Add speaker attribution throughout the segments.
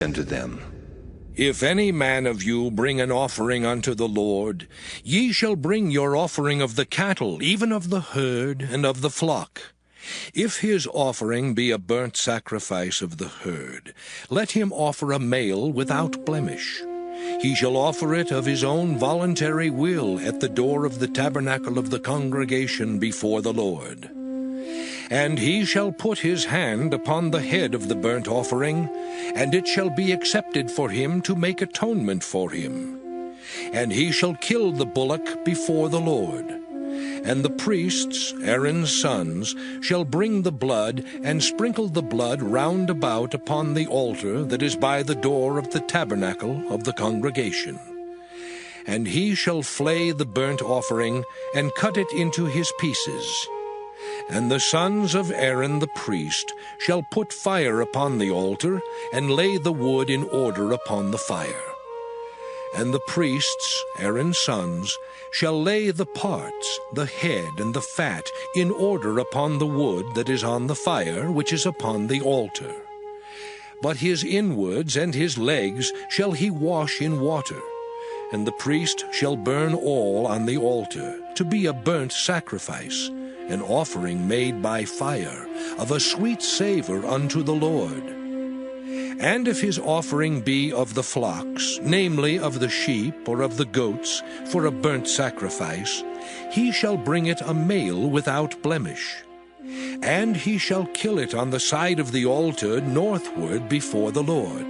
Speaker 1: unto them,
Speaker 2: If any man of you bring an offering unto the Lord, ye shall bring your offering of the cattle, even of the herd, and of the flock. If his offering be a burnt sacrifice of the herd, let him offer a male without blemish. He shall offer it of his own voluntary will at the door of the tabernacle of the congregation before the Lord. And he shall put his hand upon the head of the burnt offering, and it shall be accepted for him to make atonement for him. And he shall kill the bullock before the Lord. And the priests, Aaron's sons, shall bring the blood, and sprinkle the blood round about upon the altar that is by the door of the tabernacle of the congregation. And he shall flay the burnt offering, and cut it into his pieces. And the sons of Aaron the priest shall put fire upon the altar, and lay the wood in order upon the fire. And the priests, Aaron's sons, shall lay the parts, the head and the fat, in order upon the wood that is on the fire, which is upon the altar. But his inwards and his legs shall he wash in water, and the priest shall burn all on the altar, to be a burnt sacrifice, an offering made by fire, of a sweet savor unto the Lord. And if his offering be of the flocks, namely of the sheep or of the goats, for a burnt sacrifice, he shall bring it a male without blemish. And he shall kill it on the side of the altar northward before the Lord.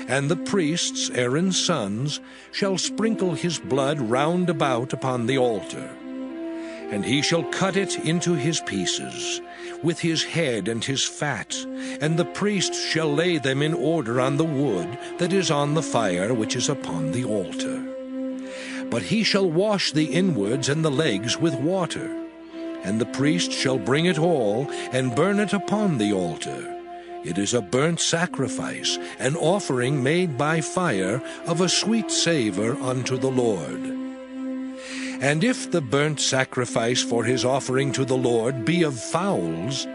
Speaker 2: And the priests, Aaron's sons, shall sprinkle his blood round about upon the altar. And he shall cut it into his pieces, with his head and his fat, and the priest shall lay them in order on the wood that is on the fire which is upon the altar. But he shall wash the inwards and the legs with water, and the priest shall bring it all, and burn it upon the altar. It is a burnt sacrifice, an offering made by fire, of a sweet savor unto the Lord. And if the burnt sacrifice for his offering to the Lord be of fowls,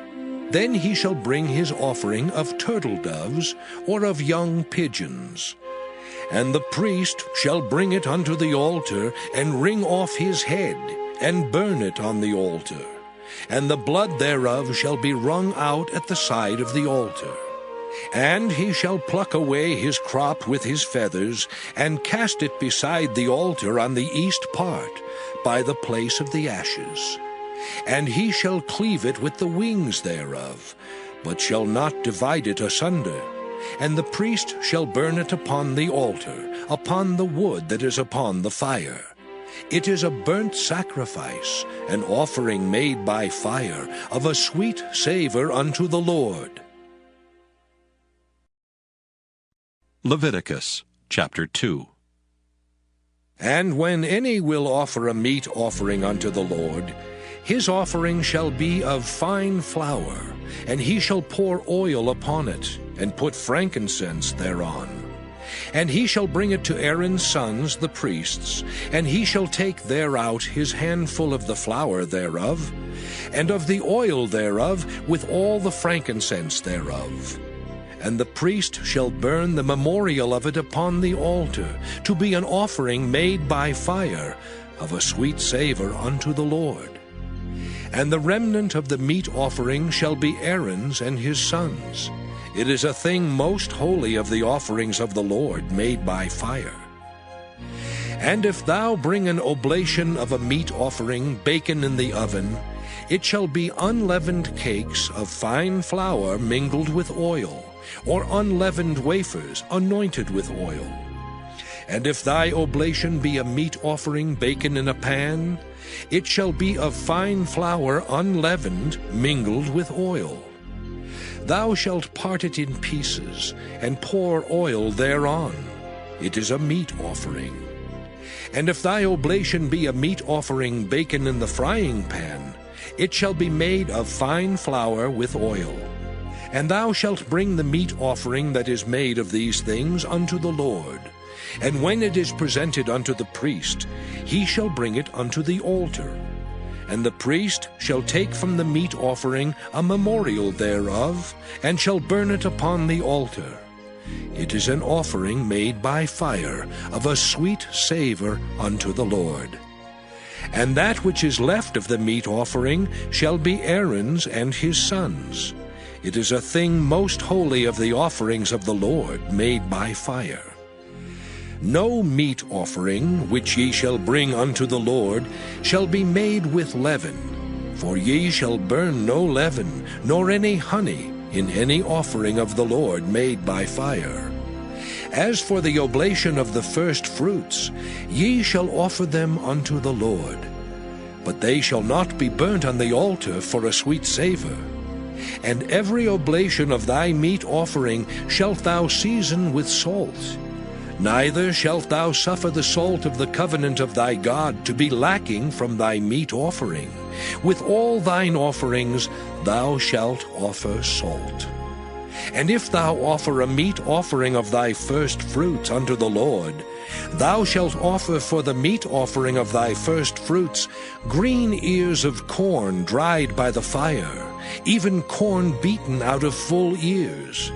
Speaker 2: then he shall bring his offering of turtle doves, or of young pigeons. And the priest shall bring it unto the altar, and wring off his head, and burn it on the altar. And the blood thereof shall be wrung out at the side of the altar. And he shall pluck away his crop with his feathers, and cast it beside the altar on the east part, by the place of the ashes. And he shall cleave it with the wings thereof, but shall not divide it asunder. And the priest shall burn it upon the altar, upon the wood that is upon the fire. It is a burnt sacrifice, an offering made by fire, of a sweet savor unto the Lord.
Speaker 3: Leviticus chapter 2.
Speaker 2: And when any will offer a meat offering unto the Lord, his offering shall be of fine flour, and he shall pour oil upon it, and put frankincense thereon. And he shall bring it to Aaron's sons the priests, and he shall take thereout his handful of the flour thereof, and of the oil thereof, with all the frankincense thereof. And the priest shall burn the memorial of it upon the altar, to be an offering made by fire, of a sweet savor unto the Lord. And the remnant of the meat offering shall be Aaron's and his sons. It is a thing most holy of the offerings of the Lord made by fire. And if thou bring an oblation of a meat offering baken in the oven, it shall be unleavened cakes of fine flour mingled with oil, or unleavened wafers anointed with oil. And if thy oblation be a meat offering baken in a pan, it shall be of fine flour unleavened mingled with oil. Thou shalt part it in pieces, and pour oil thereon. It is a meat offering. And if thy oblation be a meat offering baken in the frying pan, it shall be made of fine flour with oil. And thou shalt bring the meat offering that is made of these things unto the Lord. And when it is presented unto the priest, he shall bring it unto the altar. And the priest shall take from the meat offering a memorial thereof, and shall burn it upon the altar. It is an offering made by fire, of a sweet savour unto the Lord. And that which is left of the meat offering shall be Aaron's and his sons'. It is a thing most holy of the offerings of the Lord, made by fire. No meat offering which ye shall bring unto the Lord shall be made with leaven, for ye shall burn no leaven, nor any honey, in any offering of the Lord made by fire. As for the oblation of the first fruits, ye shall offer them unto the Lord. But they shall not be burnt on the altar for a sweet savour. And every oblation of thy meat offering shalt thou season with salt. Neither shalt thou suffer the salt of the covenant of thy God to be lacking from thy meat offering. With all thine offerings thou shalt offer salt. And if thou offer a meat offering of thy first fruits unto the Lord, thou shalt offer for the meat offering of thy first fruits green ears of corn dried by the fire, even corn beaten out of full ears.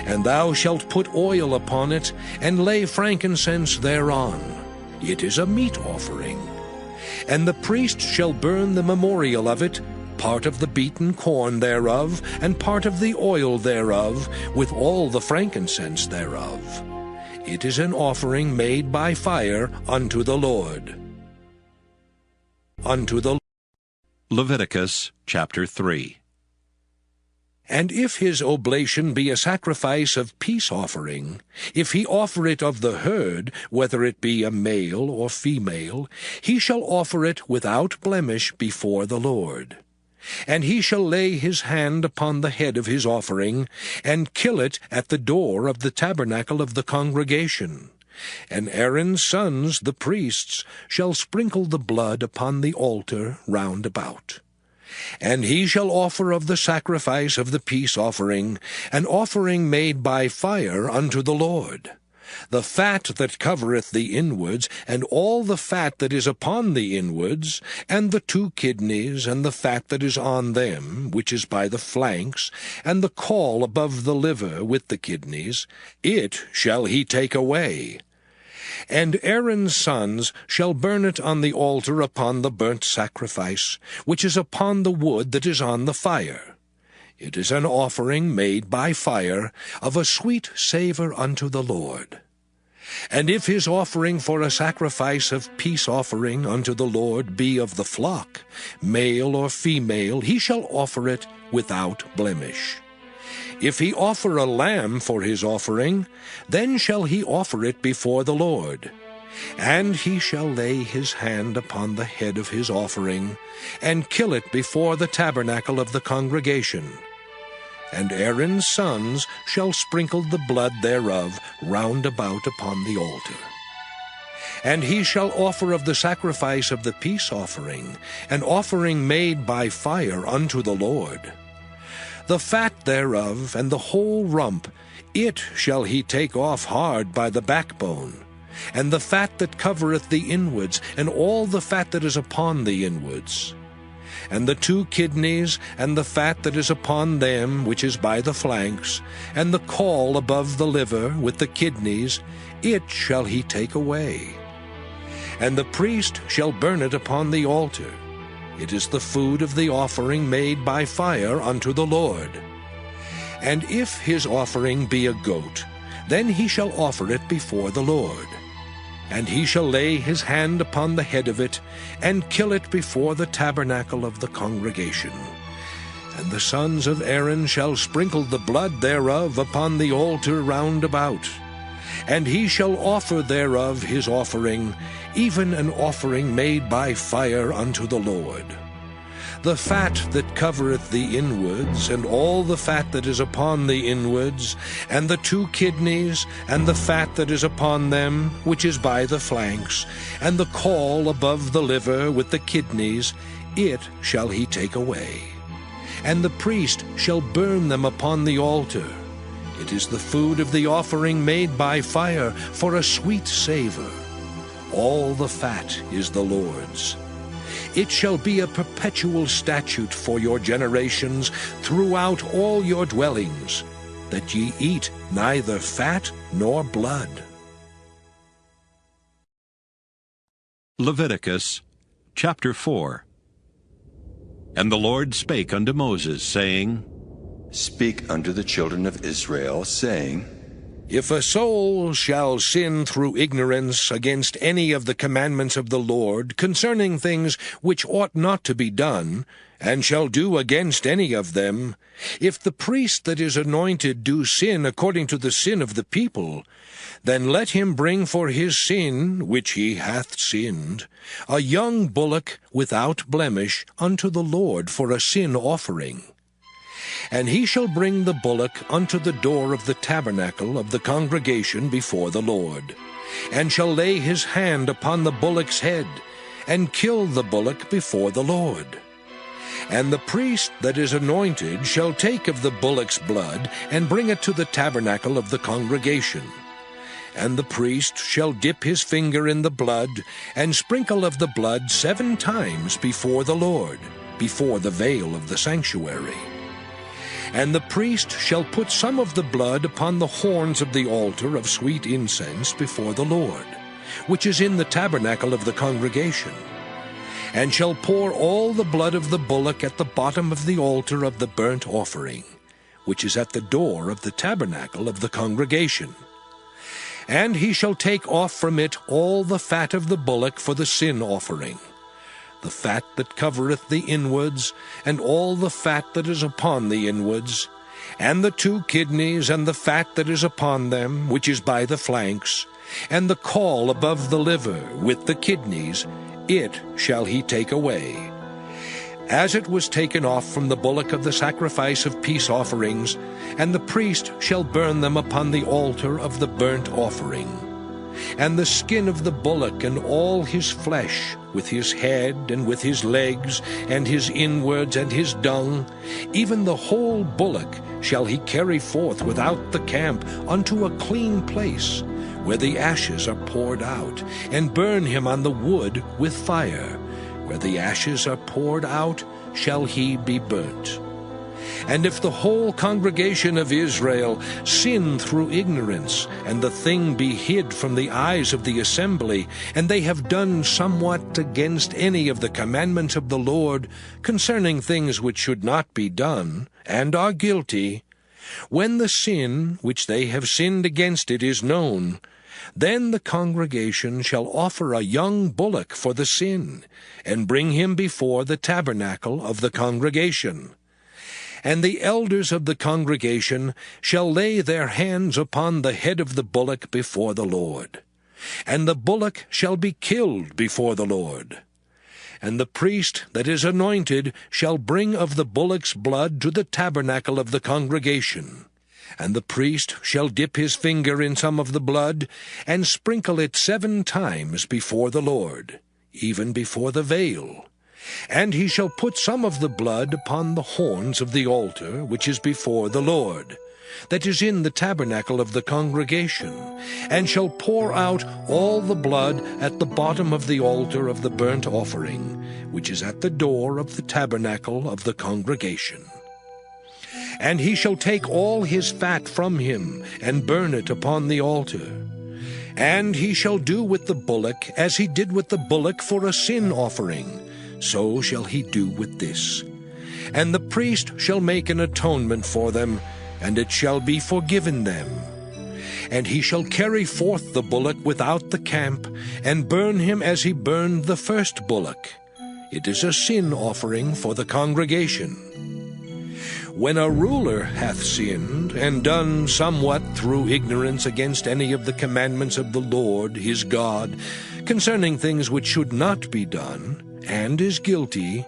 Speaker 2: And thou shalt put oil upon it, and lay frankincense thereon. It is a meat offering. And the priest shall burn the memorial of it, part of the beaten corn thereof, and part of the oil thereof, with all the frankincense thereof. It is an offering made by fire unto the Lord.
Speaker 1: Leviticus chapter 3.
Speaker 2: And if his oblation be a sacrifice of peace offering, if he offer it of the herd, whether it be a male or female, he shall offer it without blemish before the Lord. And he shall lay his hand upon the head of his offering, and kill it at the door of the tabernacle of the congregation. And Aaron's sons, the priests, shall sprinkle the blood upon the altar round about. And he shall offer of the sacrifice of the peace offering, an offering made by fire unto the Lord. The fat that covereth the inwards, and all the fat that is upon the inwards, and the 2 kidneys, and the fat that is on them, which is by the flanks, and the caul above the liver with the kidneys, it shall he take away. And Aaron's sons shall burn it on the altar upon the burnt sacrifice, which is upon the wood that is on the fire. It is an offering made by fire, of a sweet savour unto the Lord. And if his offering for a sacrifice of peace offering unto the Lord be of the flock, male or female, he shall offer it without blemish. If he offer a lamb for his offering, then shall he offer it before the Lord. And he shall lay his hand upon the head of his offering, and kill it before the tabernacle of the congregation. And Aaron's sons shall sprinkle the blood thereof round about upon the altar. And he shall offer of the sacrifice of the peace offering, an offering made by fire unto the Lord. The fat thereof, and the whole rump, it shall he take off hard by the backbone, and the fat that covereth the inwards, and all the fat that is upon the inwards. And the 2 kidneys, and the fat that is upon them, which is by the flanks, and the caul above the liver with the kidneys, it shall he take away. And the priest shall burn it upon the altar. It is the food of the offering made by fire unto the Lord. And if his offering be a goat, then he shall offer it before the Lord. And he shall lay his hand upon the head of it, and kill it before the tabernacle of the congregation. And the sons of Aaron shall sprinkle the blood thereof upon the altar round about. And he shall offer thereof his offering, even an offering made by fire unto the Lord. The fat that covereth the inwards, and all the fat that is upon the inwards, and the 2 kidneys, and the fat that is upon them, which is by the flanks, and the caul above the liver with the kidneys, it shall he take away. And the priest shall burn them upon the altar. It is the food of the offering made by fire, for a sweet savour. All the fat is the Lord's. It shall be a perpetual statute for your generations throughout all your dwellings, that ye eat neither fat nor blood.
Speaker 1: Leviticus chapter 4. And the Lord spake unto Moses, saying,
Speaker 3: Speak unto the children of Israel, saying,
Speaker 2: If a soul shall sin through ignorance against any of the commandments of the Lord concerning things which ought not to be done, and shall do against any of them, if the priest that is anointed do sin according to the sin of the people, then let him bring for his sin, which he hath sinned, a young bullock without blemish unto the Lord for a sin offering. And he shall bring the bullock unto the door of the tabernacle of the congregation before the Lord, and shall lay his hand upon the bullock's head, and kill the bullock before the Lord. And the priest that is anointed shall take of the bullock's blood, and bring it to the tabernacle of the congregation. And the priest shall dip his finger in the blood, and sprinkle of the blood 7 times before the Lord, before the veil of the sanctuary. And the priest shall put some of the blood upon the horns of the altar of sweet incense before the Lord, which is in the tabernacle of the congregation, and shall pour all the blood of the bullock at the bottom of the altar of the burnt offering, which is at the door of the tabernacle of the congregation. And he shall take off from it all the fat of the bullock for the sin offering, the fat that covereth the inwards, and all the fat that is upon the inwards, and the 2 kidneys, and the fat that is upon them, which is by the flanks, and the caul above the liver, with the kidneys, it shall he take away, as it was taken off from the bullock of the sacrifice of peace offerings, and the priest shall burn them upon the altar of the burnt offering. And the skin of the bullock and all his flesh, with his head and with his legs, and his inwards and his dung, even the whole bullock shall he carry forth without the camp unto a clean place, where the ashes are poured out, and burn him on the wood with fire. Where the ashes are poured out shall he be burnt. And if the whole congregation of Israel sin through ignorance, and the thing be hid from the eyes of the assembly, and they have done somewhat against any of the commandments of the Lord concerning things which should not be done, and are guilty, when the sin which they have sinned against it is known, then the congregation shall offer a young bullock for the sin, and bring him before the tabernacle of the congregation. And the elders of the congregation shall lay their hands upon the head of the bullock before the Lord. And the bullock shall be killed before the Lord. And the priest that is anointed shall bring of the bullock's blood to the tabernacle of the congregation. And the priest shall dip his finger in some of the blood, and sprinkle it 7 times before the Lord, even before the veil. And he shall put some of the blood upon the horns of the altar which is before the Lord, that is in the tabernacle of the congregation, and shall pour out all the blood at the bottom of the altar of the burnt offering, which is at the door of the tabernacle of the congregation. And he shall take all his fat from him, and burn it upon the altar. And he shall do with the bullock as he did with the bullock for a sin offering, so shall he do with this. And the priest shall make an atonement for them, and it shall be forgiven them. And he shall carry forth the bullock without the camp, and burn him as he burned the first bullock. It is a sin offering for the congregation. When a ruler hath sinned, and done somewhat through ignorance against any of the commandments of the Lord his God, concerning things which should not be done, and is guilty,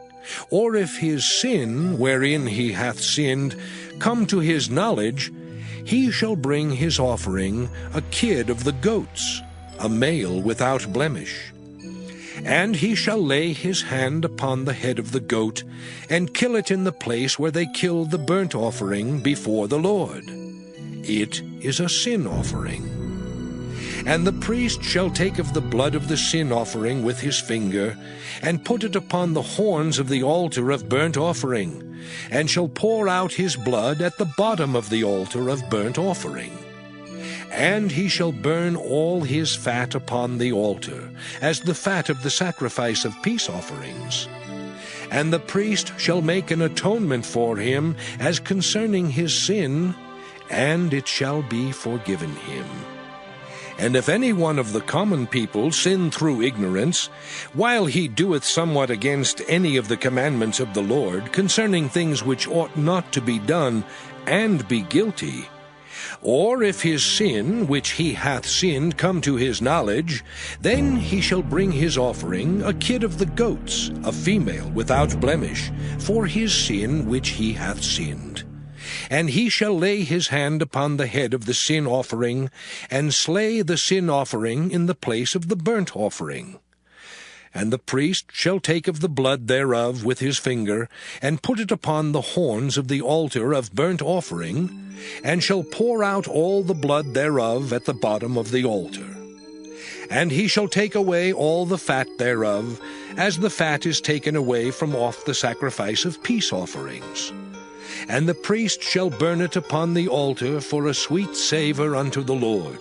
Speaker 2: or if his sin, wherein he hath sinned, come to his knowledge, he shall bring his offering, a kid of the goats, a male without blemish. And he shall lay his hand upon the head of the goat, and kill it in the place where they kill the burnt offering before the Lord. It is a sin offering. And the priest shall take of the blood of the sin offering with his finger, and put it upon the horns of the altar of burnt offering, and shall pour out his blood at the bottom of the altar of burnt offering. And he shall burn all his fat upon the altar, as the fat of the sacrifice of peace offerings. And the priest shall make an atonement for him as concerning his sin, and it shall be forgiven him. And if any one of the common people sin through ignorance, while he doeth somewhat against any of the commandments of the Lord, concerning things which ought not to be done, and be guilty, or if his sin which he hath sinned come to his knowledge, then he shall bring his offering, a kid of the goats, a female without blemish, for his sin which he hath sinned. And he shall lay his hand upon the head of the sin offering, and slay the sin offering in the place of the burnt offering. And the priest shall take of the blood thereof with his finger, and put it upon the horns of the altar of burnt offering, and shall pour out all the blood thereof at the bottom of the altar. And he shall take away all the fat thereof, as the fat is taken away from off the sacrifice of peace offerings. And the priest shall burn it upon the altar for a sweet savour unto the Lord.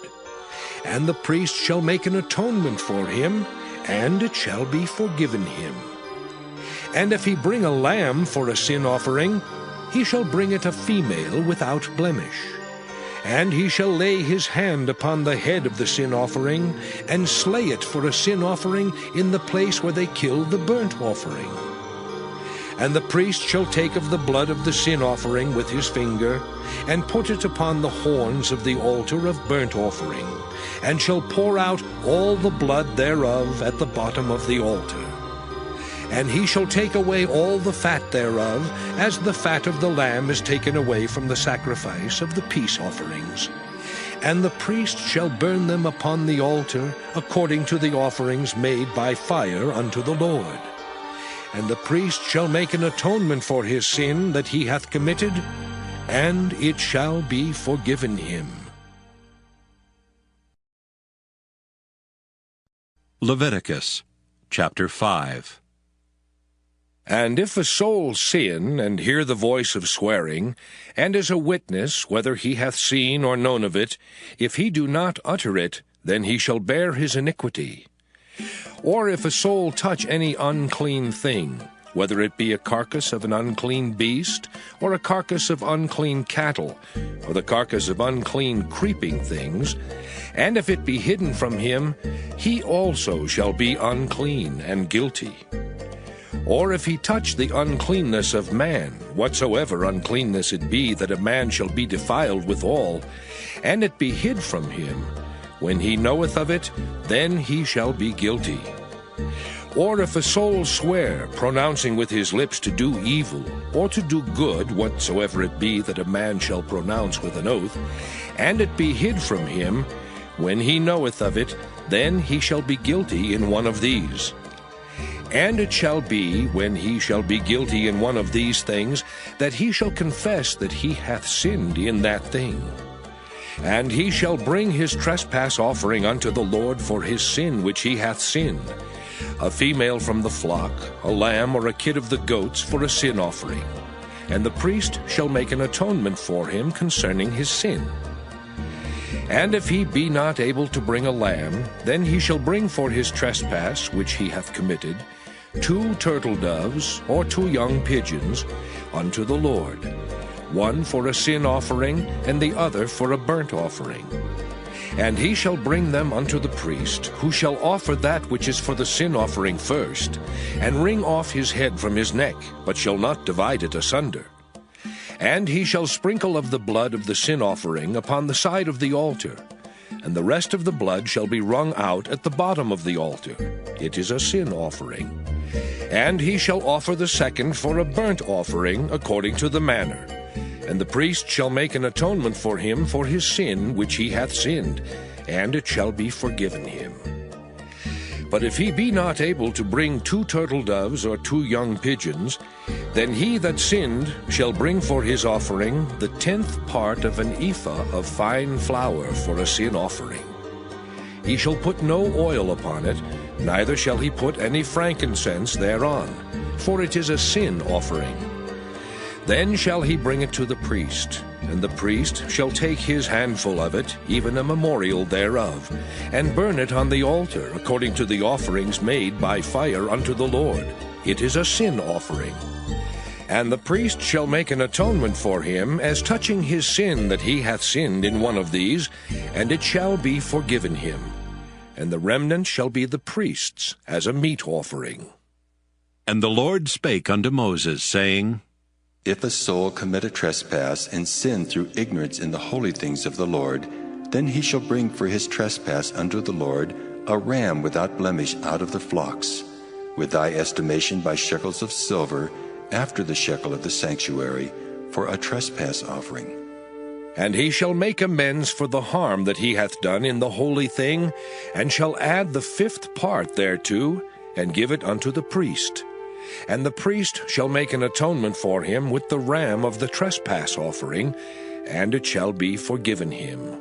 Speaker 2: And the priest shall make an atonement for him, and it shall be forgiven him. And if he bring a lamb for a sin offering, he shall bring it a female without blemish. And he shall lay his hand upon the head of the sin offering, and slay it for a sin offering in the place where they kill the burnt offering. And the priest shall take of the blood of the sin offering with his finger, and put it upon the horns of the altar of burnt offering, and shall pour out all the blood thereof at the bottom of the altar. And he shall take away all the fat thereof, as the fat of the lamb is taken away from the sacrifice of the peace offerings. And the priest shall burn them upon the altar, according to the offerings made by fire unto the Lord. And the priest shall make an atonement for his sin that he hath committed, and it shall be forgiven him.
Speaker 1: Leviticus chapter 5.
Speaker 2: And if a soul sin, and hear the voice of swearing, and is a witness, whether he hath seen or known of it, if he do not utter it, then he shall bear his iniquity. Or if a soul touch any unclean thing, whether it be a carcass of an unclean beast, or a carcass of unclean cattle, or the carcass of unclean creeping things, and if it be hidden from him, he also shall be unclean and guilty. Or if he touch the uncleanness of man, whatsoever uncleanness it be, that a man shall be defiled withal, and it be hid from him, when he knoweth of it, then he shall be guilty. Or if a soul swear, pronouncing with his lips to do evil, or to do good, whatsoever it be that a man shall pronounce with an oath, and it be hid from him, when he knoweth of it, then he shall be guilty in one of these. And it shall be, when he shall be guilty in one of these things, that he shall confess that he hath sinned in that thing. And he shall bring his trespass offering unto the Lord for his sin which he hath sinned, a female from the flock, a lamb or a kid of the goats for a sin offering. And the priest shall make an atonement for him concerning his sin. And if he be not able to bring a lamb, then he shall bring for his trespass which he hath committed 2 turtle doves or 2 young pigeons unto the Lord, one for a sin offering, and the other for a burnt offering. And he shall bring them unto the priest, who shall offer that which is for the sin offering first, and wring off his head from his neck, but shall not divide it asunder. And he shall sprinkle of the blood of the sin offering upon the side of the altar, and the rest of the blood shall be wrung out at the bottom of the altar. It is a sin offering. And he shall offer the second for a burnt offering according to the manner. And the priest shall make an atonement for him for his sin which he hath sinned, and it shall be forgiven him. But if he be not able to bring 2 turtle doves or 2 young pigeons, then he that sinned shall bring for his offering the 10th part of an ephah of fine flour for a sin offering. He shall put no oil upon it, neither shall he put any frankincense thereon, for it is a sin offering. Then shall he bring it to the priest, And the priest shall take his handful of it, even a memorial thereof, and burn it on the altar, according to the offerings made by fire unto the Lord. It is a sin offering. And the priest shall make an atonement for him, as touching his sin that he hath sinned in one of these, and it shall be forgiven him. And the remnant shall be the priest's, as a meat offering.
Speaker 1: And the Lord spake unto Moses, saying,
Speaker 3: If a soul commit a trespass and sin through ignorance in the holy things of the Lord, then he shall bring for his trespass unto the Lord a ram without blemish out of the flocks, with thy estimation by shekels of silver, after the shekel of the sanctuary, for a trespass offering.
Speaker 2: And he shall make amends for the harm that he hath done in the holy thing, and shall add the 5th part thereto, and give it unto the priest. And the priest shall make an atonement for him with the ram of the trespass offering, and it shall be forgiven him.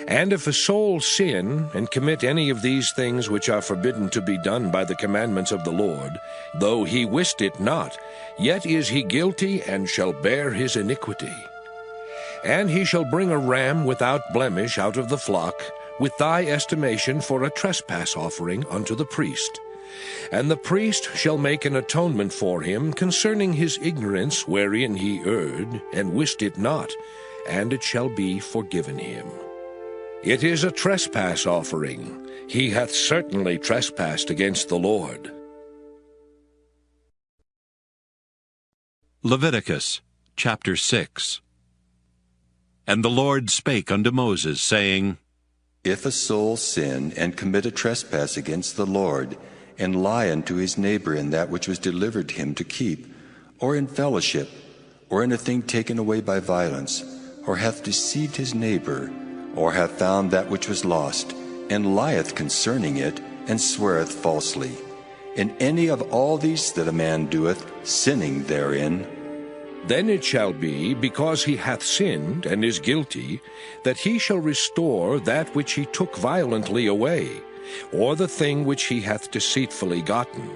Speaker 2: And if a soul sin, and commit any of these things which are forbidden to be done by the commandments of the Lord, though he wist it not, yet is he guilty, and shall bear his iniquity. And he shall bring a ram without blemish out of the flock, with thy estimation for a trespass offering unto the priest. And the priest shall make an atonement for him concerning his ignorance wherein he erred, and wist it not, and it shall be forgiven him. It is a trespass offering. He hath certainly trespassed against the Lord.
Speaker 1: Leviticus chapter 6. And the Lord spake unto Moses, saying,
Speaker 3: If a soul sin and commit a trespass against the Lord, and lie unto his neighbor in that which was delivered him to keep, or in fellowship, or in a thing taken away by violence, or hath deceived his neighbor, or hath found that which was lost, and lieth concerning it, and sweareth falsely, in any of all these that a man doeth, sinning therein,
Speaker 2: then it shall be, because he hath sinned and is guilty, that he shall restore that which he took violently away, or the thing which he hath deceitfully gotten,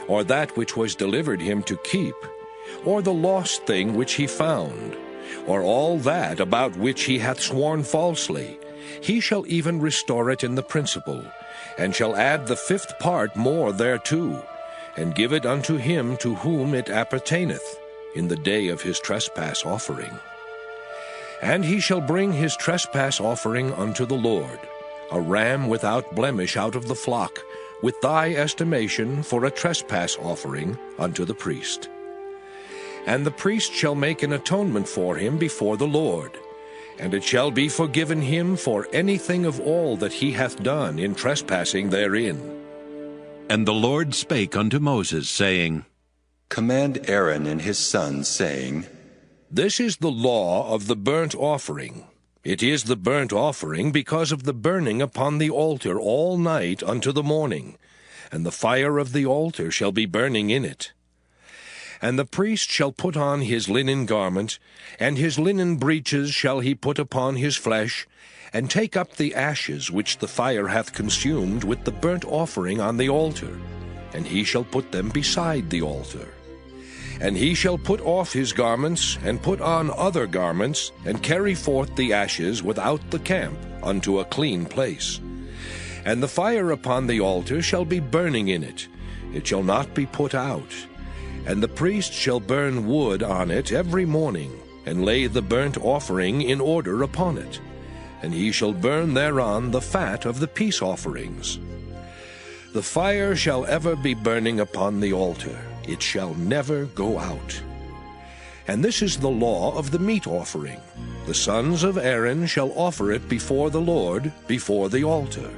Speaker 2: or that which was delivered him to keep, or the lost thing which he found, or all that about which he hath sworn falsely. He shall even restore it in the principal, and shall add the 5th part more thereto, and give it unto him to whom it appertaineth, in the day of his trespass offering. And he shall bring his trespass offering unto the Lord, a ram without blemish out of the flock, with thy estimation for a trespass offering unto the priest. And the priest shall make an atonement for him before the Lord, and it shall be forgiven him for anything of all that he hath done in trespassing therein.
Speaker 1: And the Lord spake unto Moses, saying,
Speaker 3: Command Aaron and his sons, saying,
Speaker 2: This is the law of the burnt offering. It is the burnt offering because of the burning upon the altar all night unto the morning, and the fire of the altar shall be burning in it. And the priest shall put on his linen garment, and his linen breeches shall he put upon his flesh, and take up the ashes which the fire hath consumed with the burnt offering on the altar, and he shall put them beside the altar. And he shall put off his garments, and put on other garments, and carry forth the ashes without the camp unto a clean place. And the fire upon the altar shall be burning in it, it shall not be put out. And the priest shall burn wood on it every morning, and lay the burnt offering in order upon it. And he shall burn thereon the fat of the peace offerings. The fire shall ever be burning upon the altar, it shall never go out. And this is the law of the meat offering. The sons of Aaron shall offer it before the Lord, before the altar.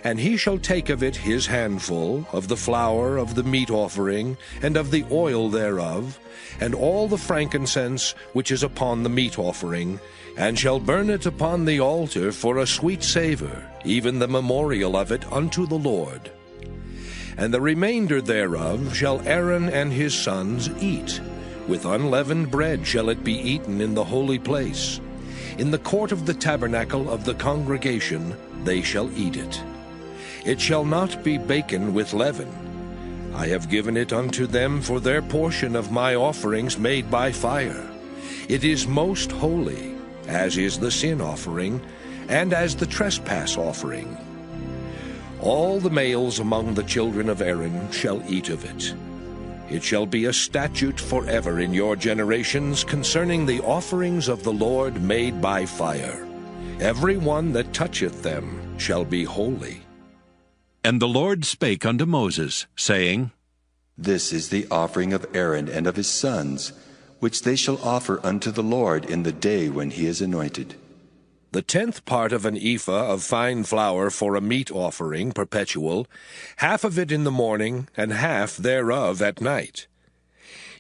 Speaker 2: And he shall take of it his handful, of the flour of the meat offering, and of the oil thereof, and all the frankincense which is upon the meat offering, and shall burn it upon the altar for a sweet savour, even the memorial of it unto the Lord. And the remainder thereof shall Aaron and his sons eat. With unleavened bread shall it be eaten in the holy place. In the court of the tabernacle of the congregation they shall eat it. It shall not be baken with leaven. I have given it unto them for their portion of my offerings made by fire. It is most holy, as is the sin offering, and as the trespass offering. All the males among the children of Aaron shall eat of it. It shall be a statute forever in your generations concerning the offerings of the Lord made by fire. Every one that toucheth them shall be holy.
Speaker 1: And the Lord spake unto Moses, saying,
Speaker 3: This is the offering of Aaron and of his sons, which they shall offer unto the Lord in the day when he is anointed.
Speaker 2: The 10th part of an ephah of fine flour for a meat offering perpetual, half of it in the morning, and half thereof at night.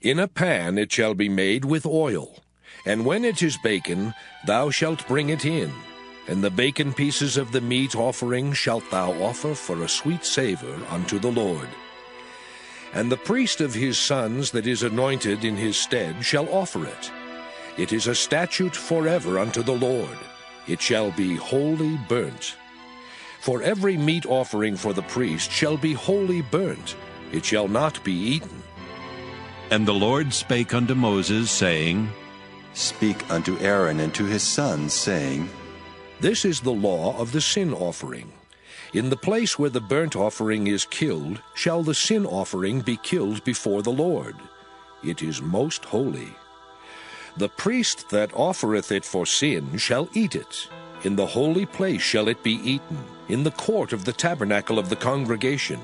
Speaker 2: In a pan it shall be made with oil, and when it is baken, thou shalt bring it in, and the baken pieces of the meat offering shalt thou offer for a sweet savour unto the Lord. And the priest of his sons that is anointed in his stead shall offer it. It is a statute forever unto the Lord. It shall be wholly burnt. For every meat offering for the priest shall be wholly burnt. It shall not be eaten.
Speaker 1: And the Lord spake unto Moses, saying,
Speaker 3: Speak unto Aaron and to his sons, saying,
Speaker 2: This is the law of the sin offering. In the place where the burnt offering is killed, shall the sin offering be killed before the Lord. It is most holy. The priest that offereth it for sin shall eat it. In the holy place shall it be eaten, in the court of the tabernacle of the congregation.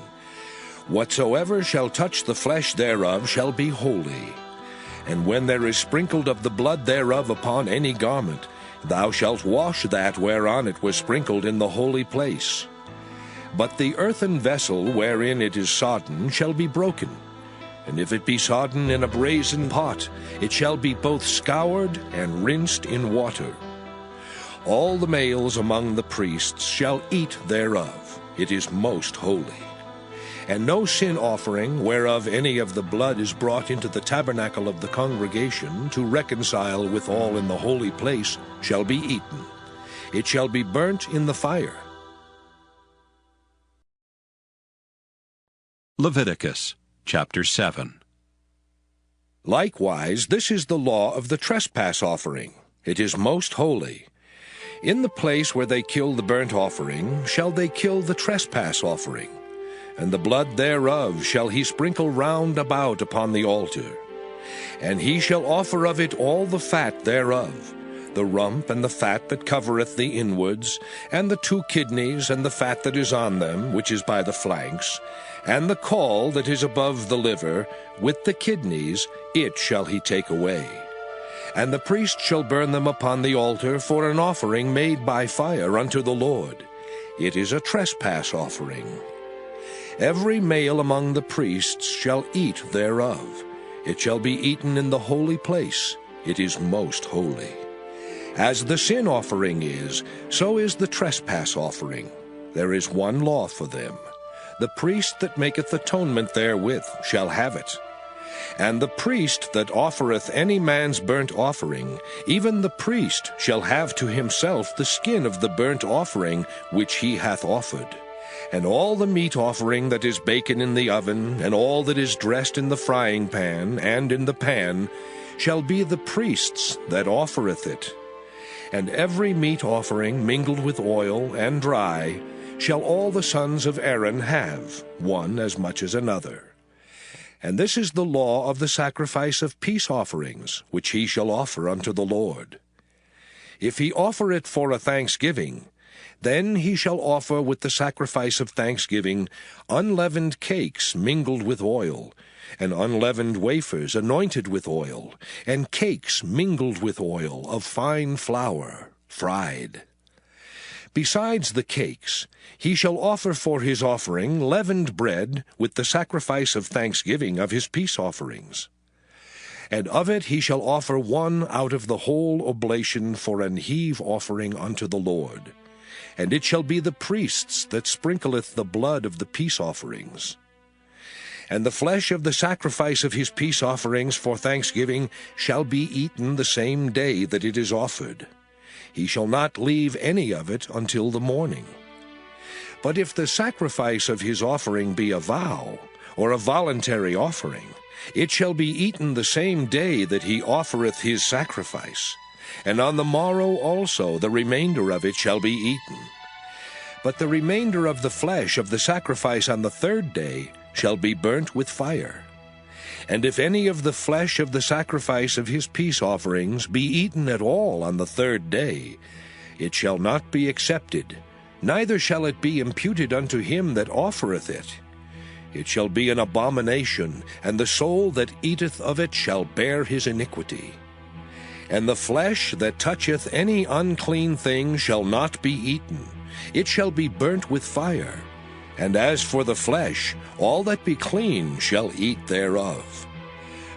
Speaker 2: Whatsoever shall touch the flesh thereof shall be holy. And when there is sprinkled of the blood thereof upon any garment, thou shalt wash that whereon it was sprinkled in the holy place. But the earthen vessel wherein it is sodden shall be broken. And if it be sodden in a brazen pot, it shall be both scoured and rinsed in water. All the males among the priests shall eat thereof. It is most holy. And no sin offering, whereof any of the blood is brought into the tabernacle of the congregation to reconcile with all in the holy place, shall be eaten. It shall be burnt in the fire.
Speaker 1: Leviticus chapter 7.
Speaker 2: Likewise, this is the law of the trespass offering. It is most holy. In the place where they kill the burnt offering shall they kill the trespass offering, and the blood thereof shall he sprinkle round about upon the altar. And he shall offer of it all the fat thereof, the rump and the fat that covereth the inwards, and the 2 kidneys and the fat that is on them, which is by the flanks, and the caul that is above the liver, with the kidneys, it shall he take away. And the priest shall burn them upon the altar for an offering made by fire unto the Lord. It is a trespass offering. Every male among the priests shall eat thereof. It shall be eaten in the holy place. It is most holy. As the sin offering is, so is the trespass offering. There is one law for them. The priest that maketh atonement therewith shall have it. And the priest that offereth any man's burnt offering, even the priest shall have to himself the skin of the burnt offering which he hath offered. And all the meat offering that is baken in the oven, and all that is dressed in the frying pan and in the pan, shall be the priest's that offereth it. And every meat offering mingled with oil and dry shall all the sons of Aaron have, one as much as another. And this is the law of the sacrifice of peace offerings, which he shall offer unto the Lord. If he offer it for a thanksgiving, then he shall offer with the sacrifice of thanksgiving unleavened cakes mingled with oil, and unleavened wafers anointed with oil, and cakes mingled with oil of fine flour, fried. Besides the cakes, he shall offer for his offering leavened bread with the sacrifice of thanksgiving of his peace offerings. And of it he shall offer one out of the whole oblation for an heave offering unto the Lord. And it shall be the priest's that sprinkleth the blood of the peace offerings. And the flesh of the sacrifice of his peace offerings for thanksgiving shall be eaten the same day that it is offered. He shall not leave any of it until the morning. But if the sacrifice of his offering be a vow, or a voluntary offering, it shall be eaten the same day that he offereth his sacrifice, and on the morrow also the remainder of it shall be eaten. But the remainder of the flesh of the sacrifice on the third day shall be burnt with fire. And if any of the flesh of the sacrifice of his peace offerings be eaten at all on the third day, it shall not be accepted, neither shall it be imputed unto him that offereth it. It shall be an abomination, and the soul that eateth of it shall bear his iniquity. And the flesh that toucheth any unclean thing shall not be eaten, it shall be burnt with fire. And as for the flesh, all that be clean shall eat thereof.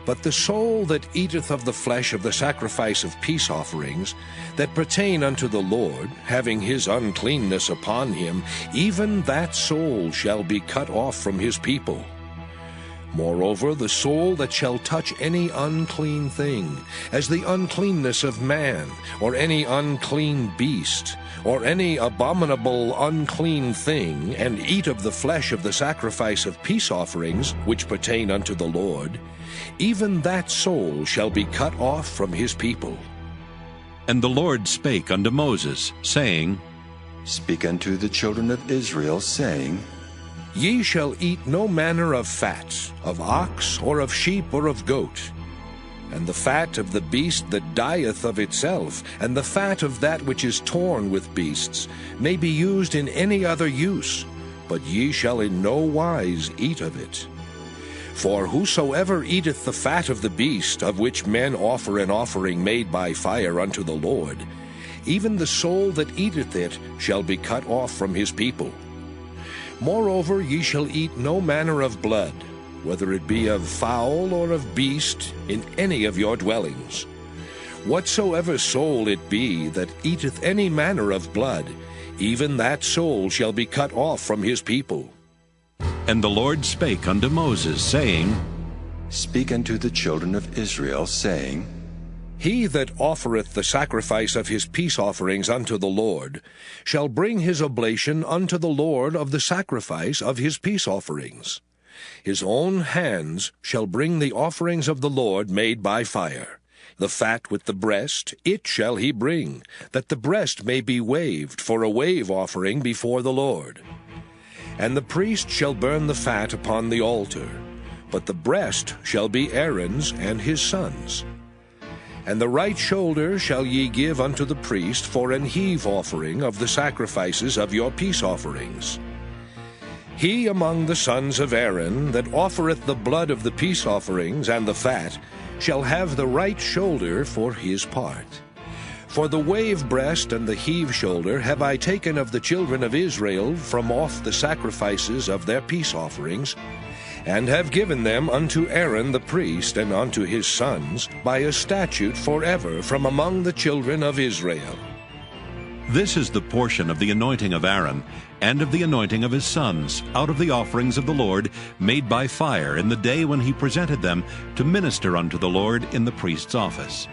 Speaker 2: But the soul that eateth of the flesh of the sacrifice of peace offerings, that pertain unto the Lord, having his uncleanness upon him, even that soul shall be cut off from his people. Moreover, the soul that shall touch any unclean thing, as the uncleanness of man, or any unclean beast, or any abominable unclean thing, and eat of the flesh of the sacrifice of peace offerings, which pertain unto the Lord, even that soul shall be cut off from his people.
Speaker 1: And the Lord spake unto Moses, saying,
Speaker 3: Speak unto the children of Israel, saying,
Speaker 2: Ye shall eat no manner of fat, of ox, or of sheep, or of goat. And the fat of the beast that dieth of itself, and the fat of that which is torn with beasts, may be used in any other use, but ye shall in no wise eat of it. For whosoever eateth the fat of the beast, of which men offer an offering made by fire unto the Lord, even the soul that eateth it shall be cut off from his people. Moreover, ye shall eat no manner of blood, whether it be of fowl or of beast, in any of your dwellings. Whatsoever soul it be that eateth any manner of blood, even that soul shall be cut off from his people.
Speaker 1: And the Lord spake unto Moses, saying,
Speaker 3: Speak unto the children of Israel, saying,
Speaker 2: He that offereth the sacrifice of his peace offerings unto the Lord shall bring his oblation unto the Lord of the sacrifice of his peace offerings. His own hands shall bring the offerings of the Lord made by fire. The fat with the breast, it shall he bring, that the breast may be waved for a wave offering before the Lord. And the priest shall burn the fat upon the altar, but the breast shall be Aaron's and his sons'. And the right shoulder shall ye give unto the priest for an heave offering of the sacrifices of your peace offerings. He among the sons of Aaron that offereth the blood of the peace offerings and the fat shall have the right shoulder for his part. For the wave breast and the heave shoulder have I taken of the children of Israel from off the sacrifices of their peace offerings, and have given them unto Aaron the priest and unto his sons by a statute forever from among the children of Israel.
Speaker 1: This is the portion of the anointing of Aaron, and of the anointing of his sons, out of the offerings of the Lord, made by fire in the day when he presented them to minister unto the Lord in the priest's office,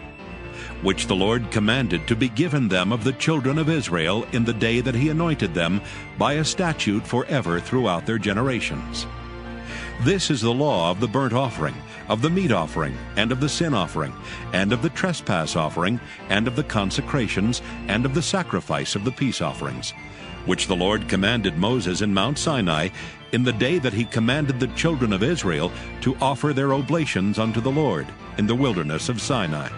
Speaker 1: which the Lord commanded to be given them of the children of Israel in the day that he anointed them, by a statute forever throughout their generations. This is the law of the burnt offering, of the meat offering, and of the sin offering, and of the trespass offering, and of the consecrations, and of the sacrifice of the peace offerings, which the Lord commanded Moses in Mount Sinai, in the day that he commanded the children of Israel to offer their oblations unto the Lord in the wilderness of Sinai.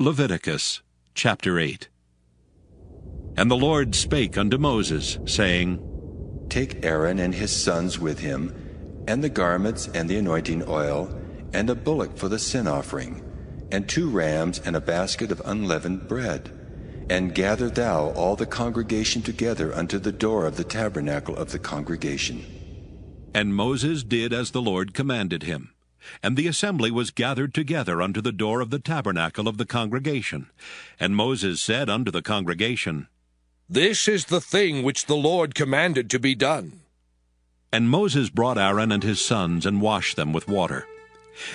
Speaker 1: Leviticus chapter 8. And the Lord spake unto Moses, saying,
Speaker 3: Take Aaron and his sons with him, and the garments and the anointing oil, and a bullock for the sin offering, and 2 rams and a basket of unleavened bread. And gather thou all the congregation together unto the door of the tabernacle of the congregation.
Speaker 1: And Moses did as the Lord commanded him. And the assembly was gathered together unto the door of the tabernacle of the congregation. And Moses said unto the congregation,
Speaker 2: This is the thing which the Lord commanded to be done.
Speaker 1: And Moses brought Aaron and his sons, and washed them with water.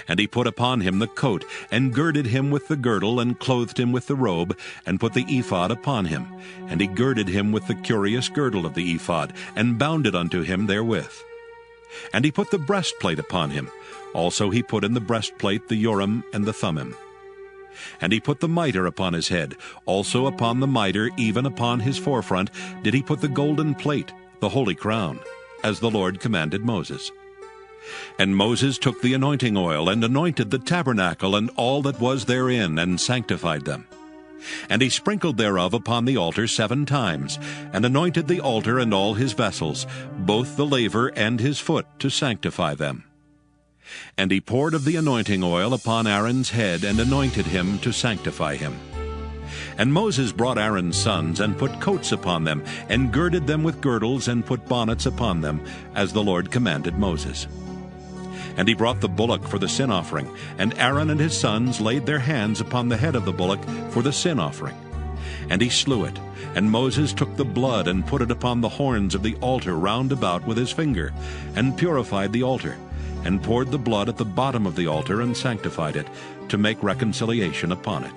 Speaker 1: And he put upon him the coat, and girded him with the girdle, and clothed him with the robe, and put the ephod upon him. And he girded him with the curious girdle of the ephod, and bound it unto him therewith. And he put the breastplate upon him. Also he put in the breastplate the Urim and the Thummim. And he put the mitre upon his head. Also upon the mitre, even upon his forefront, did he put the golden plate, the holy crown, as the Lord commanded Moses. And Moses took the anointing oil, and anointed the tabernacle and all that was therein, and sanctified them. And he sprinkled thereof upon the altar 7 times, and anointed the altar and all his vessels, both the laver and his foot, to sanctify them. And he poured of the anointing oil upon Aaron's head, and anointed him to sanctify him. And Moses brought Aaron's sons, and put coats upon them, and girded them with girdles, and put bonnets upon them, as the Lord commanded Moses. And he brought the bullock for the sin offering, and Aaron and his sons laid their hands upon the head of the bullock for the sin offering. And he slew it, and Moses took the blood, and put it upon the horns of the altar round about with his finger, and purified the altar, and poured the blood at the bottom of the altar, and sanctified it, to make reconciliation upon it.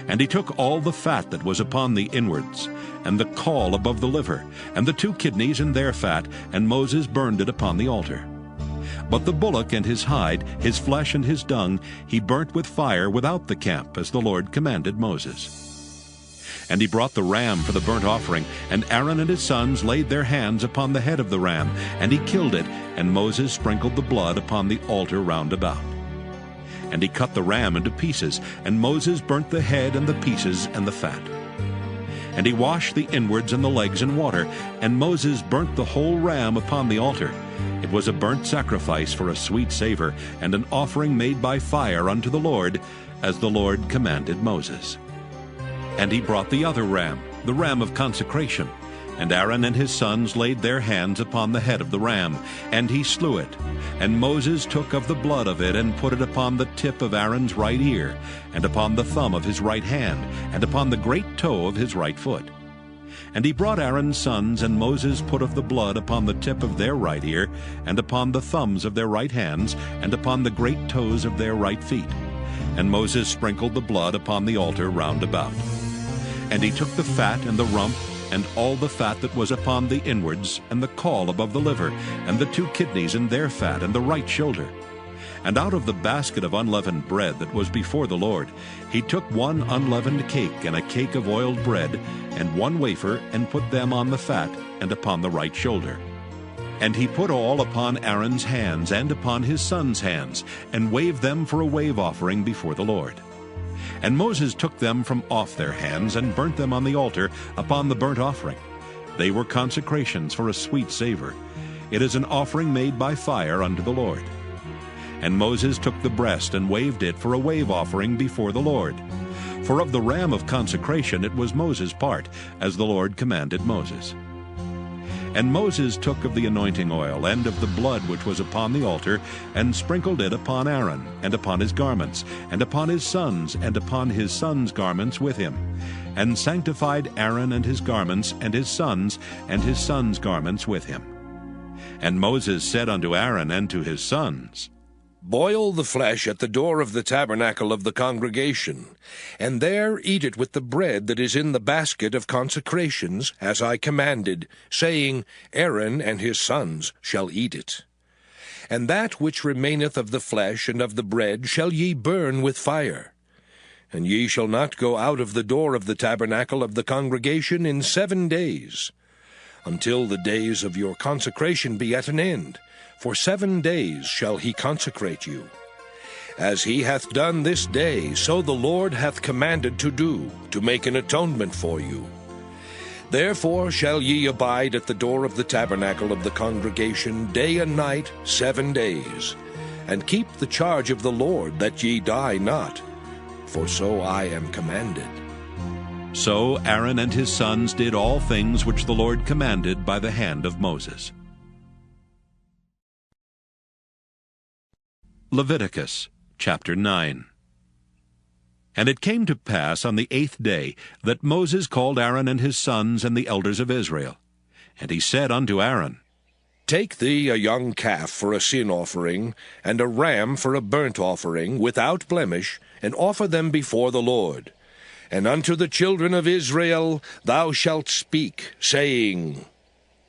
Speaker 1: And he took all the fat that was upon the inwards, and the caul above the liver, and the 2 kidneys and their fat, and Moses burned it upon the altar. But the bullock and his hide, his flesh and his dung, he burnt with fire without the camp, as the Lord commanded Moses. And he brought the ram for the burnt offering, and Aaron and his sons laid their hands upon the head of the ram, and he killed it, and Moses sprinkled the blood upon the altar round about. And he cut the ram into pieces, and Moses burnt the head and the pieces and the fat. And he washed the inwards and the legs in water, and Moses burnt the whole ram upon the altar. It was a burnt sacrifice for a sweet savor, and an offering made by fire unto the Lord, as the Lord commanded Moses. And he brought the other ram, the ram of consecration, and Aaron and his sons laid their hands upon the head of the ram, and he slew it. And Moses took of the blood of it, and put it upon the tip of Aaron's right ear, and upon the thumb of his right hand, and upon the great toe of his right foot. And he brought Aaron's sons, and Moses put of the blood upon the tip of their right ear, and upon the thumbs of their right hands, and upon the great toes of their right feet. And Moses sprinkled the blood upon the altar round about. And he took the fat and the rump, and all the fat that was upon the inwards, and the caul above the liver, and the 2 kidneys and their fat, and the right shoulder. And out of the basket of unleavened bread that was before the Lord, he took 1 unleavened cake, and a cake of oiled bread, and 1 wafer, and put them on the fat, and upon the right shoulder. And he put all upon Aaron's hands, and upon his sons' hands, and waved them for a wave offering before the Lord. And Moses took them from off their hands, and burnt them on the altar upon the burnt offering. They were consecrations for a sweet savor. It is an offering made by fire unto the Lord. And Moses took the breast, and waved it for a wave offering before the Lord. For of the ram of consecration it was Moses' part, as the Lord commanded Moses. And Moses took of the anointing oil, and of the blood which was upon the altar, and sprinkled it upon Aaron, and upon his garments, and upon his sons, and upon his sons' garments with him, and sanctified Aaron and his garments, and his sons' garments with him. And Moses said unto Aaron and to his sons,
Speaker 2: Boil the flesh at the door of the tabernacle of the congregation, and there eat it with the bread that is in the basket of consecrations, as I commanded, saying, Aaron and his sons shall eat it. And that which remaineth of the flesh and of the bread shall ye burn with fire. And ye shall not go out of the door of the tabernacle of the congregation in 7 days, until the days of your consecration be at an end. For 7 days shall he consecrate you. As he hath done this day, so the Lord hath commanded to do, to make an atonement for you. Therefore shall ye abide at the door of the tabernacle of the congregation day and night 7 days, and keep the charge of the Lord, that ye die not, for so I am commanded.
Speaker 1: So Aaron and his sons did all things which the Lord commanded by the hand of Moses. Leviticus chapter 9. And it came to pass on the 8th day that Moses called Aaron and his sons and the elders of Israel. And he said unto Aaron,
Speaker 2: Take thee a young calf for a sin offering, and a ram for a burnt offering, without blemish, and offer them before the Lord. And unto the children of Israel thou shalt speak, saying,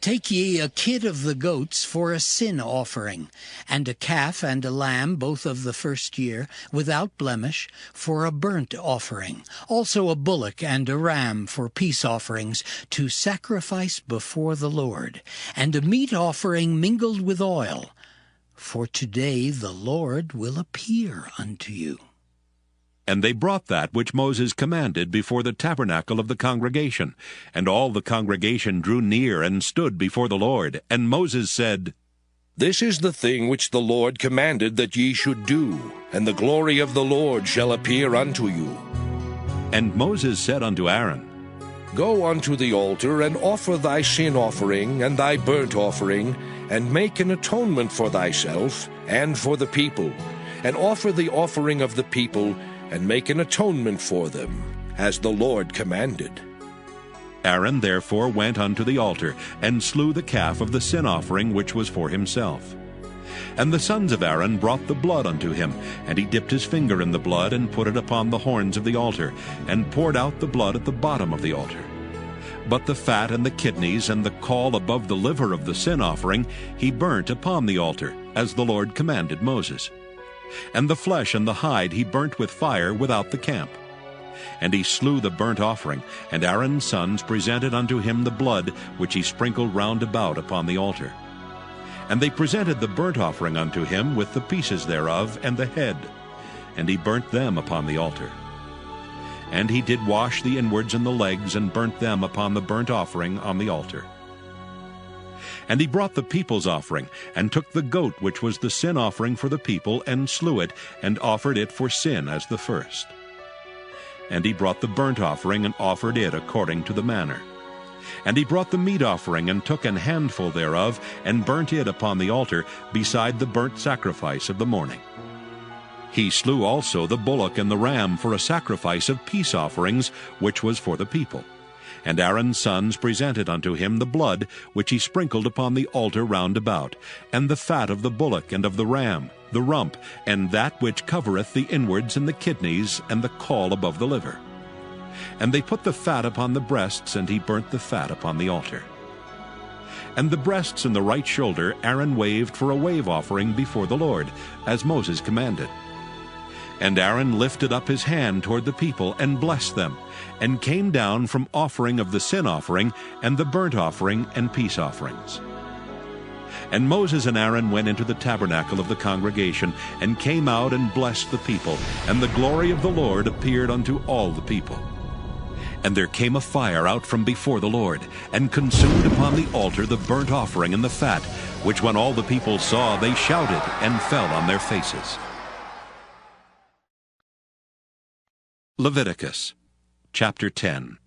Speaker 4: Take ye a kid of the goats for a sin offering, and a calf and a lamb, both of the first year, without blemish, for a burnt offering. Also a bullock and a ram for peace offerings, to sacrifice before the Lord. And a meat offering mingled with oil. For today the Lord will appear unto you.
Speaker 1: And they brought that which Moses commanded before the tabernacle of the congregation. And all the congregation drew near and stood before the Lord. And Moses said,
Speaker 2: This is the thing which the Lord commanded that ye should do, and the glory of the Lord shall appear unto you.
Speaker 1: And Moses said unto Aaron,
Speaker 2: Go unto the altar, and offer thy sin offering and thy burnt offering, and make an atonement for thyself and for the people, and offer the offering of the people, and make an atonement for them, as the Lord commanded.
Speaker 1: Aaron therefore went unto the altar, and slew the calf of the sin offering which was for himself. And the sons of Aaron brought the blood unto him, and he dipped his finger in the blood, and put it upon the horns of the altar, and poured out the blood at the bottom of the altar. But the fat and the kidneys and the caul above the liver of the sin offering he burnt upon the altar, as the Lord commanded Moses. And the flesh and the hide he burnt with fire without the camp. And he slew the burnt offering, and Aaron's sons presented unto him the blood which he sprinkled round about upon the altar. And they presented the burnt offering unto him with the pieces thereof and the head, and he burnt them upon the altar. And he did wash the inwards and the legs, and burnt them upon the burnt offering on the altar. And he brought the people's offering, and took the goat which was the sin offering for the people, and slew it, and offered it for sin as the first. And he brought the burnt offering, and offered it according to the manner. And he brought the meat offering, and took an handful thereof, and burnt it upon the altar, beside the burnt sacrifice of the morning. He slew also the bullock and the ram for a sacrifice of peace offerings, which was for the people. And Aaron's sons presented unto him the blood which he sprinkled upon the altar round about, and the fat of the bullock and of the ram, the rump, and that which covereth the inwards and the kidneys, and the caul above the liver. And they put the fat upon the breasts, and he burnt the fat upon the altar. And the breasts and the right shoulder Aaron waved for a wave offering before the Lord, as Moses commanded. And Aaron lifted up his hand toward the people, and blessed them, and came down from offering of the sin offering, and the burnt offering, and peace offerings. And Moses and Aaron went into the tabernacle of the congregation, and came out and blessed the people, and the glory of the Lord appeared unto all the people. And there came a fire out from before the Lord, and consumed upon the altar the burnt offering and the fat, which when all the people saw, they shouted, and fell on their faces. Leviticus chapter 10.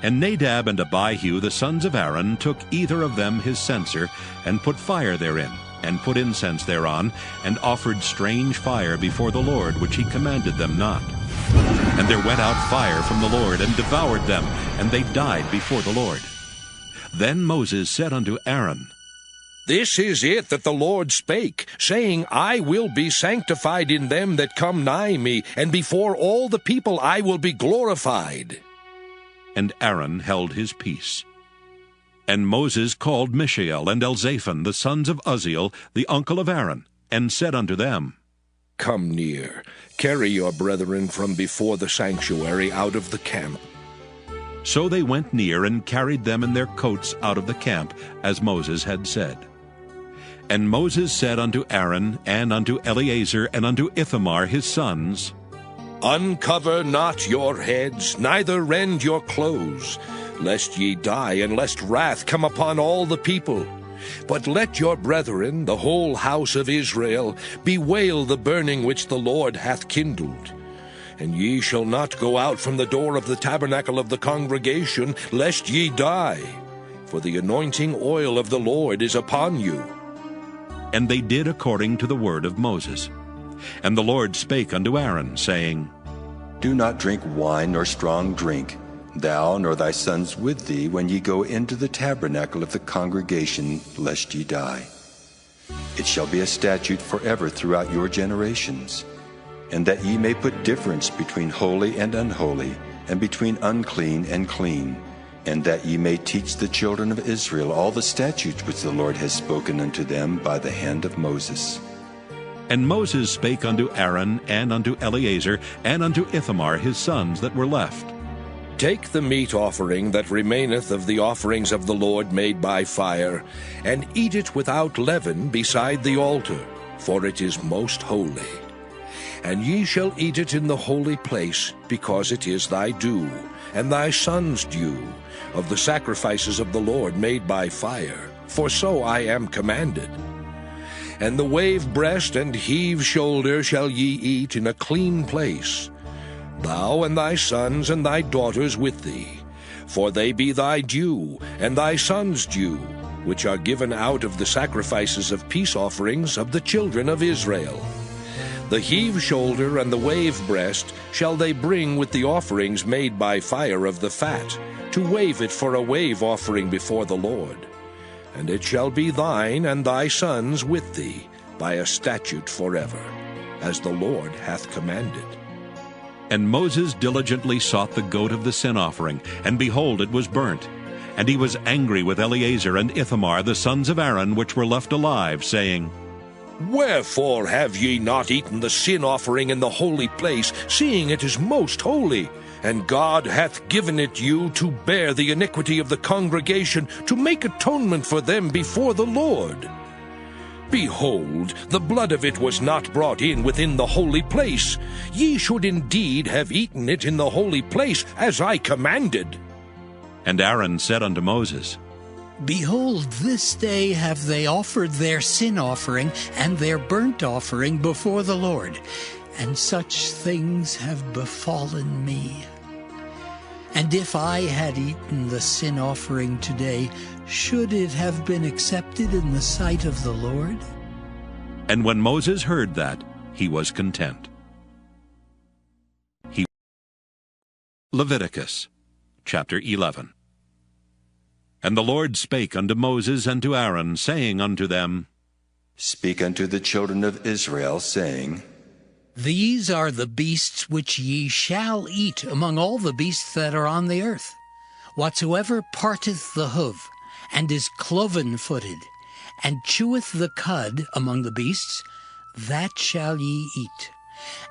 Speaker 1: And Nadab and Abihu the sons of Aaron took either of them his censer, and put fire therein, and put incense thereon, and offered strange fire before the Lord, which he commanded them not. And there went out fire from the Lord, and devoured them, and they died before the Lord. Then Moses said unto Aaron,
Speaker 2: This is it that the Lord spake, saying, I will be sanctified in them that come nigh me, and before all the people I will be glorified.
Speaker 1: And Aaron held his peace. And Moses called Mishael and Elzaphan, the sons of Uzziel, the uncle of Aaron, and said unto them,
Speaker 2: Come near, carry your brethren from before the sanctuary out of the camp.
Speaker 1: So they went near, and carried them in their coats out of the camp, as Moses had said. And Moses said unto Aaron, and unto Eleazar, and unto Ithamar his sons,
Speaker 2: Uncover not your heads, neither rend your clothes, lest ye die, and lest wrath come upon all the people. But let your brethren, the whole house of Israel, bewail the burning which the Lord hath kindled. And ye shall not go out from the door of the tabernacle of the congregation, lest ye die. For the anointing oil of the Lord is upon you.
Speaker 1: And they did according to the word of Moses. And the Lord spake unto Aaron, saying,
Speaker 3: Do not drink wine nor strong drink, thou nor thy sons with thee, when ye go into the tabernacle of the congregation, lest ye die. It shall be a statute forever throughout your generations, and that ye may put difference between holy and unholy, and between unclean and clean, and that ye may teach the children of Israel all the statutes which the Lord has spoken unto them by the hand of Moses.
Speaker 1: And Moses spake unto Aaron, and unto Eleazar, and unto Ithamar his sons that were left.
Speaker 2: Take the meat offering that remaineth of the offerings of the Lord made by fire, and eat it without leaven beside the altar, for it is most holy. And ye shall eat it in the holy place, because it is thy due, and thy son's due, of the sacrifices of the Lord made by fire, for so I am commanded. And the wave breast and heave shoulder shall ye eat in a clean place, thou and thy sons and thy daughters with thee, for they be thy due, and thy sons' due, which are given out of the sacrifices of peace offerings of the children of Israel. The heave shoulder and the wave breast shall they bring with the offerings made by fire of the fat, to wave it for a wave offering before the Lord. And it shall be thine and thy sons with thee, by a statute forever, as the Lord hath commanded.
Speaker 1: And Moses diligently sought the goat of the sin offering, and behold, it was burnt. And he was angry with Eleazar and Ithamar, the sons of Aaron, which were left alive, saying,
Speaker 2: Wherefore have ye not eaten the sin offering in the holy place, seeing it is most holy? And God hath given it you to bear the iniquity of the congregation, to make atonement for them before the Lord. Behold, the blood of it was not brought in within the holy place. Ye should indeed have eaten it in the holy place, as I commanded.
Speaker 1: And Aaron said unto Moses,
Speaker 4: Behold, this day have they offered their sin offering and their burnt offering before the Lord, and such things have befallen me. And if I had eaten the sin offering today, should it have been accepted in the sight of the Lord?
Speaker 1: And when Moses heard that, he was content. Leviticus chapter 11. And the Lord spake unto Moses and to Aaron, saying unto them,
Speaker 3: Speak unto the children of Israel, saying,
Speaker 4: These are the beasts which ye shall eat among all the beasts that are on the earth. Whatsoever parteth the hoof, and is cloven-footed, and cheweth the cud among the beasts, that shall ye eat.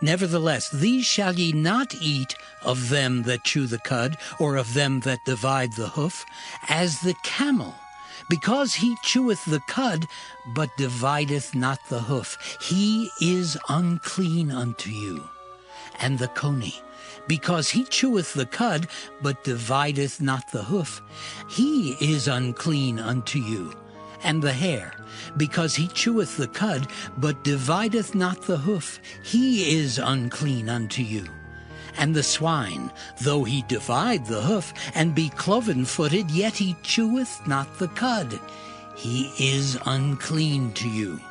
Speaker 4: Nevertheless, these shall ye not eat of them that chew the cud, or of them that divide the hoof, as the camel, because he cheweth the cud, but divideth not the hoof. He is unclean unto you. And the coney, because he cheweth the cud, but divideth not the hoof. He is unclean unto you. And the hare, because he cheweth the cud, but divideth not the hoof. He is unclean unto you. And the swine, though he divide the hoof, and be cloven-footed, yet he cheweth not the cud. He is unclean to you.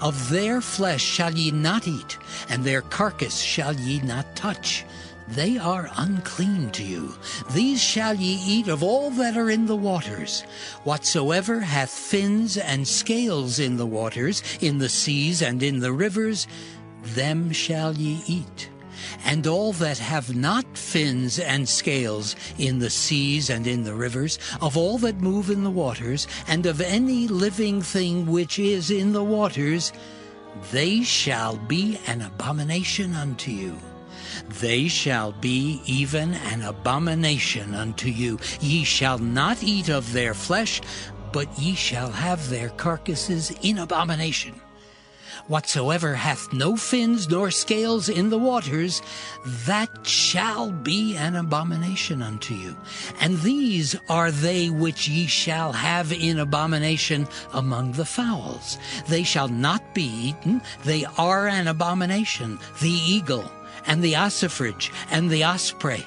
Speaker 4: Of their flesh shall ye not eat, and their carcass shall ye not touch. They are unclean to you. These shall ye eat of all that are in the waters. Whatsoever hath fins and scales in the waters, in the seas and in the rivers, them shall ye eat. And all that have not fins and scales in the seas and in the rivers, of all that move in the waters, and of any living thing which is in the waters, they shall be an abomination unto you. They shall be even an abomination unto you. Ye shall not eat of their flesh, but ye shall have their carcasses in abomination. Whatsoever hath no fins nor scales in the waters, that shall be an abomination unto you. And these are they which ye shall have in abomination among the fowls. They shall not be eaten, they are an abomination: the eagle, and the ossifrage, and the osprey,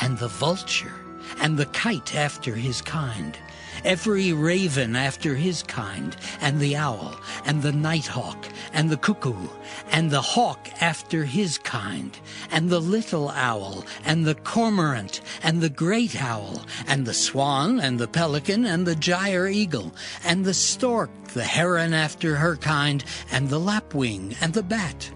Speaker 4: and the vulture, and the kite after his kind, every raven after his kind, and the owl, and the nighthawk, and the cuckoo, and the hawk after his kind, and the little owl, and the cormorant, and the great owl, and the swan, and the pelican, and the gyre eagle, and the stork, the heron after her kind, and the lapwing, and the bat.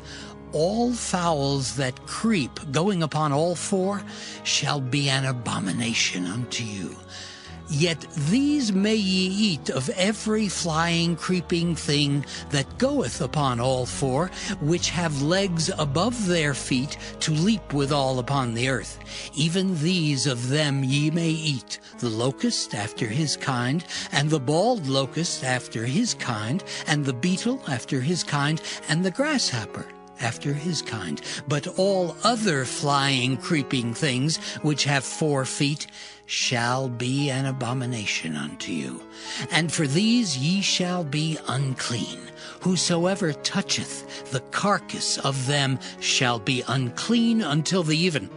Speaker 4: All fowls that creep, going upon all four, shall be an abomination unto you. Yet these may ye eat of every flying, creeping thing that goeth upon all four, which have legs above their feet to leap withal upon the earth. Even these of them ye may eat, the locust after his kind, and the bald locust after his kind, and the beetle after his kind, and the grasshopper after his kind. But all other flying, creeping things which have 4 feet shall be an abomination unto you. And for these ye shall be unclean. Whosoever toucheth the carcass of them shall be unclean until the even.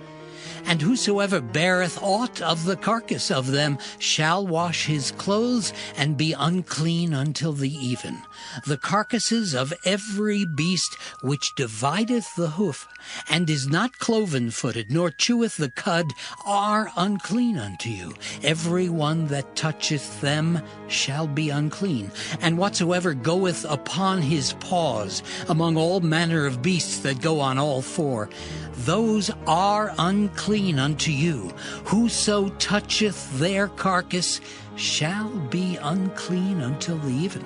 Speaker 4: And whosoever beareth aught of the carcass of them shall wash his clothes, and be unclean until the even. The carcasses of every beast which divideth the hoof, and is not cloven-footed, nor cheweth the cud, are unclean unto you. Every one that toucheth them shall be unclean. And whatsoever goeth upon his paws among all manner of beasts that go on all 4, those are unclean unto you. Whoso toucheth their carcass shall be unclean until the even.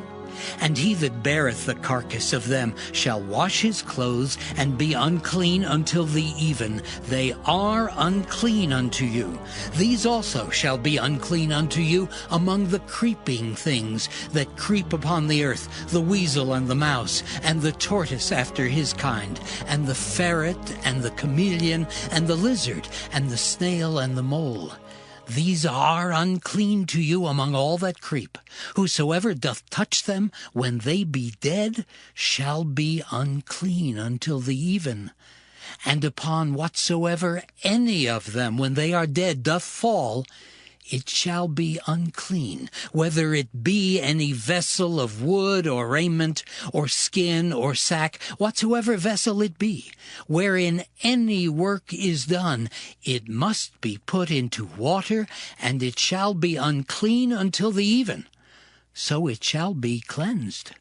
Speaker 4: And he that beareth the carcass of them shall wash his clothes, and be unclean until the even. They are unclean unto you. These also shall be unclean unto you among the creeping things that creep upon the earth, the weasel and the mouse, and the tortoise after his kind, and the ferret, and the chameleon, and the lizard, and the snail, and the mole. These are unclean to you among all that creep. Whosoever doth touch them when they be dead shall be unclean until the even. And upon whatsoever any of them when they are dead doth fall, it shall be unclean, whether it be any vessel of wood or raiment or skin or sack, whatsoever vessel it be, wherein any work is done, it must be put into water, and it shall be unclean until the even. So it shall be cleansed.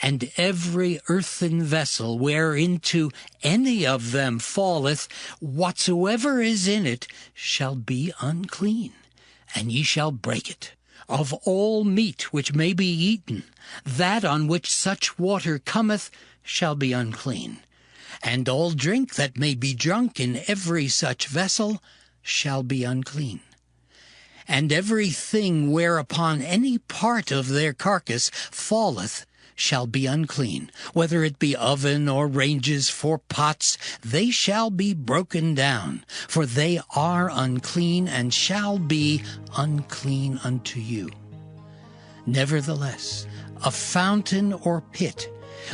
Speaker 4: And every earthen vessel whereinto any of them falleth, whatsoever is in it shall be unclean, and ye shall break it. Of all meat which may be eaten, that on which such water cometh shall be unclean. And all drink that may be drunk in every such vessel shall be unclean. And every thing whereupon any part of their carcass falleth shall be unclean, whether it be oven or ranges for pots, they shall be broken down, for they are unclean, and shall be unclean unto you. Nevertheless, a fountain or pit,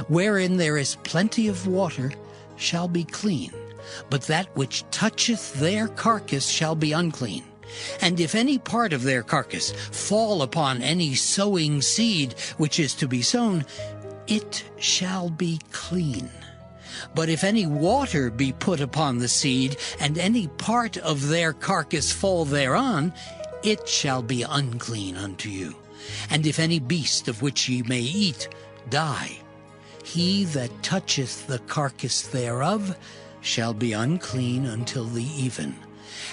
Speaker 4: wherein there is plenty of water, shall be clean, but that which toucheth their carcass shall be unclean. And if any part of their carcass fall upon any sowing seed which is to be sown, it shall be clean. But if any water be put upon the seed, and any part of their carcass fall thereon, it shall be unclean unto you. And if any beast of which ye may eat die, he that toucheth the carcass thereof shall be unclean until the even.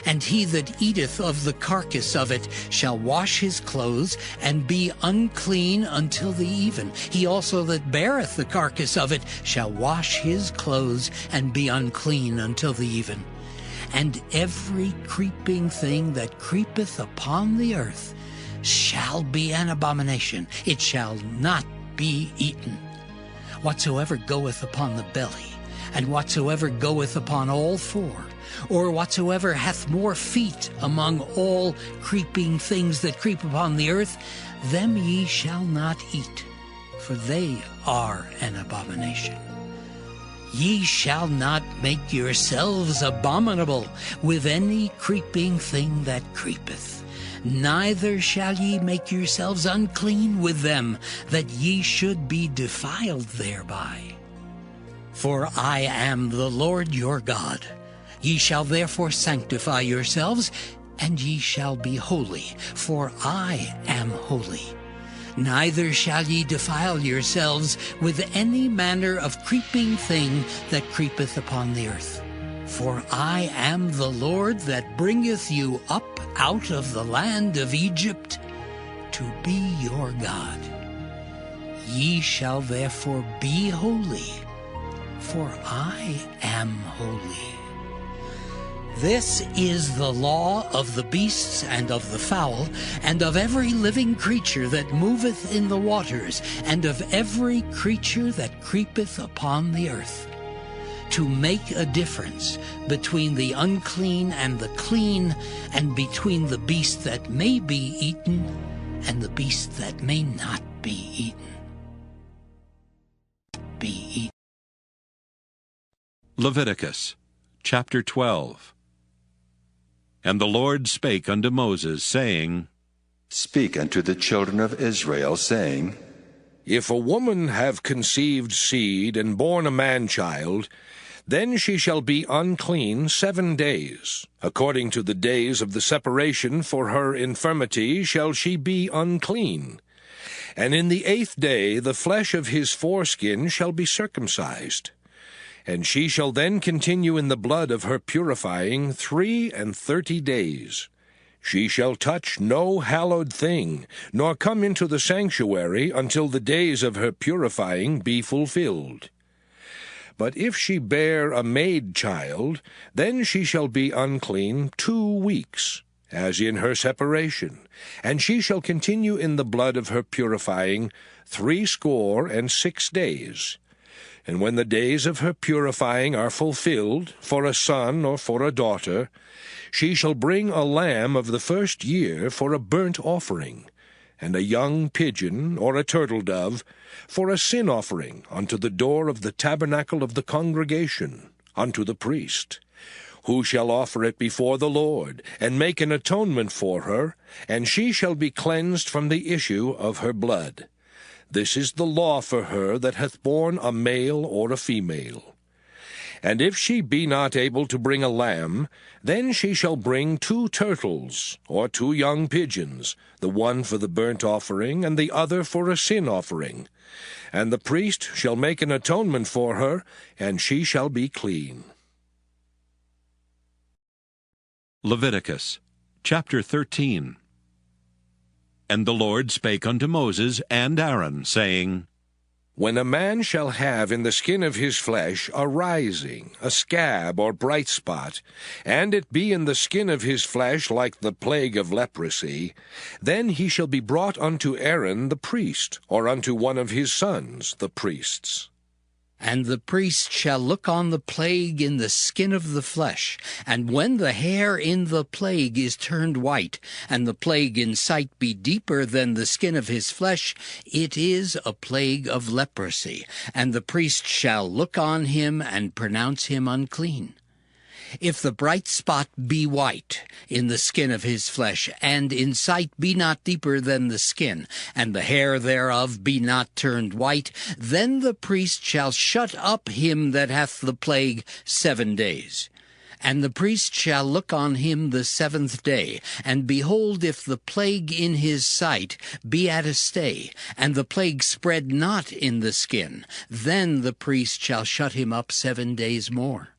Speaker 4: And he that eateth of the carcass of it shall wash his clothes, and be unclean until the even. He also that beareth the carcass of it shall wash his clothes, and be unclean until the even. And every creeping thing that creepeth upon the earth shall be an abomination. It shall not be eaten. Whatsoever goeth upon the belly, and whatsoever goeth upon all 4, or whatsoever hath more feet among all creeping things that creep upon the earth, them ye shall not eat, for they are an abomination. Ye shall not make yourselves abominable with any creeping thing that creepeth. neither shall ye make yourselves unclean with them, that ye should be defiled thereby. For I am the Lord your God. Ye shall therefore sanctify yourselves, and ye shall be holy, for I am holy. Neither shall ye defile yourselves with any manner of creeping thing that creepeth upon the earth. For I am the Lord that bringeth you up out of the land of Egypt to be your God. Ye shall therefore be holy, for I am holy. This is the law of the beasts and of the fowl, and of every living creature that moveth in the waters, and of every creature that creepeth upon the earth, to make a difference between the unclean and the clean, and between the beast that may be eaten and the beast that may not be eaten.
Speaker 1: Leviticus chapter 12. And the Lord spake unto Moses, saying,
Speaker 3: Speak unto the children of Israel, saying,
Speaker 2: If a woman have conceived seed and born a man-child, then she shall be unclean 7 days. According to the days of the separation for her infirmity shall she be unclean. And in the 8th day the flesh of his foreskin shall be circumcised. And she shall then continue in the blood of her purifying 33 days. She shall touch no hallowed thing, nor come into the sanctuary until the days of her purifying be fulfilled. But if she bear a maid child, then she shall be unclean 2 weeks, as in her separation, and she shall continue in the blood of her purifying 66 days. And when the days of her purifying are fulfilled, for a son or for a daughter, she shall bring a lamb of the 1st year for a burnt offering, and a young pigeon or a turtle-dove for a sin offering unto the door of the tabernacle of the congregation, unto the priest, who shall offer it before the Lord, and make an atonement for her, and she shall be cleansed from the issue of her blood. This is the law for her that hath borne a male or a female. And if she be not able to bring a lamb, then she shall bring 2 turtles, or 2 young pigeons, the one for the burnt offering, and the other for a sin offering. And the priest shall make an atonement for her, and she shall be clean.
Speaker 1: Leviticus chapter 13. And the Lord spake unto Moses and Aaron, saying,
Speaker 2: When a man shall have in the skin of his flesh a rising, a scab or bright spot, and it be in the skin of his flesh like the plague of leprosy, then he shall be brought unto Aaron the priest, or unto one of his sons, the priests.
Speaker 4: And the priest shall look on the plague in the skin of the flesh, and when the hair in the plague is turned white, and the plague in sight be deeper than the skin of his flesh, it is a plague of leprosy, and the priest shall look on him and pronounce him unclean. If the bright spot be white in the skin of his flesh, and in sight be not deeper than the skin, and the hair thereof be not turned white, then the priest shall shut up him that hath the plague 7 days. And the priest shall look on him the 7th day, and behold, if the plague in his sight be at a stay, and the plague spread not in the skin, then the priest shall shut him up 7 days more.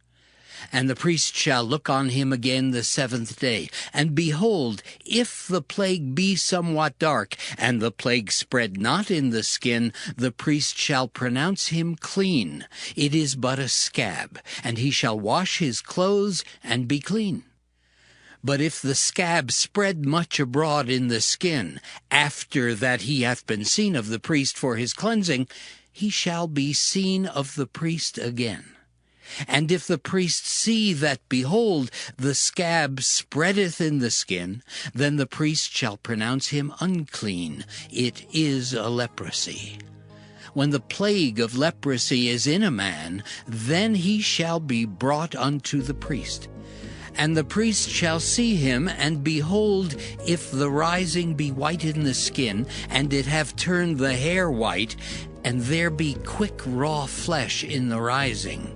Speaker 4: And the priest shall look on him again the 7th day, and behold, if the plague be somewhat dark, and the plague spread not in the skin, the priest shall pronounce him clean. It is but a scab, and he shall wash his clothes and be clean. But if the scab spread much abroad in the skin, after that he hath been seen of the priest for his cleansing, he shall be seen of the priest again. And if the priest see that, behold, the scab spreadeth in the skin, then the priest shall pronounce him unclean. It is a leprosy. When the plague of leprosy is in a man, then he shall be brought unto the priest. And the priest shall see him, and behold, if the rising be white in the skin, and it have turned the hair white, and there be quick raw flesh in the rising,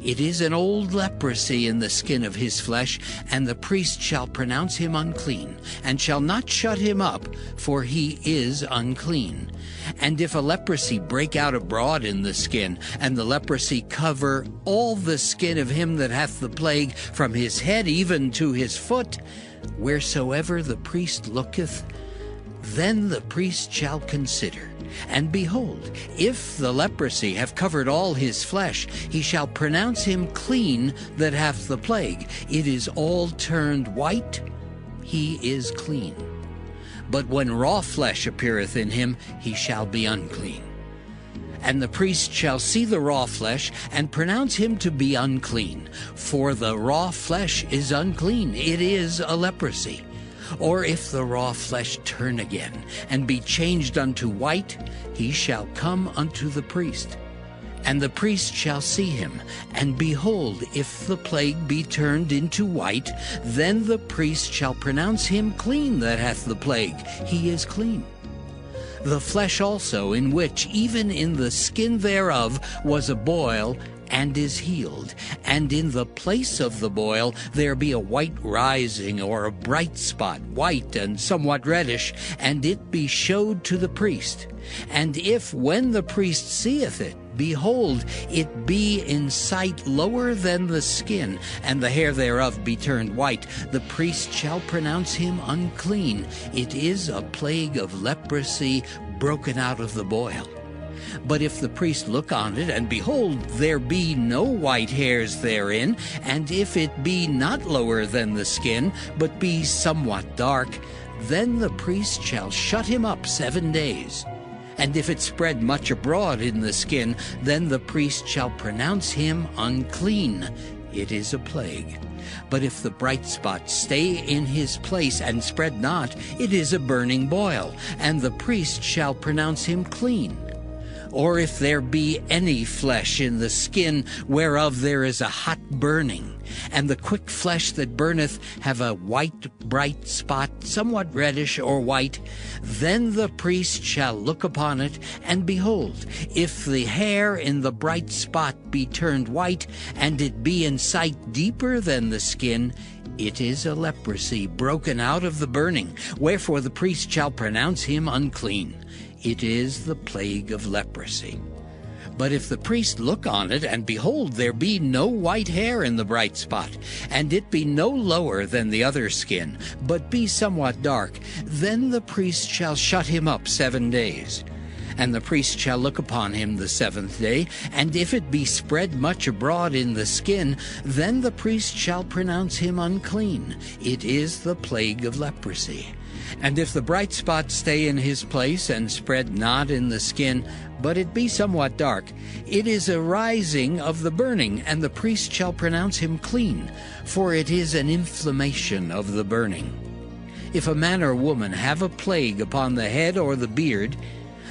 Speaker 4: it is an old leprosy in the skin of his flesh, and the priest shall pronounce him unclean, and shall not shut him up, for he is unclean. And if a leprosy break out abroad in the skin, and the leprosy cover all the skin of him that hath the plague, from his head even to his foot, wheresoever the priest looketh, then the priest shall consider. And behold, if the leprosy have covered all his flesh, he shall pronounce him clean that hath the plague. It is all turned white, he is clean. But when raw flesh appeareth in him, he shall be unclean. And the priest shall see the raw flesh, and pronounce him to be unclean. For the raw flesh is unclean, it is a leprosy. Or if the raw flesh turn again, and be changed unto white, he shall come unto the priest. And the priest shall see him, and behold, if the plague be turned into white, then the priest shall pronounce him clean that hath the plague, he is clean. The flesh also, in which even in the skin thereof was a boil, and is healed, and in the place of the boil there be a white rising, or a bright spot, white and somewhat reddish, and it be showed to the priest. And if, when the priest seeth it, behold, it be in sight lower than the skin, and the hair thereof be turned white, the priest shall pronounce him unclean. It is a plague of leprosy broken out of the boil. But if the priest look on it, and behold, there be no white hairs therein, and if it be not lower than the skin, but be somewhat dark, then the priest shall shut him up 7 days. And if it spread much abroad in the skin, then the priest shall pronounce him unclean. It is a plague. But if the bright spot stay in his place and spread not, it is a burning boil, and the priest shall pronounce him clean. Or if there be any flesh in the skin whereof there is a hot burning, and the quick flesh that burneth have a white bright spot, somewhat reddish or white, then the priest shall look upon it, and behold, if the hair in the bright spot be turned white, and it be in sight deeper than the skin, it is a leprosy broken out of the burning, wherefore the priest shall pronounce him unclean. It is the plague of leprosy. But if the priest look on it, and behold, there be no white hair in the bright spot, and it be no lower than the other skin, but be somewhat dark, then the priest shall shut him up 7 days. And the priest shall look upon him the 7th day, and if it be spread much abroad in the skin, then the priest shall pronounce him unclean. It is the plague of leprosy. And if the bright spot stay in his place, and spread not in the skin, but it be somewhat dark, it is a rising of the burning, and the priest shall pronounce him clean, for it is an inflammation of the burning. If a man or woman have a plague upon the head or the beard,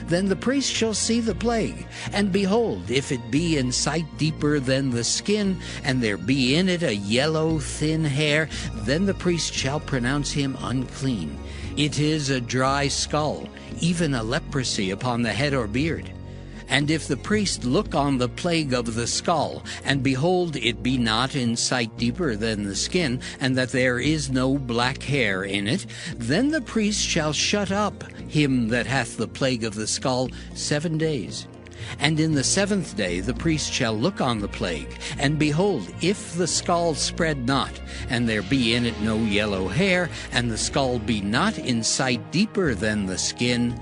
Speaker 4: then the priest shall see the plague, and behold, if it be in sight deeper than the skin, and there be in it a yellow thin hair, then the priest shall pronounce him unclean. It is a dry skull, even a leprosy upon the head or beard. And if the priest look on the plague of the skull, and behold, it be not in sight deeper than the skin, and that there is no black hair in it, then the priest shall shut up him that hath the plague of the skull 7 days. And in the 7th day the priest shall look on the plague, and behold, if the skull spread not, and there be in it no yellow hair, and the skull be not in sight deeper than the skin,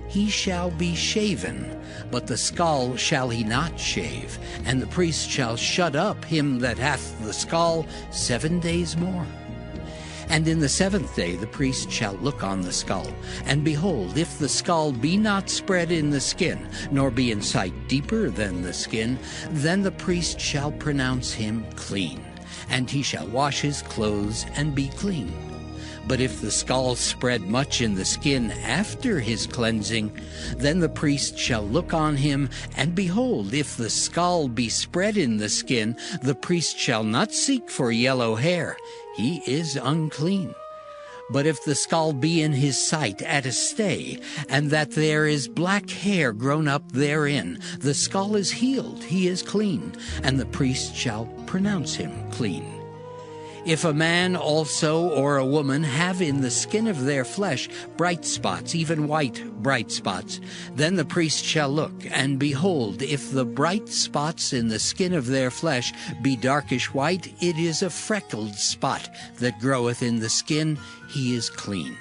Speaker 4: he shall be shaven, but the skull shall he not shave, and the priest shall shut up him that hath the skull 7 days more. And in the 7th day the priest shall look on the skull, and behold, if the skull be not spread in the skin, nor be in sight deeper than the skin, then the priest shall pronounce him clean, and he shall wash his clothes and be clean. But if the scald spread much in the skin after his cleansing, then the priest shall look on him, and behold, if the scald be spread in the skin, the priest shall not seek for yellow hair. He is unclean. But if the scald be in his sight at a stay, and that there is black hair grown up therein, the scald is healed, he is clean, and the priest shall pronounce him clean. If a man also or a woman have in the skin of their flesh bright spots, even white bright spots, then the priest shall look, and behold, if the bright spots in the skin of their flesh be darkish white, it is a freckled spot that groweth in the skin, he is clean.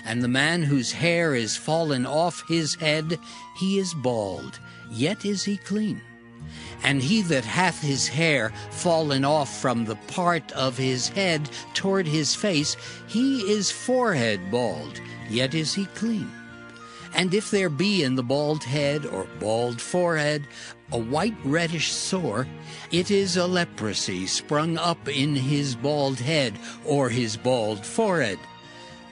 Speaker 4: And the man whose hair is fallen off his head, he is bald, yet is he clean. And he that hath his hair fallen off from the part of his head toward his face, he is forehead bald, yet is he clean. And if there be in the bald head or bald forehead a white reddish sore, it is a leprosy sprung up in his bald head or his bald forehead.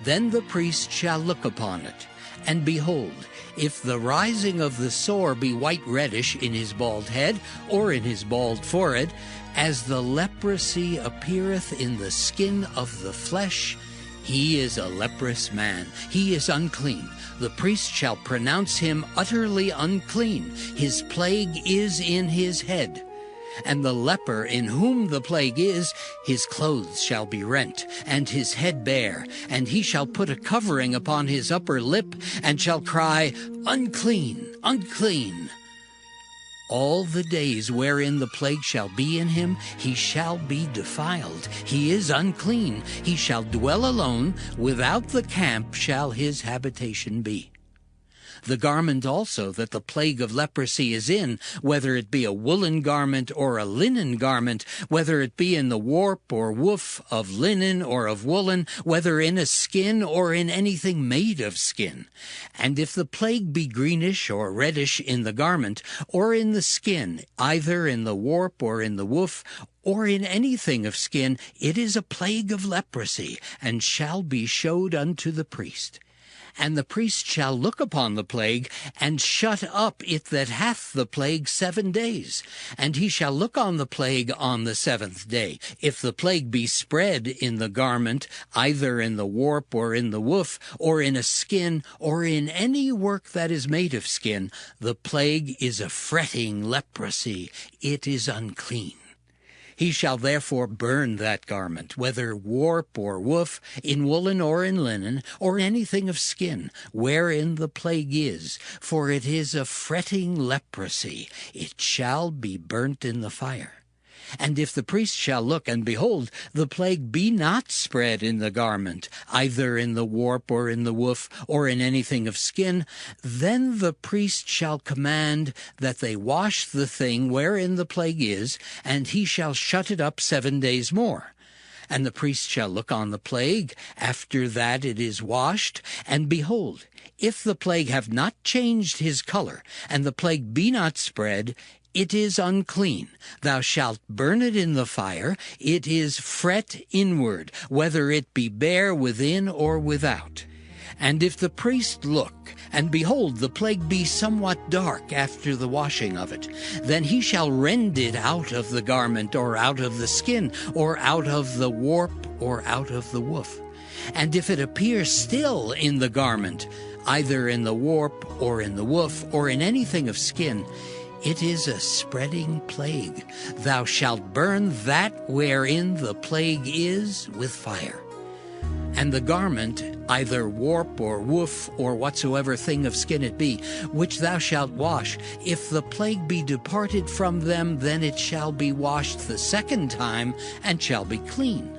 Speaker 4: Then the priest shall look upon it, and behold, if the rising of the sore be white reddish in his bald head or in his bald forehead, as the leprosy appeareth in the skin of the flesh, he is a leprous man, he is unclean. The priest shall pronounce him utterly unclean. His plague is in his head. And the leper in whom the plague is, his clothes shall be rent, and his head bare, and he shall put a covering upon his upper lip, and shall cry, Unclean, unclean. All the days wherein the plague shall be in him, he shall be defiled. He is unclean. He shall dwell alone. Without the camp shall his habitation be. The garment also that the plague of leprosy is in, whether it be a woolen garment or a linen garment, whether it be in the warp or woof of linen or of woolen, whether in a skin or in anything made of skin. And if the plague be greenish or reddish in the garment, or in the skin, either in the warp or in the woof, or in anything of skin, it is a plague of leprosy, and shall be showed unto the priest. And the priest shall look upon the plague, and shut up it that hath the plague 7 days. And he shall look on the plague on the 7th day. If the plague be spread in the garment, either in the warp or in the woof, or in a skin, or in any work that is made of skin, the plague is a fretting leprosy. It is unclean. He shall therefore burn that garment, whether warp or woof, in woolen or in linen, or anything of skin, wherein the plague is, for it is a fretting leprosy. It shall be burnt in the fire. And if the priest shall look, and behold, the plague be not spread in the garment, either in the warp or in the woof, or in anything of skin, then the priest shall command that they wash the thing wherein the plague is, and he shall shut it up 7 days more. And the priest shall look on the plague after that it is washed, and behold, if the plague have not changed his color, and the plague be not spread, it is unclean. Thou shalt burn it in the fire. It is fret inward, whether it be bare within or without. And if the priest look, and behold, the plague be somewhat dark after the washing of it, then he shall rend it out of the garment, or out of the skin, or out of the warp, or out of the woof. And if it appear still in the garment, either in the warp, or in the woof, or in anything of skin, it is a spreading plague. Thou shalt burn that wherein the plague is with fire. And the garment, either warp or woof, or whatsoever thing of skin it be, which thou shalt wash, if the plague be departed from them, then it shall be washed the 2nd time, and shall be clean.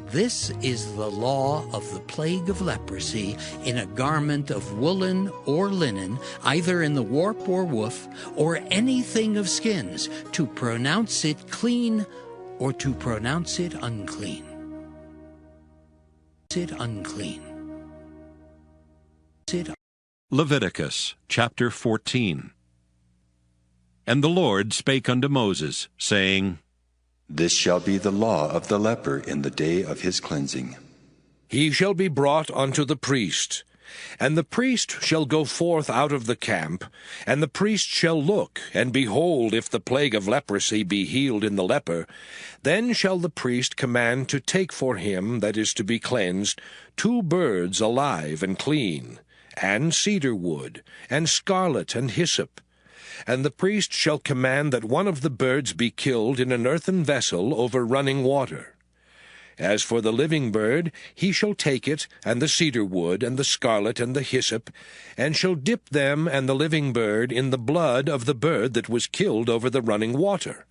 Speaker 4: This is the law of the plague of leprosy in a garment of woolen or linen, either in the warp or woof, or anything of skins, to pronounce it clean or to pronounce it unclean.
Speaker 1: Leviticus chapter 14. And the Lord spake unto Moses, saying,
Speaker 3: This shall be the law of the leper in the day of his cleansing.
Speaker 2: he shall be brought unto the priest. And the priest shall go forth out of the camp, and the priest shall look, and behold, if the plague of leprosy be healed in the leper, then shall the priest command to take for him that is to be cleansed 2 birds alive and clean, and cedar wood, and scarlet and hyssop. And the priest shall command that one of the birds be killed in an earthen vessel over running water. As for the living bird, he shall take it, and the cedar wood, and the scarlet, and the hyssop, and shall dip them and the living bird in the blood of the bird that was killed over the running water.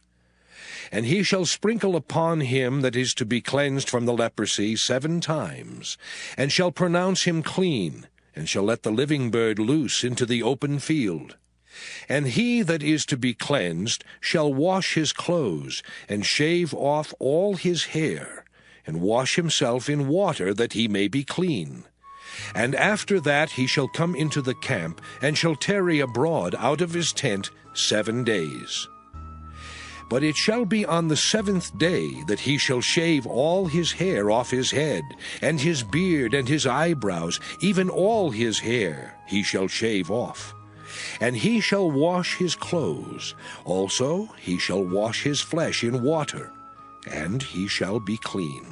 Speaker 2: And he shall sprinkle upon him that is to be cleansed from the leprosy 7 times, and shall pronounce him clean, and shall let the living bird loose into the open field. And he that is to be cleansed shall wash his clothes, and shave off all his hair, and wash himself in water, that he may be clean. And after that he shall come into the camp, and shall tarry abroad out of his tent 7 days. But it shall be on the 7th day that he shall shave all his hair off his head, and his beard, and his eyebrows, even all his hair he shall shave off. And he shall wash his clothes, also he shall wash his flesh in water, and he shall be clean.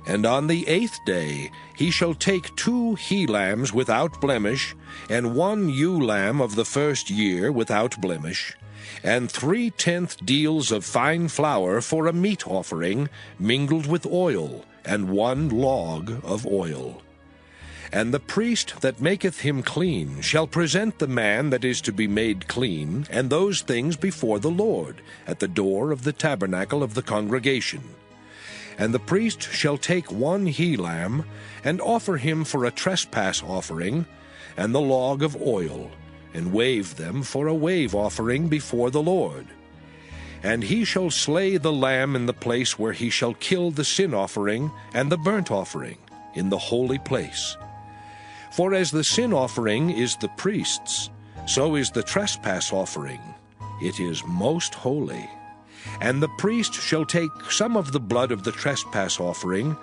Speaker 2: And on the 8th day he shall take 2 he-lambs without blemish, and 1 ewe-lamb of the 1st year without blemish, and 3/10 deals of fine flour for a meat offering, mingled with oil, and 1 log of oil. And the priest that maketh him clean shall present the man that is to be made clean, and those things before the Lord, at the door of the tabernacle of the congregation. And the priest shall take 1 he-lamb, and offer him for a trespass offering, and the log of oil, and wave them for a wave offering before the Lord. And he shall slay the lamb in the place where he shall kill the sin offering and the burnt offering, in the holy place. For as the sin offering is the priest's, so is the trespass offering. It is most holy. And the priest shall take some of the blood of the trespass offering,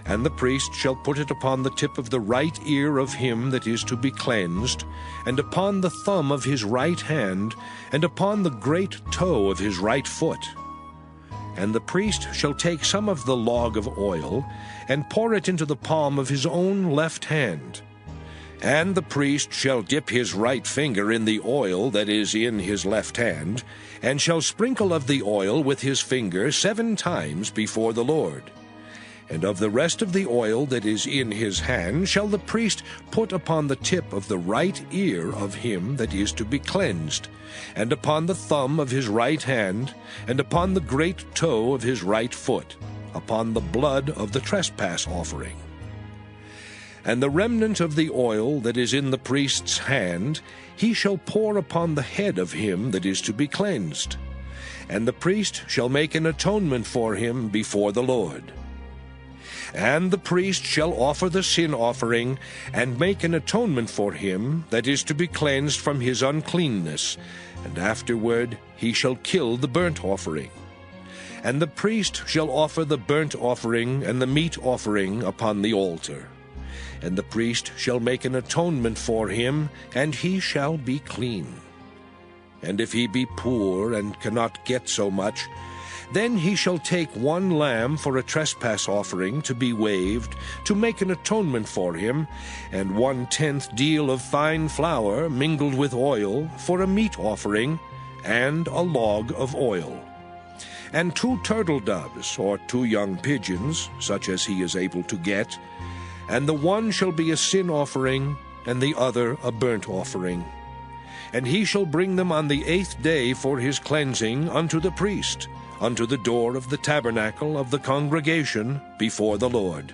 Speaker 2: and the priest shall put it upon the tip of the right ear of him that is to be cleansed, and upon the thumb of his right hand, and upon the great toe of his right foot. And the priest shall take some of the log of oil, and pour it into the palm of his own left hand. And the priest shall dip his right finger in the oil that is in his left hand, and shall sprinkle of the oil with his finger 7 times before the Lord. And of the rest of the oil that is in his hand shall the priest put upon the tip of the right ear of him that is to be cleansed, and upon the thumb of his right hand, and upon the great toe of his right foot, upon the blood of the trespass offering. And the remnant of the oil that is in the priest's hand he shall pour upon the head of him that is to be cleansed. And the priest shall make an atonement for him before the Lord. And the priest shall offer the sin offering, and make an atonement for him that is to be cleansed from his uncleanness, and afterward he shall kill the burnt offering. And the priest shall offer the burnt offering and the meat offering upon the altar. And the priest shall make an atonement for him, and he shall be clean. And if he be poor and cannot get so much, then he shall take 1 lamb for a trespass offering to be waved, to make an atonement for him, and 1/10 deal of fine flour mingled with oil for a meat offering, and a log of oil. And 2 turtle doves, or 2 young pigeons, such as he is able to get, and the one shall be a sin offering, and the other a burnt offering. And he shall bring them on the 8th day for his cleansing unto the priest, unto the door of the tabernacle of the congregation before the Lord.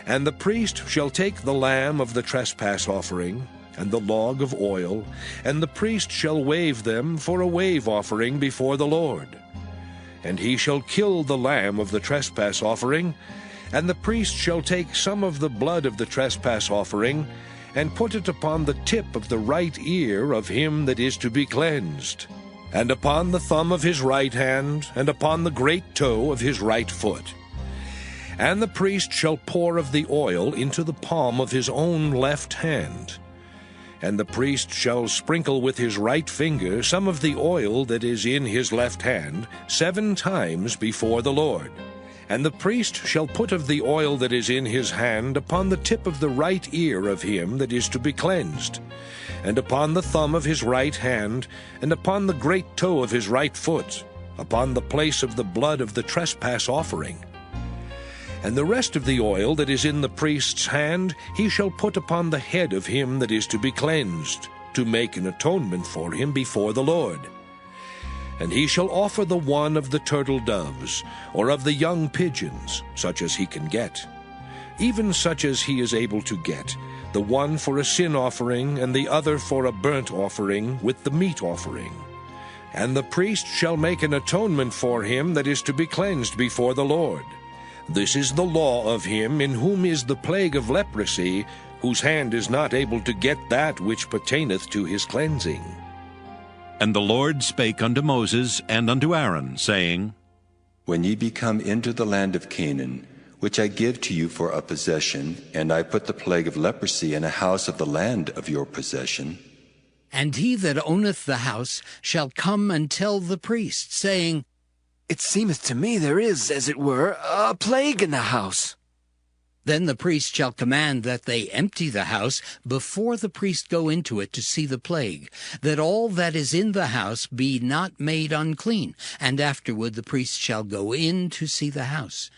Speaker 2: And the priest shall take the lamb of the trespass offering, and the log of oil, and the priest shall wave them for a wave offering before the Lord. And he shall kill the lamb of the trespass offering, and the priest shall take some of the blood of the trespass offering, and put it upon the tip of the right ear of him that is to be cleansed, and upon the thumb of his right hand, and upon the great toe of his right foot. And the priest shall pour of the oil into the palm of his own left hand. And the priest shall sprinkle with his right finger some of the oil that is in his left hand 7 times before the Lord. And the priest shall put of the oil that is in his hand upon the tip of the right ear of him that is to be cleansed, and upon the thumb of his right hand, and upon the great toe of his right foot, upon the place of the blood of the trespass offering. And the rest of the oil that is in the priest's hand he shall put upon the head of him that is to be cleansed, to make an atonement for him before the Lord. And he shall offer the one of the turtle doves, or of the young pigeons, such as he can get, even such as he is able to get, the one for a sin offering, and the other for a burnt offering with the meat offering. And the priest shall make an atonement for him that is to be cleansed before the Lord. This is the law of him in whom is the plague of leprosy, whose hand is not able to get that which pertaineth to his cleansing.
Speaker 1: And the Lord spake unto Moses and unto Aaron, saying,
Speaker 3: When ye be come into the land of Canaan, which I give to you for a possession, and I put the plague of leprosy in a house of the land of your possession,
Speaker 4: and he that owneth the house shall come and tell the priest, saying,
Speaker 5: It seemeth to me there is, as it were, a plague in the house.
Speaker 4: Then the priest shall command that they empty the house before the priest go into it to see the plague, that all that is in the house be not made unclean. And afterward the priest shall go in to see the house.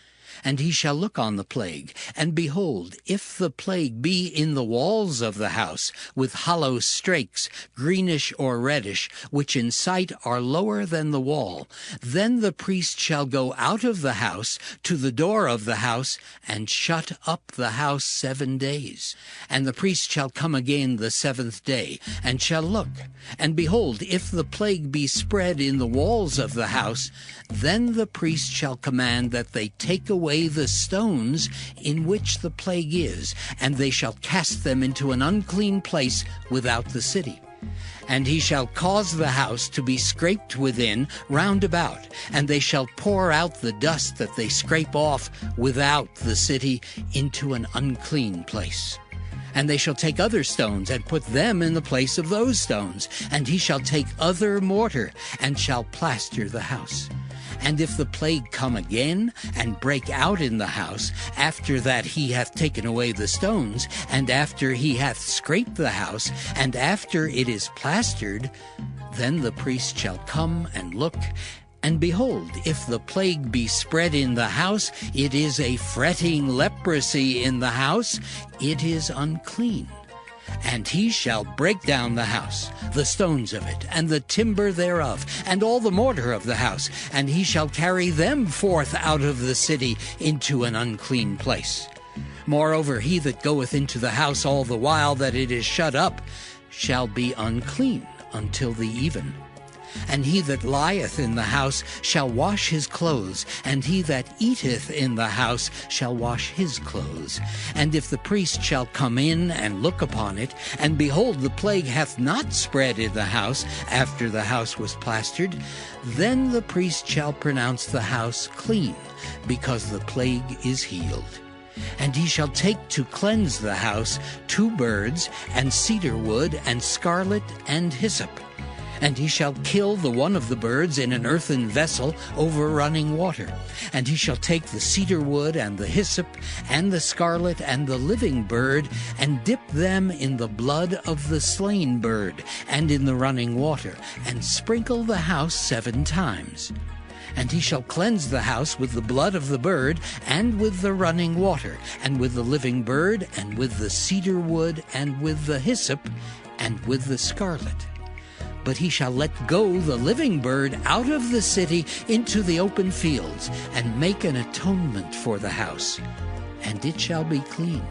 Speaker 4: And he shall look on the plague, and behold, if the plague be in the walls of the house, with hollow strakes, greenish or reddish, which in sight are lower than the wall, then the priest shall go out of the house to the door of the house, and shut up the house 7 days. And the priest shall come again the 7th day, and shall look. And behold, if the plague be spread in the walls of the house, then the priest shall command that they take away the stones in which the plague is, and they shall cast them into an unclean place without the city. And he shall cause the house to be scraped within round about, and they shall pour out the dust that they scrape off without the city into an unclean place. And they shall take other stones, and put them in the place of those stones. And he shall take other mortar, and shall plaster the house. And if the plague come again, and break out in the house, after that he hath taken away the stones, and after he hath scraped the house, and after it is plastered, then the priest shall come and look. And behold, if the plague be spread in the house, it is a fretting leprosy in the house, it is unclean. And he shall break down the house, the stones of it, and the timber thereof, and all the mortar of the house, and he shall carry them forth out of the city into an unclean place. Moreover, he that goeth into the house all the while that it is shut up shall be unclean until the even. And he that lieth in the house shall wash his clothes, and he that eateth in the house shall wash his clothes. And if the priest shall come in and look upon it, and behold, the plague hath not spread in the house after the house was plastered, then the priest shall pronounce the house clean, because the plague is healed. And he shall take to cleanse the house 2 birds, and cedar wood, and scarlet, and hyssop. And he shall kill the one of the birds in an earthen vessel over running water. And he shall take the cedar wood, and the hyssop, and the scarlet, and the living bird, and dip them in the blood of the slain bird, and in the running water, and sprinkle the house 7 times. And he shall cleanse the house with the blood of the bird, and with the running water, and with the living bird, and with the cedar wood, and with the hyssop, and with the scarlet. But he shall let go the living bird out of the city into the open fields, and make an atonement for the house, and it shall be clean.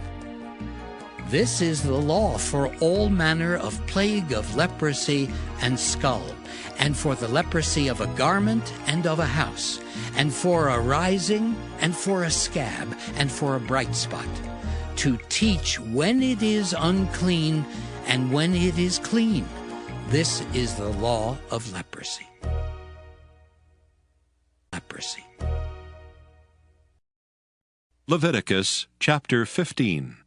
Speaker 4: This is the law for all manner of plague of leprosy and skull, and for the leprosy of a garment and of a house, and for a rising, and for a scab, and for a bright spot, to teach when it is unclean and when it is clean. This is the law of leprosy. Leprosy.
Speaker 1: Leviticus chapter 15.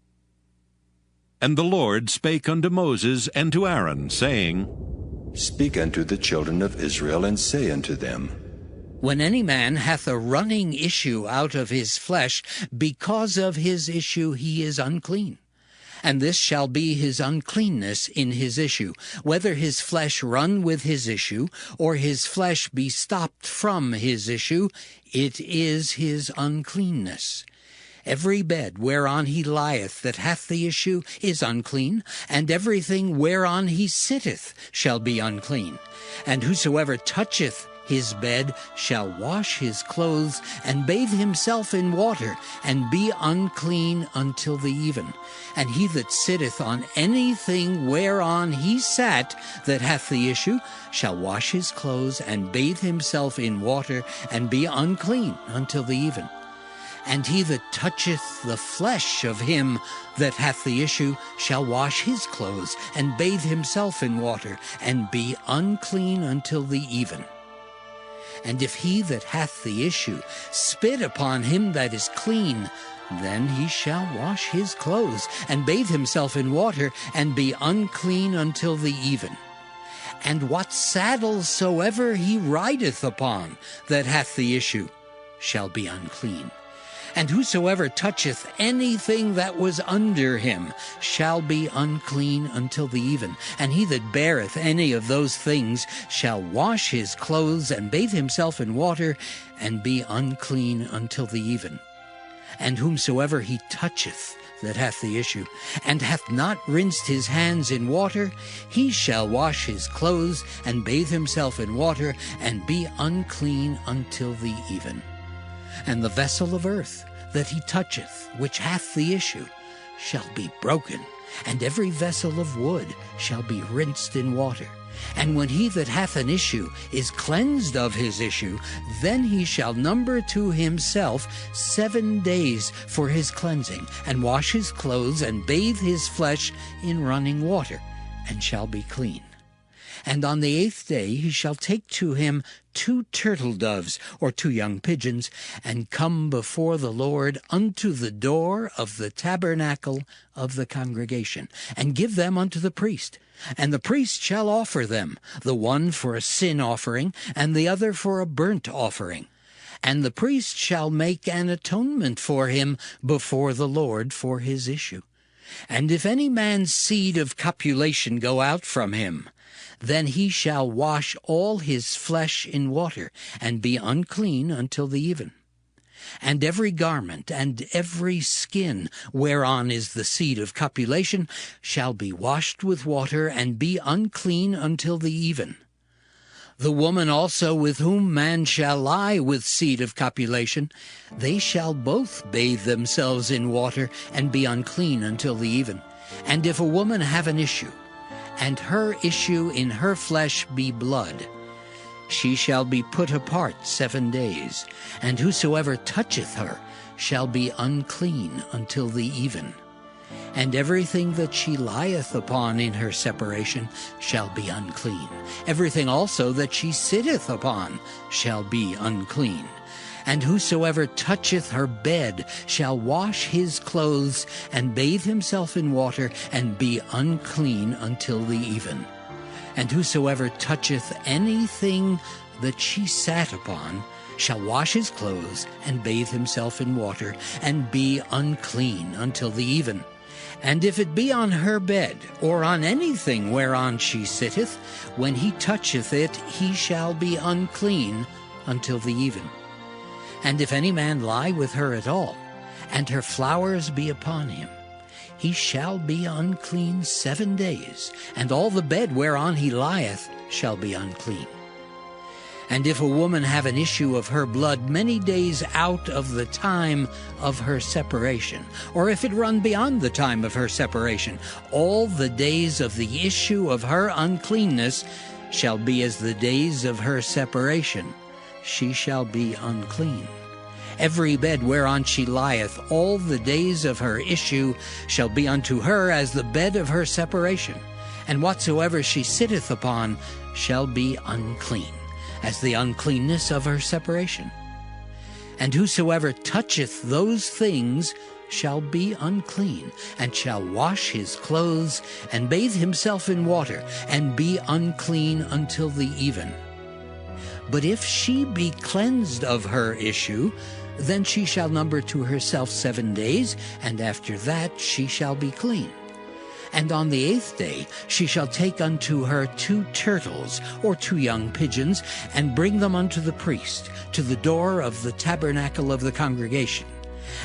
Speaker 1: And the Lord spake unto Moses and to Aaron, saying,
Speaker 3: Speak unto the children of Israel, and say unto them,
Speaker 4: When any man hath a running issue out of his flesh, because of his issue he is unclean. And this shall be his uncleanness in his issue, whether his flesh run with his issue, or his flesh be stopped from his issue, it is his uncleanness. Every bed whereon he lieth that hath the issue is unclean, and everything whereon he sitteth shall be unclean. And whosoever toucheth his bed shall wash his clothes, and bathe himself in water, and be unclean until the even. And he that sitteth on anything whereon he sat that hath the issue shall wash his clothes, and bathe himself in water, and be unclean until the even. And he that toucheth the flesh of him that hath the issue shall wash his clothes, and bathe himself in water, and be unclean until the even. And if he that hath the issue spit upon him that is clean, then he shall wash his clothes, and bathe himself in water, and be unclean until the even. And what saddle soever he rideth upon that hath the issue shall be unclean. And whosoever toucheth anything that was under him shall be unclean until the even. And he that beareth any of those things shall wash his clothes, and bathe himself in water, and be unclean until the even. And whomsoever he toucheth that hath the issue, and hath not rinsed his hands in water, he shall wash his clothes, and bathe himself in water, and be unclean until the even. And the vessel of earth that he toucheth, which hath the issue, shall be broken, and every vessel of wood shall be rinsed in water. And when he that hath an issue is cleansed of his issue, then he shall number to himself 7 days for his cleansing, and wash his clothes, and bathe his flesh in running water, and shall be clean. And on the 8th day he shall take to him 2 turtle doves, or 2 young pigeons, and come before the Lord unto the door of the tabernacle of the congregation, and give them unto the priest. And the priest shall offer them, the one for a sin offering, and the other for a burnt offering. And the priest shall make an atonement for him before the Lord for his issue. And if any man's seed of copulation go out from him, then he shall wash all his flesh in water, and be unclean until the even. And every garment and every skin whereon is the seed of copulation shall be washed with water, and be unclean until the even. The woman also with whom man shall lie with seed of copulation, they shall both bathe themselves in water, and be unclean until the even. And if a woman have an issue, and her issue in her flesh be blood, she shall be put apart 7 days, and whosoever toucheth her shall be unclean until the even. And everything that she lieth upon in her separation shall be unclean. Everything also that she sitteth upon shall be unclean. And whosoever toucheth her bed shall wash his clothes, and bathe himself in water, and be unclean until the even. And whosoever toucheth anything that she sat upon shall wash his clothes, and bathe himself in water, and be unclean until the even. And if it be on her bed, or on anything whereon she sitteth, when he toucheth it, he shall be unclean until the even. And if any man lie with her at all, and her flowers be upon him, he shall be unclean 7 days, and all the bed whereon he lieth shall be unclean. And if a woman have an issue of her blood many days out of the time of her separation, or if it run beyond the time of her separation, all the days of the issue of her uncleanness shall be as the days of her separation. She shall be unclean. Every bed whereon she lieth all the days of her issue shall be unto her as the bed of her separation, and whatsoever she sitteth upon shall be unclean, as the uncleanness of her separation. And whosoever toucheth those things shall be unclean, and shall wash his clothes, and bathe himself in water, and be unclean until the even. But if she be cleansed of her issue, then she shall number to herself 7 days, and after that she shall be clean. And on the 8th day she shall take unto her 2 turtles, or 2 young pigeons, and bring them unto the priest, to the door of the tabernacle of the congregation.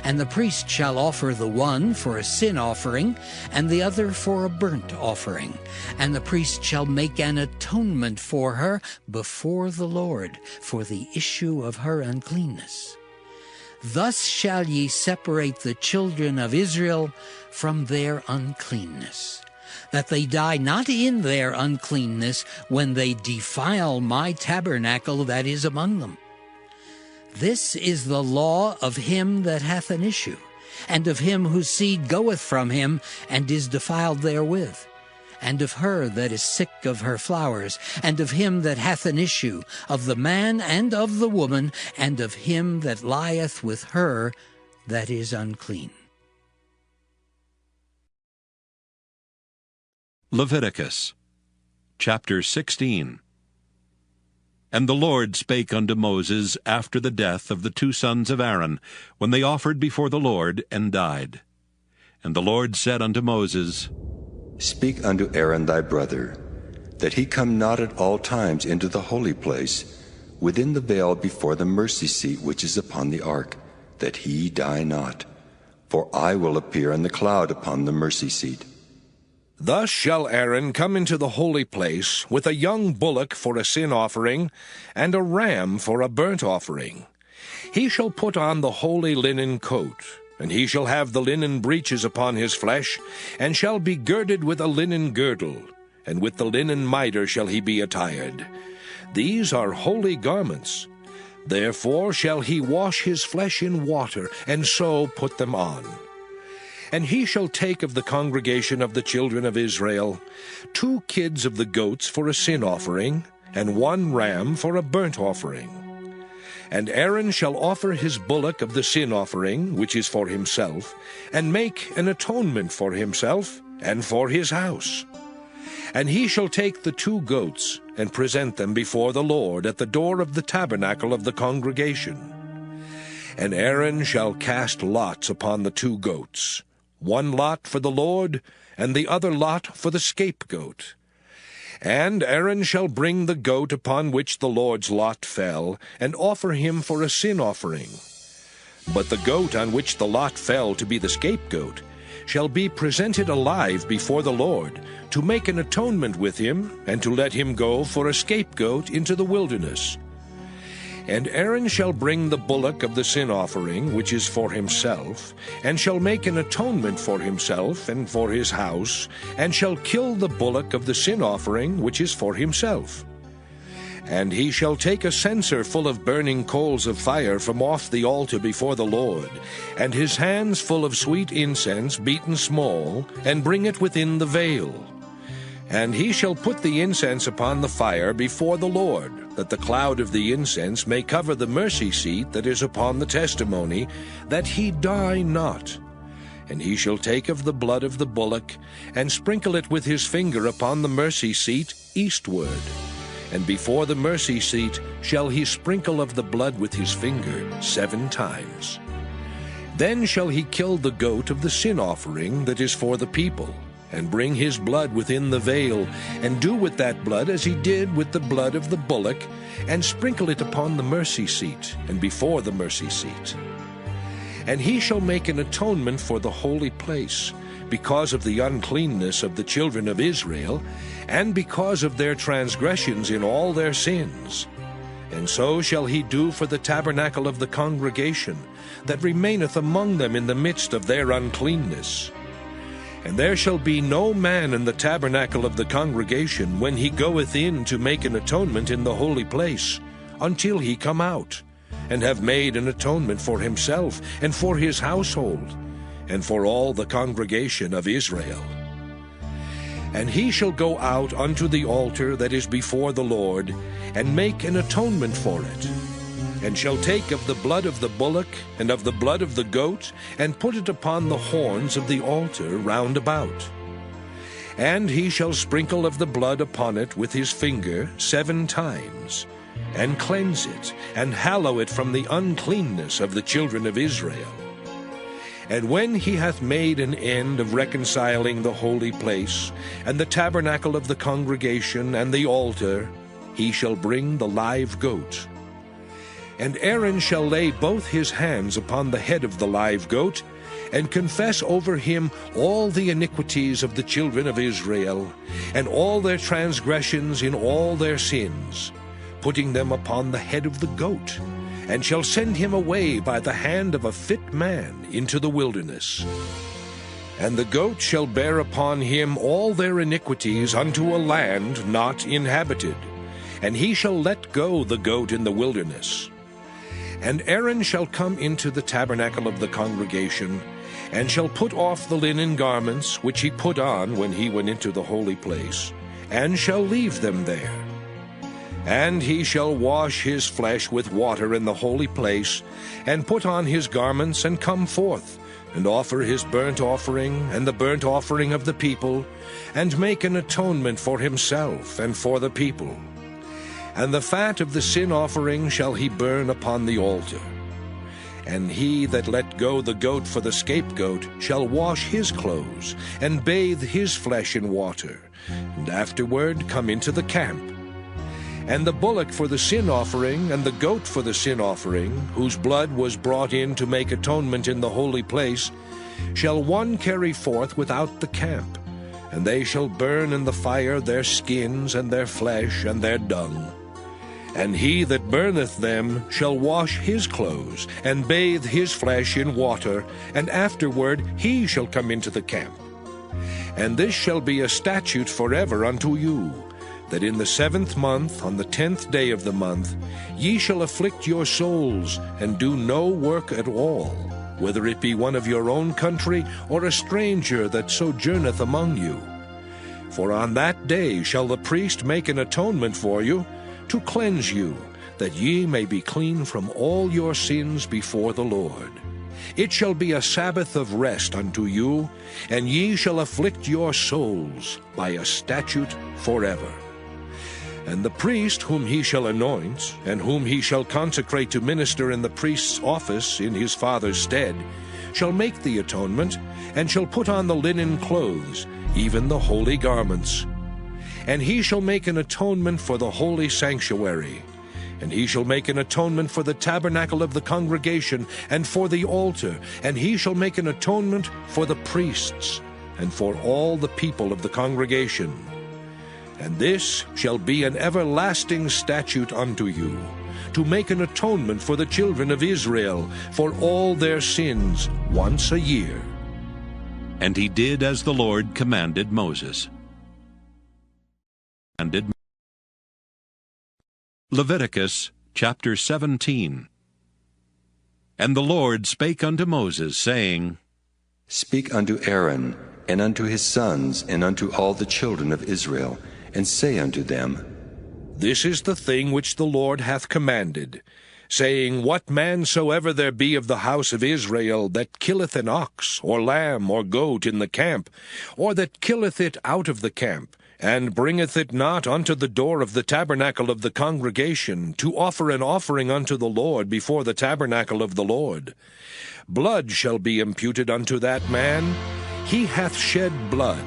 Speaker 4: And the priest shall offer the one for a sin offering, and the other for a burnt offering. And the priest shall make an atonement for her before the Lord for the issue of her uncleanness. Thus shall ye separate the children of Israel from their uncleanness, that they die not in their uncleanness when they defile my tabernacle that is among them. This is the law of him that hath an issue, and of him whose seed goeth from him, and is defiled therewith, and of her that is sick of her flowers, and of him that hath an issue, of the man and of the woman, and of him that lieth with her that is unclean.
Speaker 1: Leviticus chapter 16. And the Lord spake unto Moses after the death of the 2 sons of Aaron, when they offered before the Lord, and died. And the Lord said unto Moses,
Speaker 3: Speak unto Aaron thy brother, that he come not at all times into the holy place, within the veil before the mercy seat which is upon the ark, that he die not. For I will appear in the cloud upon the mercy seat.
Speaker 2: Thus shall Aaron come into the holy place with a young bullock for a sin offering, and a ram for a burnt offering. He shall put on the holy linen coat, and he shall have the linen breeches upon his flesh, and shall be girded with a linen girdle, and with the linen mitre shall he be attired. These are holy garments. Therefore shall he wash his flesh in water, and so put them on. And he shall take of the congregation of the children of Israel 2 kids of the goats for a sin offering, and 1 ram for a burnt offering. And Aaron shall offer his bullock of the sin offering, which is for himself, and make an atonement for himself and for his house. And he shall take the 2 goats, and present them before the Lord at the door of the tabernacle of the congregation. And Aaron shall cast lots upon the 2 goats, 1 lot for the Lord, and the other lot for the scapegoat. And Aaron shall bring the goat upon which the Lord's lot fell, and offer him for a sin offering. But the goat on which the lot fell to be the scapegoat shall be presented alive before the Lord, to make an atonement with him, and to let him go for a scapegoat into the wilderness. And Aaron shall bring the bullock of the sin offering, which is for himself, and shall make an atonement for himself and for his house, and shall kill the bullock of the sin offering, which is for himself. And he shall take a censer full of burning coals of fire from off the altar before the Lord, and his hands full of sweet incense beaten small, and bring it within the veil. And he shall put the incense upon the fire before the Lord, that the cloud of the incense may cover the mercy seat that is upon the testimony, that he die not. And he shall take of the blood of the bullock, and sprinkle it with his finger upon the mercy seat eastward. And before the mercy seat shall he sprinkle of the blood with his finger 7 times. Then shall he kill the goat of the sin offering that is for the people, and bring his blood within the veil, and do with that blood as he did with the blood of the bullock, and sprinkle it upon the mercy seat, and before the mercy seat. And he shall make an atonement for the holy place, because of the uncleanness of the children of Israel, and because of their transgressions in all their sins. And so shall he do for the tabernacle of the congregation, that remaineth among them in the midst of their uncleanness. And there shall be no man in the tabernacle of the congregation when he goeth in to make an atonement in the holy place, until he come out, and have made an atonement for himself, and for his household, and for all the congregation of Israel. And he shall go out unto the altar that is before the Lord, and make an atonement for it. and shall take of the blood of the bullock and of the blood of the goat, and put it upon the horns of the altar round about. And he shall sprinkle of the blood upon it with his finger 7 times, and cleanse it, and hallow it from the uncleanness of the children of Israel. And when he hath made an end of reconciling the holy place, and the tabernacle of the congregation, and the altar, he shall bring the live goat. And Aaron shall lay both his hands upon the head of the live goat, and confess over him all the iniquities of the children of Israel, and all their transgressions in all their sins, putting them upon the head of the goat, and shall send him away by the hand of a fit man into the wilderness. And the goat shall bear upon him all their iniquities unto a land not inhabited, and he shall let go the goat in the wilderness. And Aaron shall come into the tabernacle of the congregation, and shall put off the linen garments which he put on when he went into the holy place, and shall leave them there. And he shall wash his flesh with water in the holy place, and put on his garments, and come forth, and offer his burnt offering, and the burnt offering of the people, and make an atonement for himself and for the people. And the fat of the sin offering shall he burn upon the altar. And he that let go the goat for the scapegoat shall wash his clothes, and bathe his flesh in water, and afterward come into the camp. And the bullock for the sin offering, and the goat for the sin offering, whose blood was brought in to make atonement in the holy place, shall one carry forth without the camp, and they shall burn in the fire their skins, and their flesh, and their dung. And he that burneth them shall wash his clothes, and bathe his flesh in water, and afterward he shall come into the camp. And this shall be a statute forever unto you, that in the 7th month, on the 10th day of the month, ye shall afflict your souls, and do no work at all, whether it be one of your own country, or a stranger that sojourneth among you. For on that day shall the priest make an atonement for you, to cleanse you, that ye may be clean from all your sins before the Lord. It shall be a Sabbath of rest unto you, and ye shall afflict your souls by a statute forever. And the priest whom he shall anoint, and whom he shall consecrate to minister in the priest's office in his father's stead, shall make the atonement, and shall put on the linen clothes, even the holy garments. And he shall make an atonement for the holy sanctuary, and he shall make an atonement for the tabernacle of the congregation, and for the altar, and he shall make an atonement for the priests, and for all the people of the congregation. And this shall be an everlasting statute unto you, to make an atonement for the children of Israel for all their sins once a year.
Speaker 1: And he did as the Lord commanded Moses. Leviticus chapter 17. And the Lord spake unto Moses, saying,
Speaker 3: Speak unto Aaron, and unto his sons, and unto all the children of Israel, and say unto them,
Speaker 2: This is the thing which the Lord hath commanded, saying, What man soever there be of the house of Israel that killeth an ox, or lamb, or goat in the camp, or that killeth it out of the camp, and bringeth it not unto the door of the tabernacle of the congregation, to offer an offering unto the Lord before the tabernacle of the Lord, blood shall be imputed unto that man. He hath shed blood,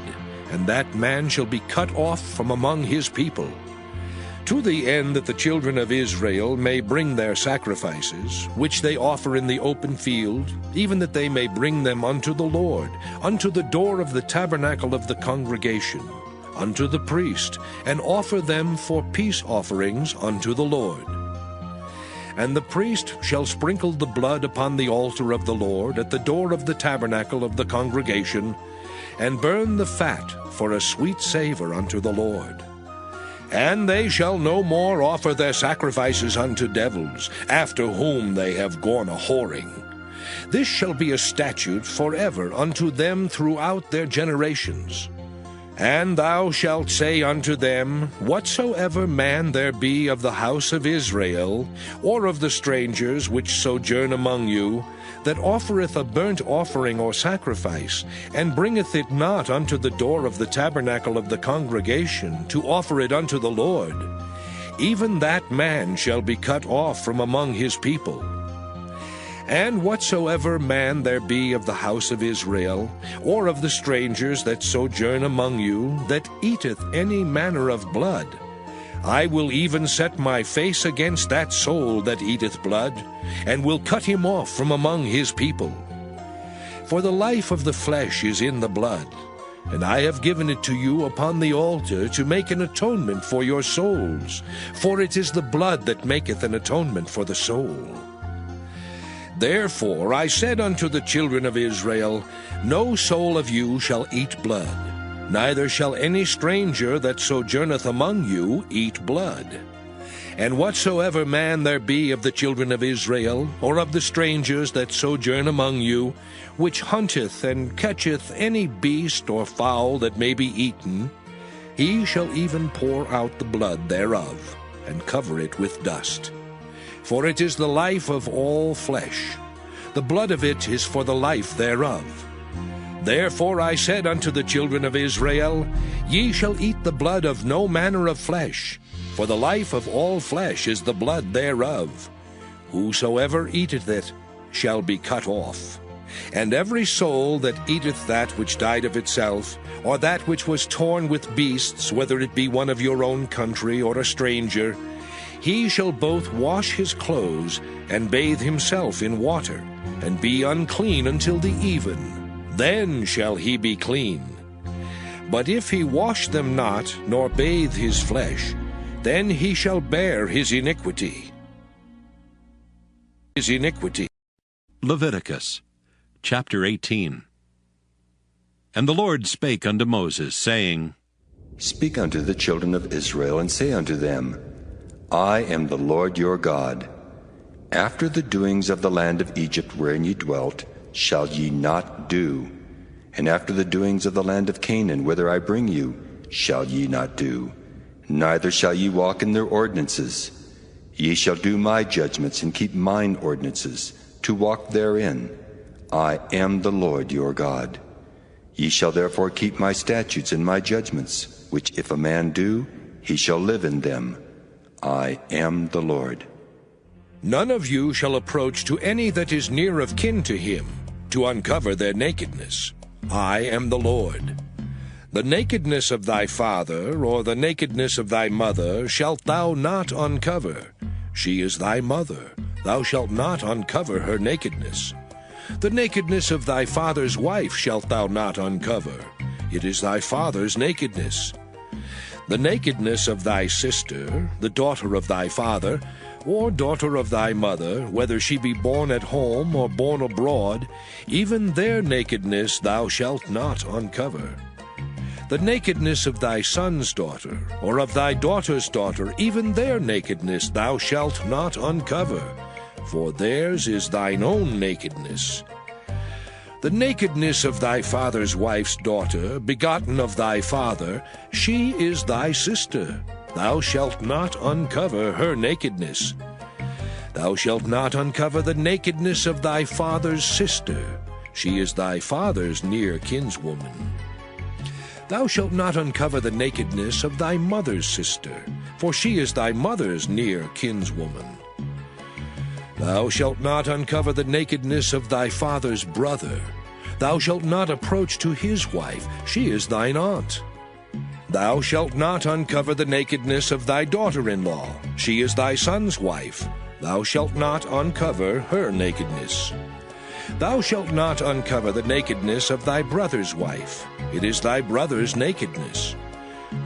Speaker 2: and that man shall be cut off from among his people. To the end that the children of Israel may bring their sacrifices, which they offer in the open field, even that they may bring them unto the Lord, unto the door of the tabernacle of the congregation, unto the priest, and offer them for peace offerings unto the Lord. And the priest shall sprinkle the blood upon the altar of the Lord at the door of the tabernacle of the congregation, and burn the fat for a sweet savor unto the Lord. And they shall no more offer their sacrifices unto devils, after whom they have gone a whoring. This shall be a statute forever unto them throughout their generations. And thou shalt say unto them, Whatsoever man there be of the house of Israel, or of the strangers which sojourn among you, that offereth a burnt offering or sacrifice, and bringeth it not unto the door of the tabernacle of the congregation, to offer it unto the Lord, even that man shall be cut off from among his people. And whatsoever man there be of the house of Israel, or of the strangers that sojourn among you, that eateth any manner of blood, I will even set my face against that soul that eateth blood, and will cut him off from among his people. For the life of the flesh is in the blood, and I have given it to you upon the altar to make an atonement for your souls, for it is the blood that maketh an atonement for the soul. Therefore I said unto the children of Israel, No soul of you shall eat blood, neither shall any stranger that sojourneth among you eat blood. And whatsoever man there be of the children of Israel, or of the strangers that sojourn among you, which hunteth and catcheth any beast or fowl that may be eaten, he shall even pour out the blood thereof, and cover it with dust. For it is the life of all flesh. The blood of it is for the life thereof. Therefore I said unto the children of Israel, Ye shall eat the blood of no manner of flesh, for the life of all flesh is the blood thereof. Whosoever eateth it shall be cut off. And every soul that eateth that which died of itself, or that which was torn with beasts, whether it be one of your own country or a stranger, he shall both wash his clothes and bathe himself in water, and be unclean until the even. Then shall he be clean. But if he wash them not, nor bathe his flesh, then he shall bear his iniquity.
Speaker 1: Leviticus chapter 18. And the Lord spake unto Moses, saying,
Speaker 3: Speak unto the children of Israel, and say unto them, I am the Lord your God. After the doings of the land of Egypt wherein ye dwelt, shall ye not do. And after the doings of the land of Canaan, whither I bring you, shall ye not do. Neither shall ye walk in their ordinances. Ye shall do my judgments, and keep mine ordinances, to walk therein. I am the Lord your God. Ye shall therefore keep my statutes and my judgments, which if a man do, he shall live in them. I am the Lord.
Speaker 2: None of you shall approach to any that is near of kin to him, to uncover their nakedness. I am the Lord. The nakedness of thy father, or the nakedness of thy mother, shalt thou not uncover. She is thy mother. Thou shalt not uncover her nakedness. The nakedness of thy father's wife shalt thou not uncover. It is thy father's nakedness. The nakedness of thy sister, the daughter of thy father, or daughter of thy mother, whether she be born at home or born abroad, even their nakedness thou shalt not uncover. The nakedness of thy son's daughter, or of thy daughter's daughter, even their nakedness thou shalt not uncover, for theirs is thine own nakedness. The nakedness of thy father's wife's daughter, begotten of thy father, she is thy sister. Thou shalt not uncover her nakedness. Thou shalt not uncover the nakedness of thy father's sister. She is thy father's near kinswoman. Thou shalt not uncover the nakedness of thy mother's sister, for she is thy mother's near kinswoman. Thou shalt not uncover the nakedness of thy father's brother. Thou shalt not approach to his wife. She is thine aunt. Thou shalt not uncover the nakedness of thy daughter-in-law. She is thy son's wife. Thou shalt not uncover her nakedness. Thou shalt not uncover the nakedness of thy brother's wife. It is thy brother's nakedness.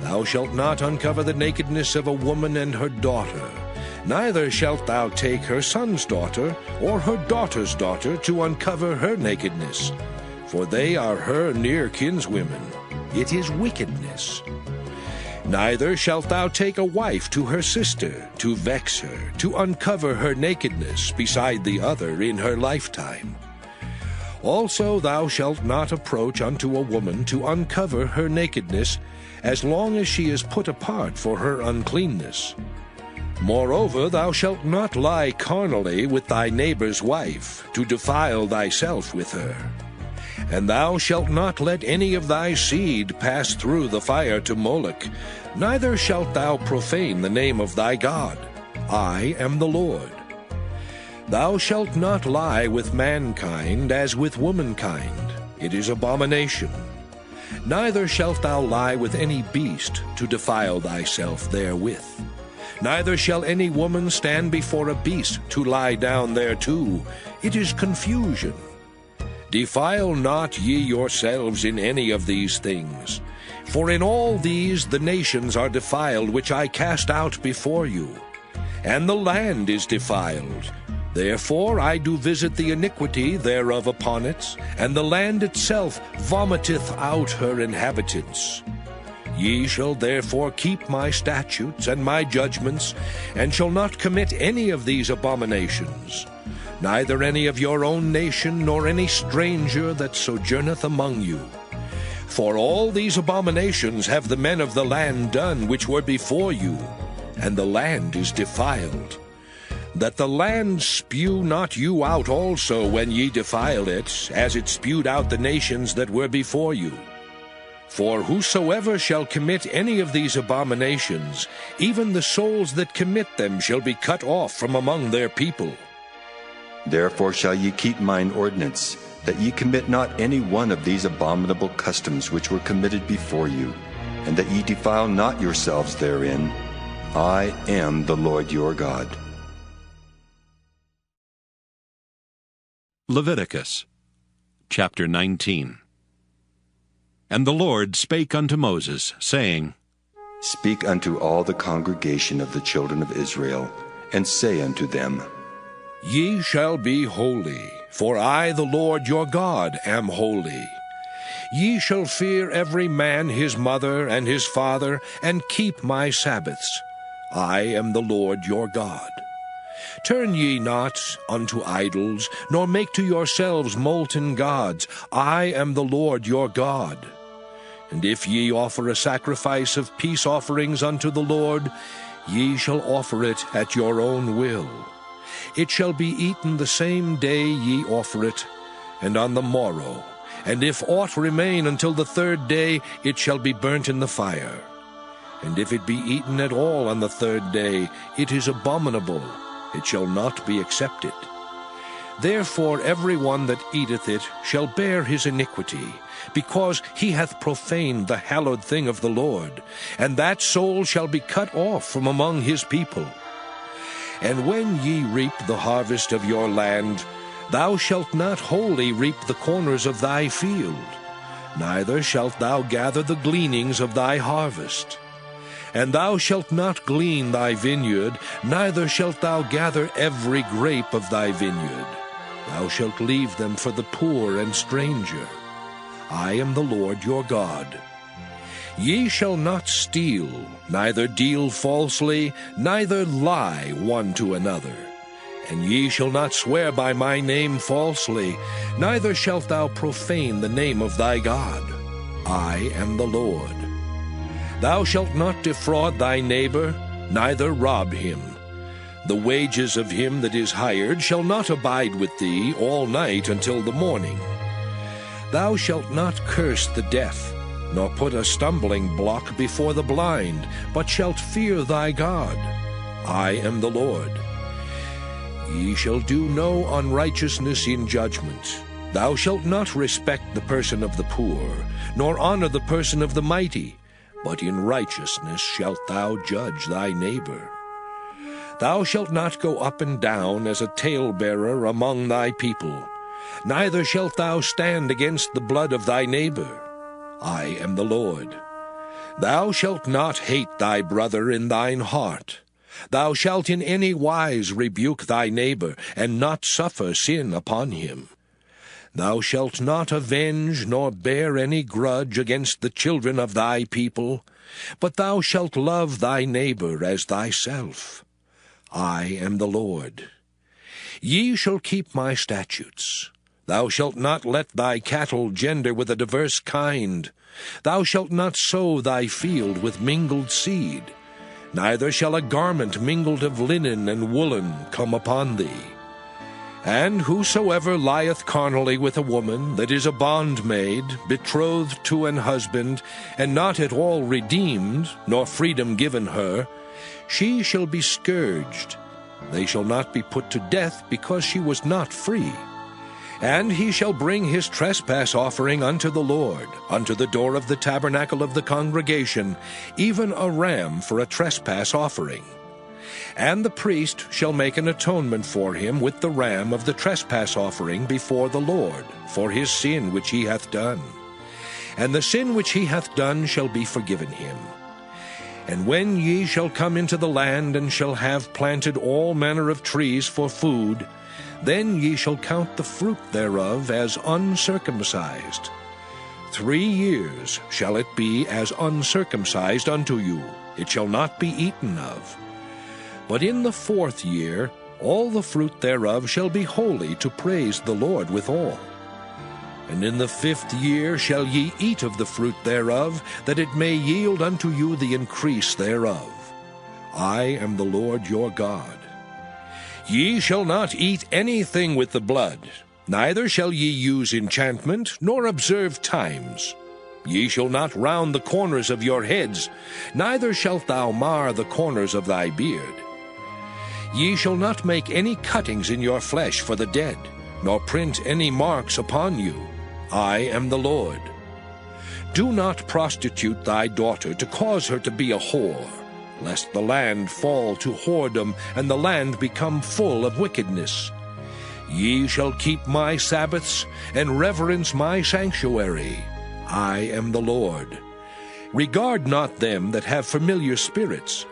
Speaker 2: Thou shalt not uncover the nakedness of a woman and her daughter. Neither shalt thou take her son's daughter or her daughter's daughter to uncover her nakedness, for they are her near kinswomen. It is wickedness. Neither shalt thou take a wife to her sister, to vex her, to uncover her nakedness beside the other in her lifetime. Also thou shalt not approach unto a woman to uncover her nakedness, as long as she is put apart for her uncleanness. Moreover, thou shalt not lie carnally with thy neighbor's wife, to defile thyself with her. And thou shalt not let any of thy seed pass through the fire to Moloch, neither shalt thou profane the name of thy God. I am the Lord. Thou shalt not lie with mankind as with womankind. It is abomination. Neither shalt thou lie with any beast to defile thyself therewith. Neither shall any woman stand before a beast to lie down thereto. It is confusion. Defile not ye yourselves in any of these things. For in all these the nations are defiled, which I cast out before you. And the land is defiled. Therefore I do visit the iniquity thereof upon it, and the land itself vomiteth out her inhabitants. Ye shall therefore keep my statutes and my judgments, and shall not commit any of these abominations, neither any of your own nation, nor any stranger that sojourneth among you. For all these abominations have the men of the land done which were before you, and the land is defiled. That the land spew not you out also when ye defile it, as it spewed out the nations that were before you. For whosoever shall commit any of these abominations, even the souls that commit them shall be cut off from among their people.
Speaker 3: Therefore shall ye keep mine ordinance, that ye commit not any one of these abominable customs which were committed before you, and that ye defile not yourselves therein. I am the Lord your God.
Speaker 1: Leviticus chapter 19. And the Lord spake unto Moses, saying,
Speaker 3: Speak unto all the congregation of the children of Israel, and say unto them,
Speaker 2: Ye shall be holy, for I, the Lord your God, am holy. Ye shall fear every man his mother and his father, and keep my Sabbaths. I am the Lord your God. Turn ye not unto idols, nor make to yourselves molten gods. I am the Lord your God. And if ye offer a sacrifice of peace offerings unto the Lord, ye shall offer it at your own will. It shall be eaten the same day ye offer it, and on the morrow. And if aught remain until the third day, it shall be burnt in the fire. And if it be eaten at all on the third day, it is abominable. It shall not be accepted. Therefore every one that eateth it shall bear his iniquity, because he hath profaned the hallowed thing of the Lord, and that soul shall be cut off from among his people. And when ye reap the harvest of your land, thou shalt not wholly reap the corners of thy field, neither shalt thou gather the gleanings of thy harvest. And thou shalt not glean thy vineyard, neither shalt thou gather every grape of thy vineyard. Thou shalt leave them for the poor and stranger. I am the Lord your God. Ye shall not steal, neither deal falsely, neither lie one to another. And ye shall not swear by my name falsely, neither shalt thou profane the name of thy God. I am the Lord. Thou shalt not defraud thy neighbor, neither rob him. The wages of him that is hired shall not abide with thee all night until the morning. Thou shalt not curse the deaf, nor put a stumbling block before the blind, but shalt fear thy God. I am the Lord. Ye shall do no unrighteousness in judgment. Thou shalt not respect the person of the poor, nor honor the person of the mighty, but in righteousness shalt thou judge thy neighbor. Thou shalt not go up and down as a talebearer among thy people, neither shalt thou stand against the blood of thy neighbor. I am the Lord. Thou shalt not hate thy brother in thine heart. Thou shalt in any wise rebuke thy neighbor, and not suffer sin upon him. Thou shalt not avenge nor bear any grudge against the children of thy people, but thou shalt love thy neighbor as thyself. I am the Lord. Ye shall keep my statutes. Thou shalt not let thy cattle gender with a diverse kind. Thou shalt not sow thy field with mingled seed. Neither shall a garment mingled of linen and woolen come upon thee. And whosoever lieth carnally with a woman that is a bondmaid, betrothed to an husband, and not at all redeemed, nor freedom given her, she shall be scourged. They shall not be put to death, because she was not free. And he shall bring his trespass offering unto the Lord, unto the door of the tabernacle of the congregation, even a ram for a trespass offering. And the priest shall make an atonement for him with the ram of the trespass offering before the Lord, for his sin which he hath done. And the sin which he hath done shall be forgiven him. And when ye shall come into the land, and shall have planted all manner of trees for food, then ye shall count the fruit thereof as uncircumcised. 3 years shall it be as uncircumcised unto you, it shall not be eaten of. But in the 4th year all the fruit thereof shall be holy, to praise the Lord withal. And in the 5th year shall ye eat of the fruit thereof, that it may yield unto you the increase thereof. I am the Lord your God. Ye shall not eat anything with the blood, neither shall ye use enchantment, nor observe times. Ye shall not round the corners of your heads, neither shalt thou mar the corners of thy beard. Ye shall not make any cuttings in your flesh for the dead, nor print any marks upon you. I am the Lord. Do not prostitute thy daughter, to cause her to be a whore, lest the land fall to whoredom, and the land become full of wickedness. Ye shall keep my Sabbaths, and reverence my sanctuary. I am the Lord. Regard not them that have familiar spirits,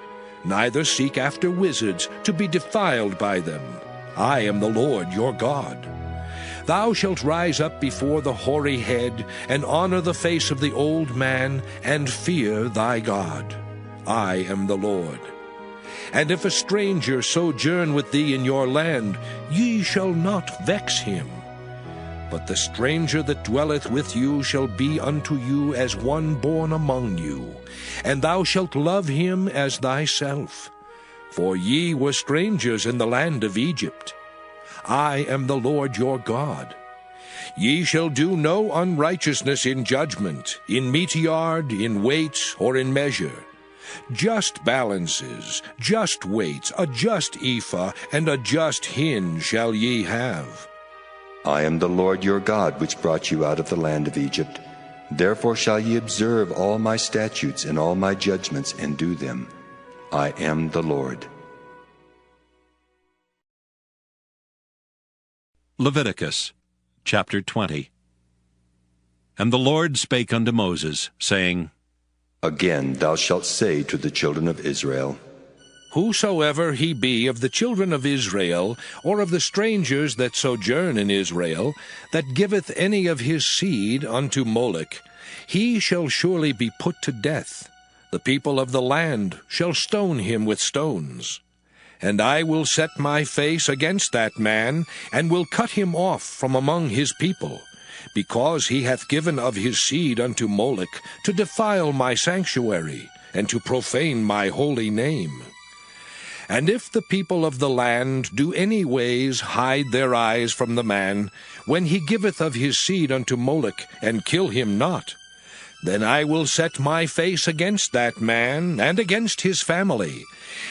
Speaker 2: neither seek after wizards, to be defiled by them. I am the Lord your God. Thou shalt rise up before the hoary head, and honor the face of the old man, and fear thy God. I am the Lord. And if a stranger sojourn with thee in your land, ye shall not vex him. But the stranger that dwelleth with you shall be unto you as one born among you, and thou shalt love him as thyself. For ye were strangers in the land of Egypt. I am the Lord your God. Ye shall do no unrighteousness in judgment, in meteyard, in weight, or in measure. Just balances, just weights, a just ephah, and a just hin shall ye have.
Speaker 3: I am the Lord your God, which brought you out of the land of Egypt. Therefore shall ye observe all my statutes and all my judgments, and do them. I am the Lord.
Speaker 1: Leviticus chapter 20. And the Lord spake unto Moses, saying,
Speaker 3: Again thou shalt say to the children of Israel,
Speaker 2: Whosoever he be of the children of Israel, or of the strangers that sojourn in Israel, that giveth any of his seed unto Moloch, he shall surely be put to death. The people of the land shall stone him with stones. And I will set my face against that man, and will cut him off from among his people, because he hath given of his seed unto Moloch, to defile my sanctuary, and to profane my holy name. And if the people of the land do any ways hide their eyes from the man, when he giveth of his seed unto Moloch, and kill him not, then I will set my face against that man, and against his family,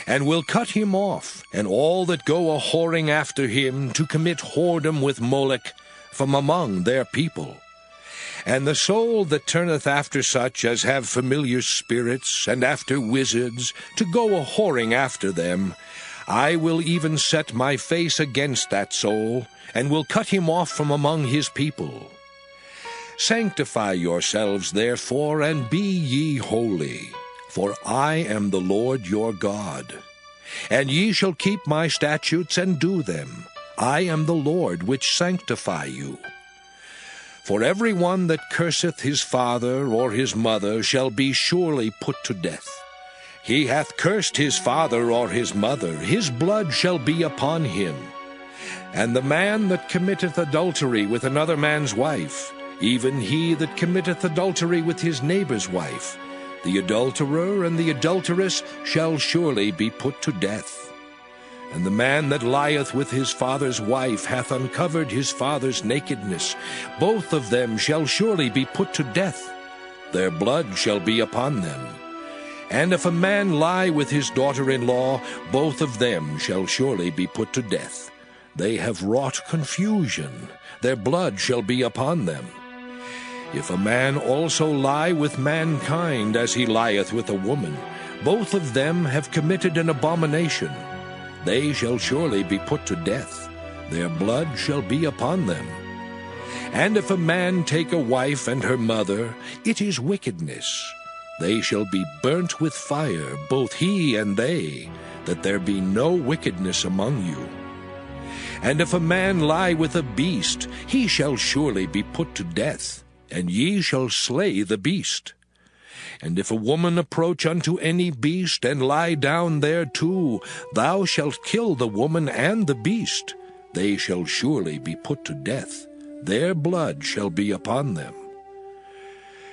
Speaker 2: and will cut him off, and all that go a-whoring after him, to commit whoredom with Moloch, from among their people. And the soul that turneth after such as have familiar spirits, and after wizards, to go a-whoring after them, I will even set my face against that soul, and will cut him off from among his people. Sanctify yourselves therefore, and be ye holy, for I am the Lord your God. And ye shall keep my statutes and do them. I am the Lord which sanctify you. For every one that curseth his father or his mother shall be surely put to death. He hath cursed his father or his mother, his blood shall be upon him. And the man that committeth adultery with another man's wife, even he that committeth adultery with his neighbor's wife, the adulterer and the adulteress shall surely be put to death. And the man that lieth with his father's wife hath uncovered his father's nakedness. Both of them shall surely be put to death. Their blood shall be upon them. And if a man lie with his daughter-in-law, both of them shall surely be put to death. They have wrought confusion. Their blood shall be upon them. If a man also lie with mankind as he lieth with a woman, both of them have committed an abomination. They shall surely be put to death. Their blood shall be upon them. And if a man take a wife and her mother, it is wickedness. They shall be burnt with fire, both he and they, that there be no wickedness among you. And if a man lie with a beast, he shall surely be put to death, and ye shall slay the beast. And if a woman approach unto any beast, and lie down thereto, thou shalt kill the woman and the beast. They shall surely be put to death. Their blood shall be upon them.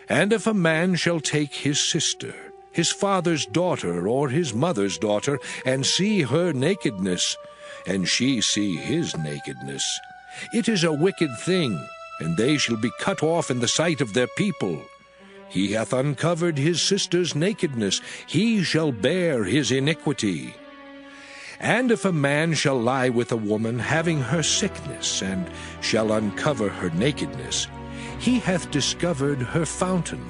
Speaker 2: And if a man shall take his sister, his father's daughter, or his mother's daughter, and see her nakedness, and she see his nakedness, it is a wicked thing, and they shall be cut off in the sight of their people. He hath uncovered his sister's nakedness, he shall bear his iniquity. And if a man shall lie with a woman having her sickness, and shall uncover her nakedness, he hath discovered her fountain,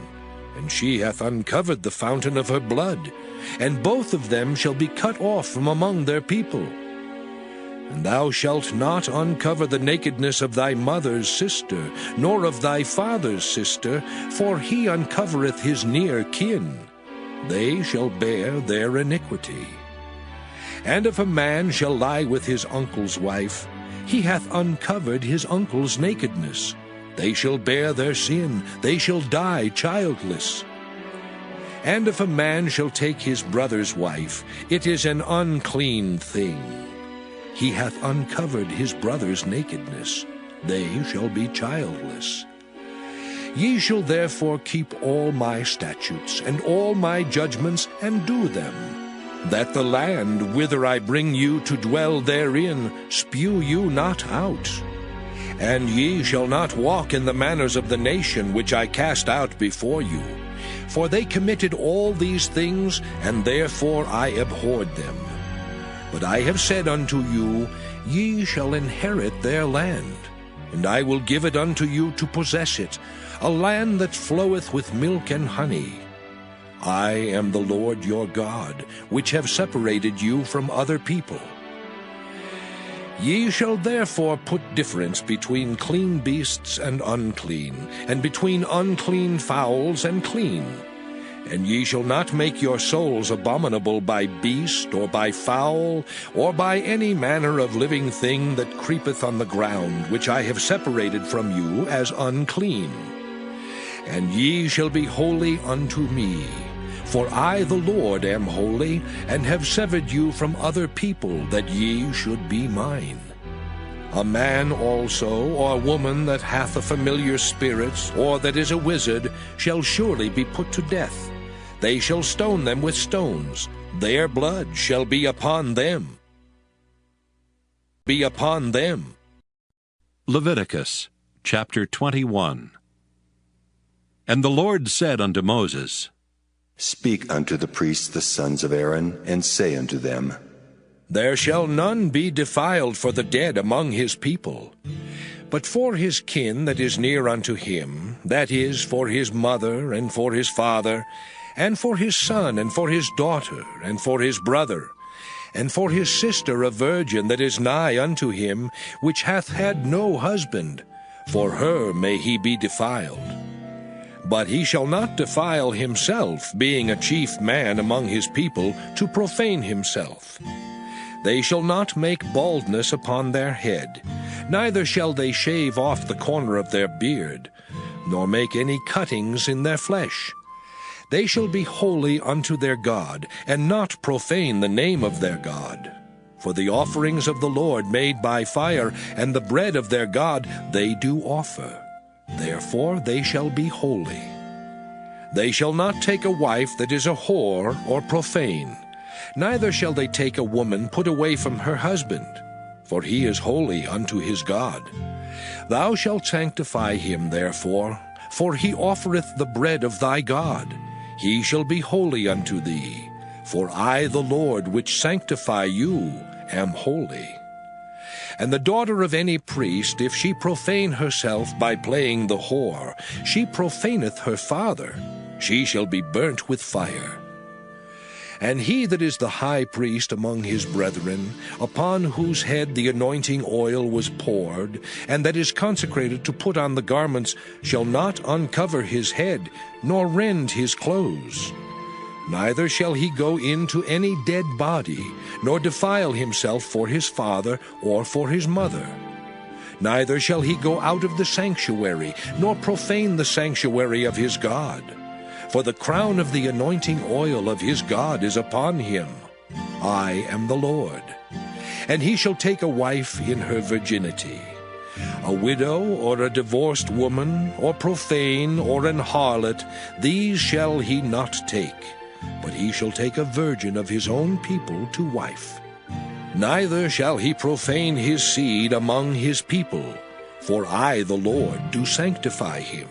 Speaker 2: and she hath uncovered the fountain of her blood, and both of them shall be cut off from among their people. And thou shalt not uncover the nakedness of thy mother's sister, nor of thy father's sister, for he uncovereth his near kin. They shall bear their iniquity. And if a man shall lie with his uncle's wife, he hath uncovered his uncle's nakedness. They shall bear their sin, they shall die childless. And if a man shall take his brother's wife, it is an unclean thing. He hath uncovered his brother's nakedness. They shall be childless. Ye shall therefore keep all my statutes and all my judgments, and do them, that the land whither I bring you to dwell therein spew you not out. And ye shall not walk in the manners of the nation which I cast out before you. For they committed all these things, and therefore I abhorred them. But I have said unto you, ye shall inherit their land, and I will give it unto you to possess it, a land that floweth with milk and honey. I am the Lord your God, which have separated you from other people. Ye shall therefore put difference between clean beasts and unclean, and between unclean fowls and clean. And ye shall not make your souls abominable by beast, or by fowl, or by any manner of living thing that creepeth on the ground, which I have separated from you as unclean. And ye shall be holy unto me, for I the Lord am holy, and have severed you from other people, that ye should be mine. A man also, or a woman that hath a familiar spirit, or that is a wizard, shall surely be put to death. They shall stone them with stones. Their blood shall be upon them. Be upon them.
Speaker 1: Leviticus chapter 21. And the Lord said unto Moses,
Speaker 3: Speak unto the priests the sons of Aaron, and say unto them,
Speaker 2: There shall none be defiled for the dead among his people. But for his kin that is near unto him, that is, for his mother, and for his father, and for his son, and for his daughter, and for his brother, and for his sister a virgin that is nigh unto him, which hath had no husband, for her may he be defiled. But he shall not defile himself, being a chief man among his people, to profane himself. They shall not make baldness upon their head, neither shall they shave off the corner of their beard, nor make any cuttings in their flesh. They shall be holy unto their God, and not profane the name of their God. For the offerings of the Lord made by fire, and the bread of their God, they do offer. Therefore they shall be holy. They shall not take a wife that is a whore or profane, neither shall they take a woman put away from her husband, for he is holy unto his God. Thou shalt sanctify him therefore, for he offereth the bread of thy God. He shall be holy unto thee, for I the Lord which sanctify you am holy. And the daughter of any priest, if she profane herself by playing the whore, she profaneth her father, she shall be burnt with fire. And he that is the high priest among his brethren, upon whose head the anointing oil was poured, and that is consecrated to put on the garments, shall not uncover his head, nor rend his clothes. Neither shall he go into any dead body, nor defile himself for his father or for his mother. Neither shall he go out of the sanctuary, nor profane the sanctuary of his God. For the crown of the anointing oil of his God is upon him. I am the Lord. And he shall take a wife in her virginity. A widow, or a divorced woman, or profane, or an harlot, these shall he not take, but he shall take a virgin of his own people to wife. Neither shall he profane his seed among his people, for I the Lord do sanctify him.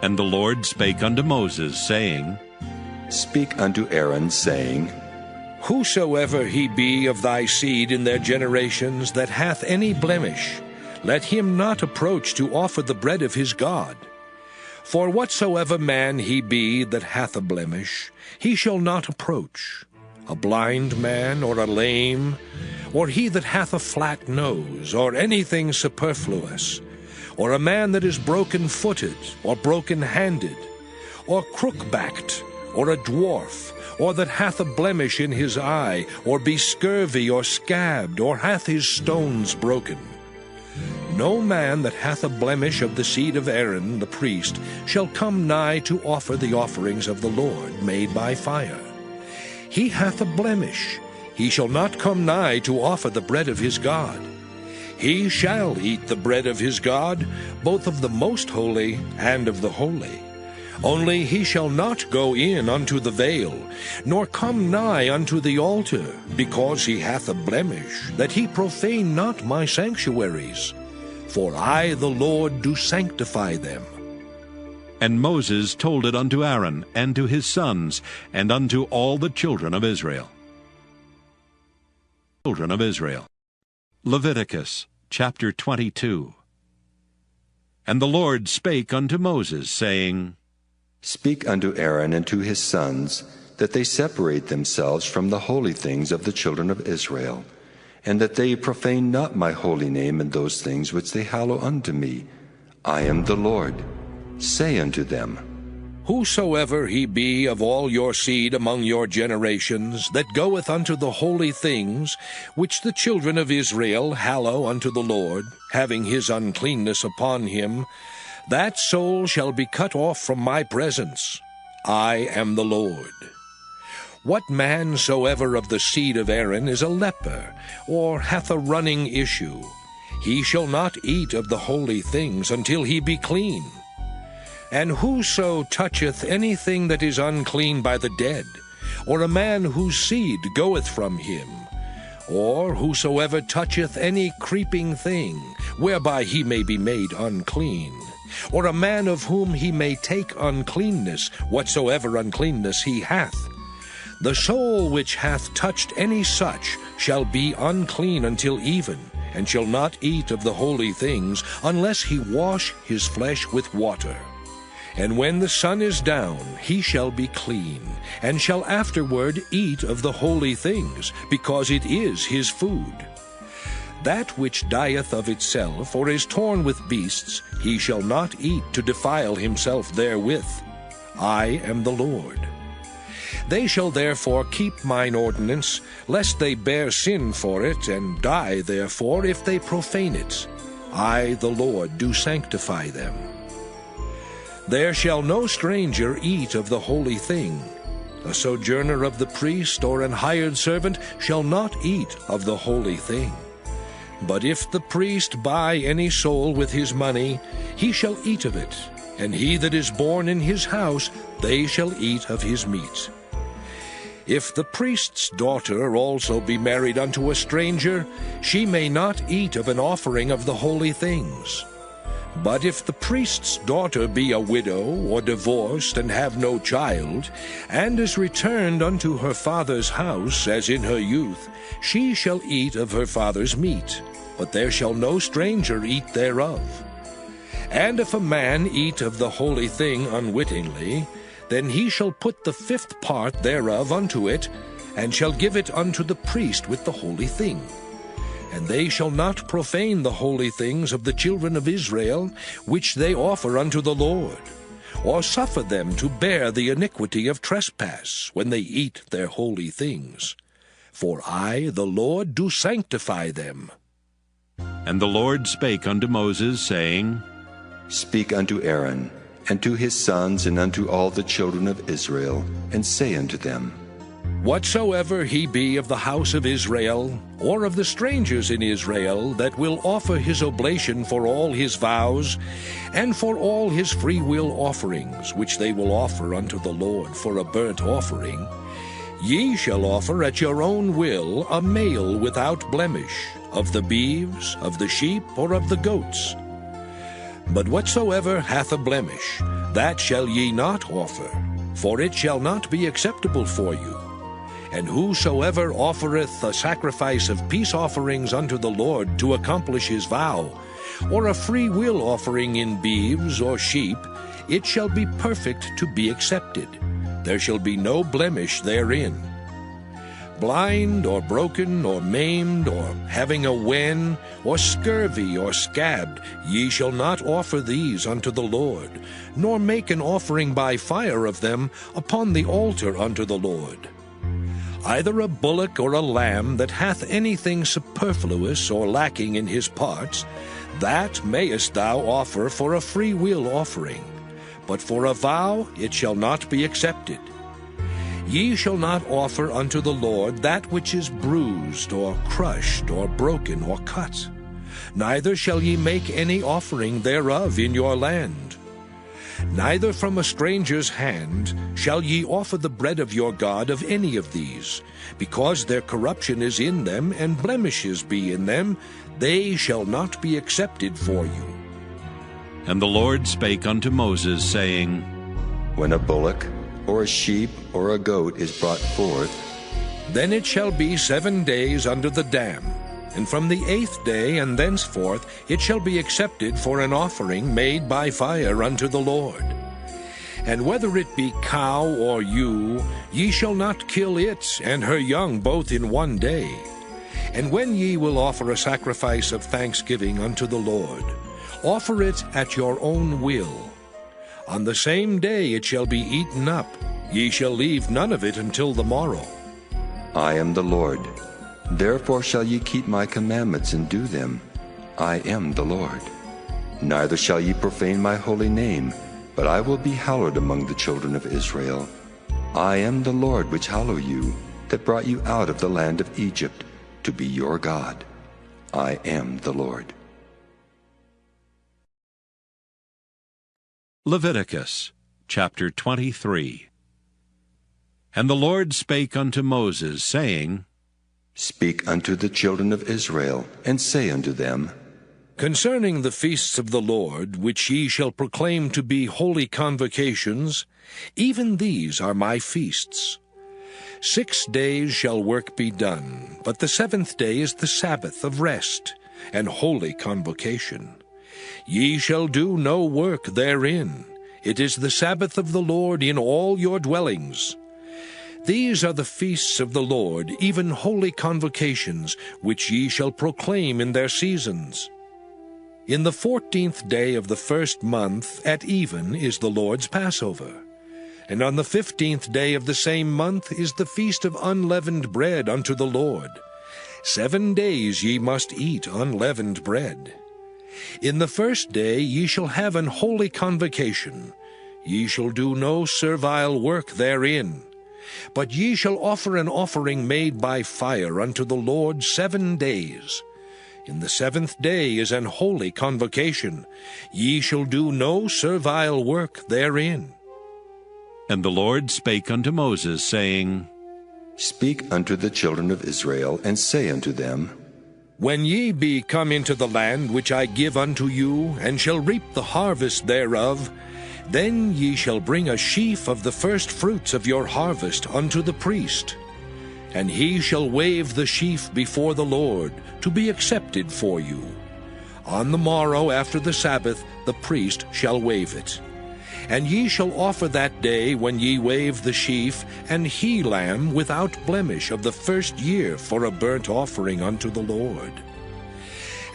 Speaker 1: And the Lord spake unto Moses, saying,
Speaker 3: Speak unto Aaron, saying,
Speaker 2: Whosoever he be of thy seed in their generations that hath any blemish, let him not approach to offer the bread of his God. For whatsoever man he be that hath a blemish, he shall not approach, a blind man, or a lame, or he that hath a flat nose, or anything superfluous, or a man that is broken-footed, or broken-handed, or crook-backed, or a dwarf, or that hath a blemish in his eye, or be scurvy, or scabbed, or hath his stones broken. No man that hath a blemish of the seed of Aaron the priest shall come nigh to offer the offerings of the Lord made by fire. He hath a blemish, he shall not come nigh to offer the bread of his God. He shall eat the bread of his God, both of the most holy and of the holy. Only he shall not go in unto the veil, nor come nigh unto the altar, because he hath a blemish, that he profane not my sanctuaries. For I the Lord do sanctify them.
Speaker 1: And Moses told it unto Aaron, and to his sons, and unto all the children of Israel. Leviticus chapter 22. And the Lord spake unto Moses, saying,
Speaker 3: Speak unto Aaron and to his sons, that they separate themselves from the holy things of the children of Israel, and that they profane not my holy name in those things which they hallow unto me. I am the Lord. Say unto them,
Speaker 2: Whosoever he be of all your seed among your generations, that goeth unto the holy things, which the children of Israel hallow unto the Lord, having his uncleanness upon him, that soul shall be cut off from my presence. I am the Lord. What man soever of the seed of Aaron is a leper, or hath a running issue, he shall not eat of the holy things until he be clean. And whoso toucheth anything that is unclean by the dead, or a man whose seed goeth from him, or whosoever toucheth any creeping thing, whereby he may be made unclean, or a man of whom he may take uncleanness, whatsoever uncleanness he hath, the soul which hath touched any such shall be unclean until even, and shall not eat of the holy things, unless he wash his flesh with water. And when the sun is down, he shall be clean, and shall afterward eat of the holy things, because it is his food. That which dieth of itself, or is torn with beasts, he shall not eat to defile himself therewith. I am the Lord. They shall therefore keep mine ordinance, lest they bear sin for it, and die therefore if they profane it. I the Lord do sanctify them. There shall no stranger eat of the holy thing. A sojourner of the priest or an hired servant shall not eat of the holy thing. But if the priest buy any soul with his money, he shall eat of it, and he that is born in his house, they shall eat of his meat. If the priest's daughter also be married unto a stranger, she may not eat of an offering of the holy things. But if the priest's daughter be a widow, or divorced, and have no child, and is returned unto her father's house, as in her youth, she shall eat of her father's meat, but there shall no stranger eat thereof. And if a man eat of the holy thing unwittingly, then he shall put the 5th part thereof unto it, and shall give it unto the priest with the holy thing. And they shall not profane the holy things of the children of Israel, which they offer unto the Lord, or suffer them to bear the iniquity of trespass, when they eat their holy things. For I, the Lord, do sanctify them.
Speaker 1: And the Lord spake unto Moses, saying,
Speaker 3: Speak unto Aaron, and to his sons, and unto all the children of Israel, and say unto them,
Speaker 2: Whatsoever he be of the house of Israel, or of the strangers in Israel, that will offer his oblation for all his vows, and for all his freewill offerings, which they will offer unto the Lord for a burnt offering, ye shall offer at your own will a male without blemish, of the beeves, of the sheep, or of the goats. But whatsoever hath a blemish, that shall ye not offer, for it shall not be acceptable for you. And whosoever offereth a sacrifice of peace offerings unto the Lord to accomplish his vow, or a free will offering in beeves or sheep, it shall be perfect to be accepted. There shall be no blemish therein. Blind, or broken, or maimed, or having a wen, or scurvy, or scabbed, ye shall not offer these unto the Lord, nor make an offering by fire of them upon the altar unto the Lord. Either a bullock or a lamb that hath anything superfluous or lacking in his parts, that mayest thou offer for a free will offering, but for a vow it shall not be accepted. Ye shall not offer unto the Lord that which is bruised, or crushed, or broken, or cut. Neither shall ye make any offering thereof in your land. Neither from a stranger's hand shall ye offer the bread of your God of any of these, because their corruption is in them, and blemishes be in them, they shall not be accepted for you.
Speaker 1: And the Lord spake unto Moses, saying,
Speaker 3: When a bullock, or a sheep, or a goat is brought forth,
Speaker 2: then it shall be 7 days under the dam, and from the 8th day and thenceforth it shall be accepted for an offering made by fire unto the Lord. And whether it be cow or ewe, ye shall not kill it and her young both in 1 day. And when ye will offer a sacrifice of thanksgiving unto the Lord, offer it at your own will. On the same day it shall be eaten up. Ye shall leave none of it until the morrow.
Speaker 3: I am the Lord. Therefore shall ye keep my commandments and do them. I am the Lord. Neither shall ye profane my holy name, but I will be hallowed among the children of Israel. I am the Lord which hallow you, that brought you out of the land of Egypt, to be your God. I am the Lord.
Speaker 1: Leviticus chapter 23. And the Lord spake unto Moses, saying,
Speaker 3: Speak unto the children of Israel, and say unto them,
Speaker 2: Concerning the feasts of the Lord, which ye shall proclaim to be holy convocations, even these are my feasts. 6 days shall work be done, but the 7th day is the Sabbath of rest, and holy convocation. Ye shall do no work therein. It is the Sabbath of the Lord in all your dwellings. These are the feasts of the Lord, even holy convocations, which ye shall proclaim in their seasons. In the 14th day of the 1st month at even is the Lord's Passover. And on the 15th day of the same month is the feast of unleavened bread unto the Lord. 7 days ye must eat unleavened bread. In the 1st day ye shall have an holy convocation. Ye shall do no servile work therein. But ye shall offer an offering made by fire unto the Lord 7 days. In the 7th day is an holy convocation. Ye shall do no servile work therein.
Speaker 1: And the Lord spake unto Moses, saying,
Speaker 3: Speak unto the children of Israel, and say unto them,
Speaker 2: When ye be come into the land which I give unto you, and shall reap the harvest thereof, then ye shall bring a sheaf of the first fruits of your harvest unto the priest. And he shall wave the sheaf before the Lord, to be accepted for you. On the morrow after the Sabbath the priest shall wave it. And ye shall offer that day when ye wave the sheaf an he-lamb without blemish of the first year for a burnt offering unto the Lord.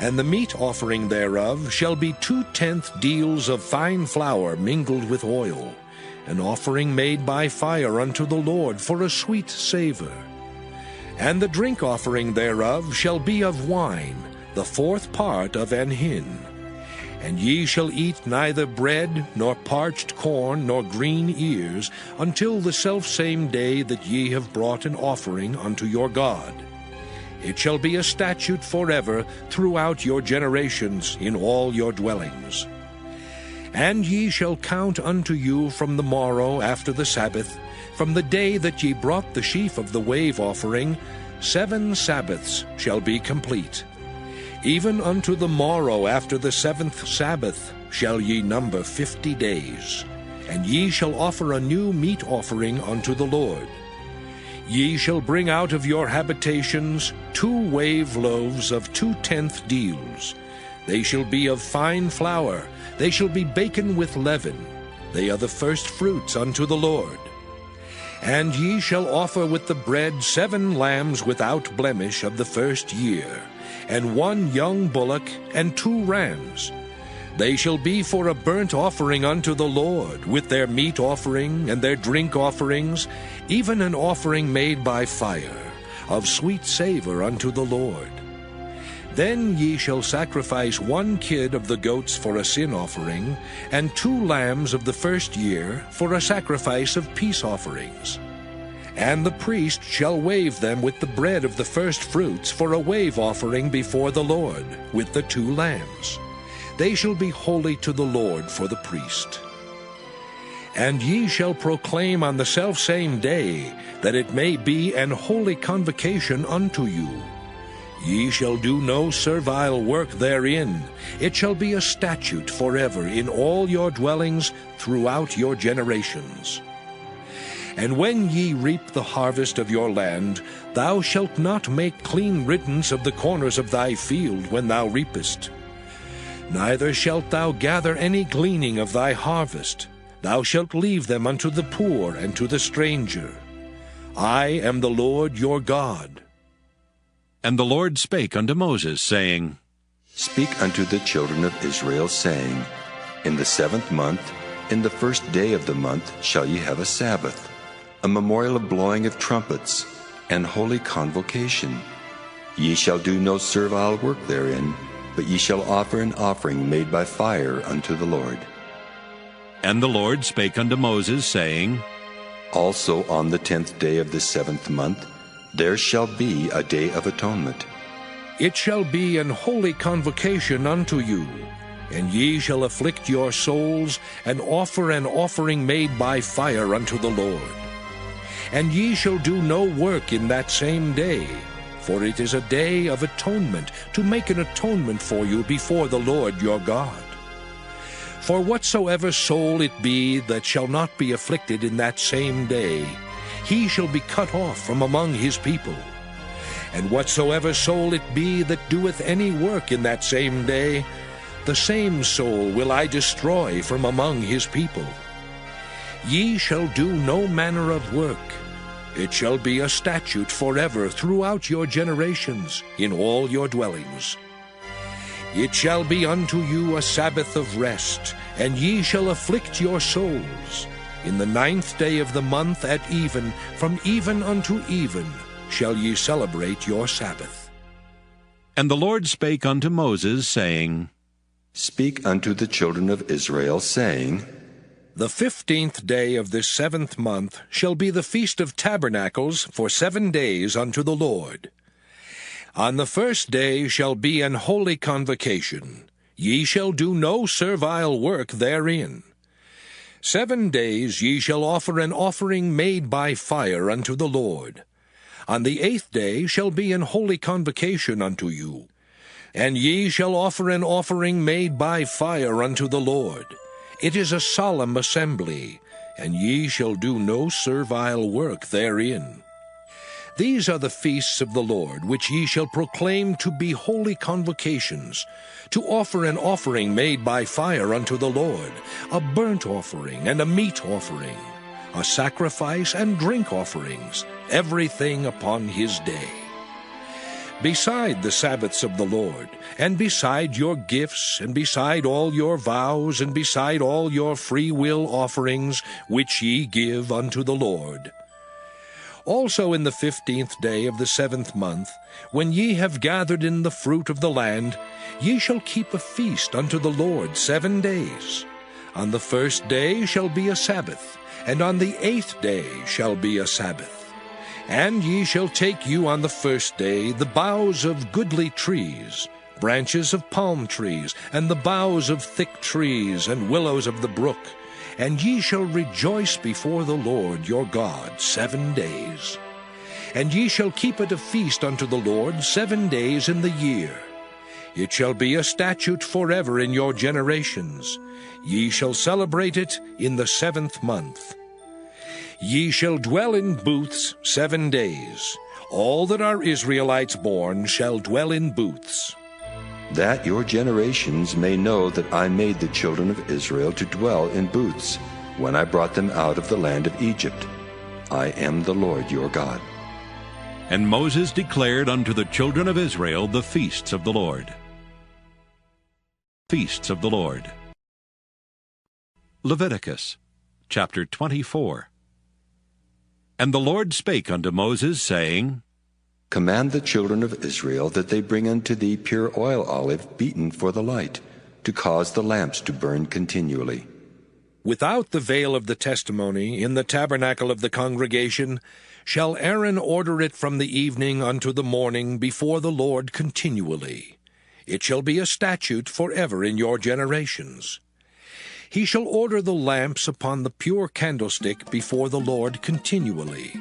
Speaker 2: And the meat offering thereof shall be 2/10 deals of fine flour mingled with oil, an offering made by fire unto the Lord for a sweet savour. And the drink offering thereof shall be of wine, the 4th part of an hin. And ye shall eat neither bread, nor parched corn, nor green ears, until the selfsame day that ye have brought an offering unto your God. It shall be a statute forever throughout your generations in all your dwellings. And ye shall count unto you from the morrow after the Sabbath, from the day that ye brought the sheaf of the wave offering, 7 Sabbaths shall be complete. Even unto the morrow after the 7th Sabbath shall ye number 50 days. And ye shall offer a new meat offering unto the Lord. Ye shall bring out of your habitations 2 wave loaves of 2/10 deals. They shall be of fine flour, they shall be baken with leaven. They are the first fruits unto the Lord. And ye shall offer with the bread 7 lambs without blemish of the first year, and 1 young bullock, and 2 rams. They shall be for a burnt offering unto the Lord, with their meat offering and their drink offerings, even an offering made by fire, of sweet savour unto the Lord. Then ye shall sacrifice 1 kid of the goats for a sin offering, and 2 lambs of the first year for a sacrifice of peace offerings. And the priest shall wave them with the bread of the first fruits for a wave offering before the Lord, with the 2 lambs. They shall be holy to the Lord for the priest. And ye shall proclaim on the selfsame day, that it may be an holy convocation unto you. Ye shall do no servile work therein. It shall be a statute forever in all your dwellings throughout your generations. And when ye reap the harvest of your land, thou shalt not make clean riddance of the corners of thy field when thou reapest. Neither shalt thou gather any gleaning of thy harvest. Thou shalt leave them unto the poor and to the stranger. I am the Lord your God.
Speaker 1: And the Lord spake unto Moses, saying,
Speaker 3: Speak unto the children of Israel, saying, In the 7th month, in the 1st day of the month, shall ye have a Sabbath, a memorial of blowing of trumpets, and holy convocation. Ye shall do no servile work therein, but ye shall offer an offering made by fire unto the Lord.
Speaker 1: And the Lord spake unto Moses, saying,
Speaker 3: Also on the 10th day of the 7th month, there shall be a day of atonement.
Speaker 2: It shall be an holy convocation unto you, and ye shall afflict your souls, and offer an offering made by fire unto the Lord. And ye shall do no work in that same day, for it is a day of atonement, to make an atonement for you before the Lord your God. For whatsoever soul it be that shall not be afflicted in that same day, he shall be cut off from among his people. And whatsoever soul it be that doeth any work in that same day, the same soul will I destroy from among his people. Ye shall do no manner of work. It shall be a statute forever throughout your generations in all your dwellings. It shall be unto you a Sabbath of rest, and ye shall afflict your souls. In the 9th day of the month at even, from even unto even, shall ye celebrate your Sabbath.
Speaker 1: And the Lord spake unto Moses, saying,
Speaker 3: Speak unto the children of Israel, saying,
Speaker 2: The 15th day of this 7th month shall be the Feast of Tabernacles for 7 days unto the Lord. On the 1st day shall be an holy convocation. Ye shall do no servile work therein. 7 days ye shall offer an offering made by fire unto the Lord. On the 8th day shall be an holy convocation unto you. And ye shall offer an offering made by fire unto the Lord. It is a solemn assembly, and ye shall do no servile work therein. These are the feasts of the Lord, which ye shall proclaim to be holy convocations, to offer an offering made by fire unto the Lord, a burnt offering and a meat offering, a sacrifice and drink offerings, everything upon his day. Beside the Sabbaths of the Lord, and beside your gifts, and beside all your vows, and beside all your free will offerings, which ye give unto the Lord. Also in the 15th day of the 7th month, when ye have gathered in the fruit of the land, ye shall keep a feast unto the Lord 7 days. On the 1st day shall be a Sabbath, and on the 8th day shall be a Sabbath. And ye shall take you on the 1st day the boughs of goodly trees, branches of palm trees, and the boughs of thick trees, and willows of the brook, and ye shall rejoice before the Lord your God 7 days. And ye shall keep it a feast unto the Lord 7 days in the year. It shall be a statute forever in your generations. Ye shall celebrate it in the 7th month. Ye shall dwell in booths 7 days. All that are Israelites born shall dwell in booths.
Speaker 3: That your generations may know that I made the children of Israel to dwell in booths, when I brought them out of the land of Egypt. I am the Lord your God.
Speaker 1: And Moses declared unto the children of Israel the feasts of the Lord. Feasts of the Lord. Leviticus, chapter 24. And the Lord spake unto Moses, saying,
Speaker 3: Command the children of Israel that they bring unto thee pure oil olive beaten for the light, to cause the lamps to burn continually.
Speaker 2: Without the veil of the testimony, in the tabernacle of the congregation, shall Aaron order it from the evening unto the morning before the Lord continually. It shall be a statute forever in your generations. He shall order the lamps upon the pure candlestick before the Lord continually.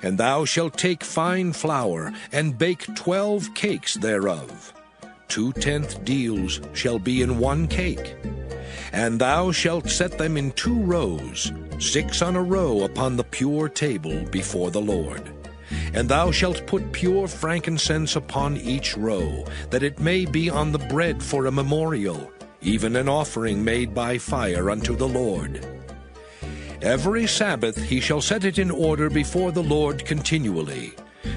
Speaker 2: And thou shalt take fine flour, and bake 12 cakes thereof. 2/10 deals shall be in 1 cake. And thou shalt set them in 2 rows, 6 on a row upon the pure table before the Lord. And thou shalt put pure frankincense upon each row, that it may be on the bread for a memorial, even an offering made by fire unto the Lord. Every Sabbath he shall set it in order before the Lord continually,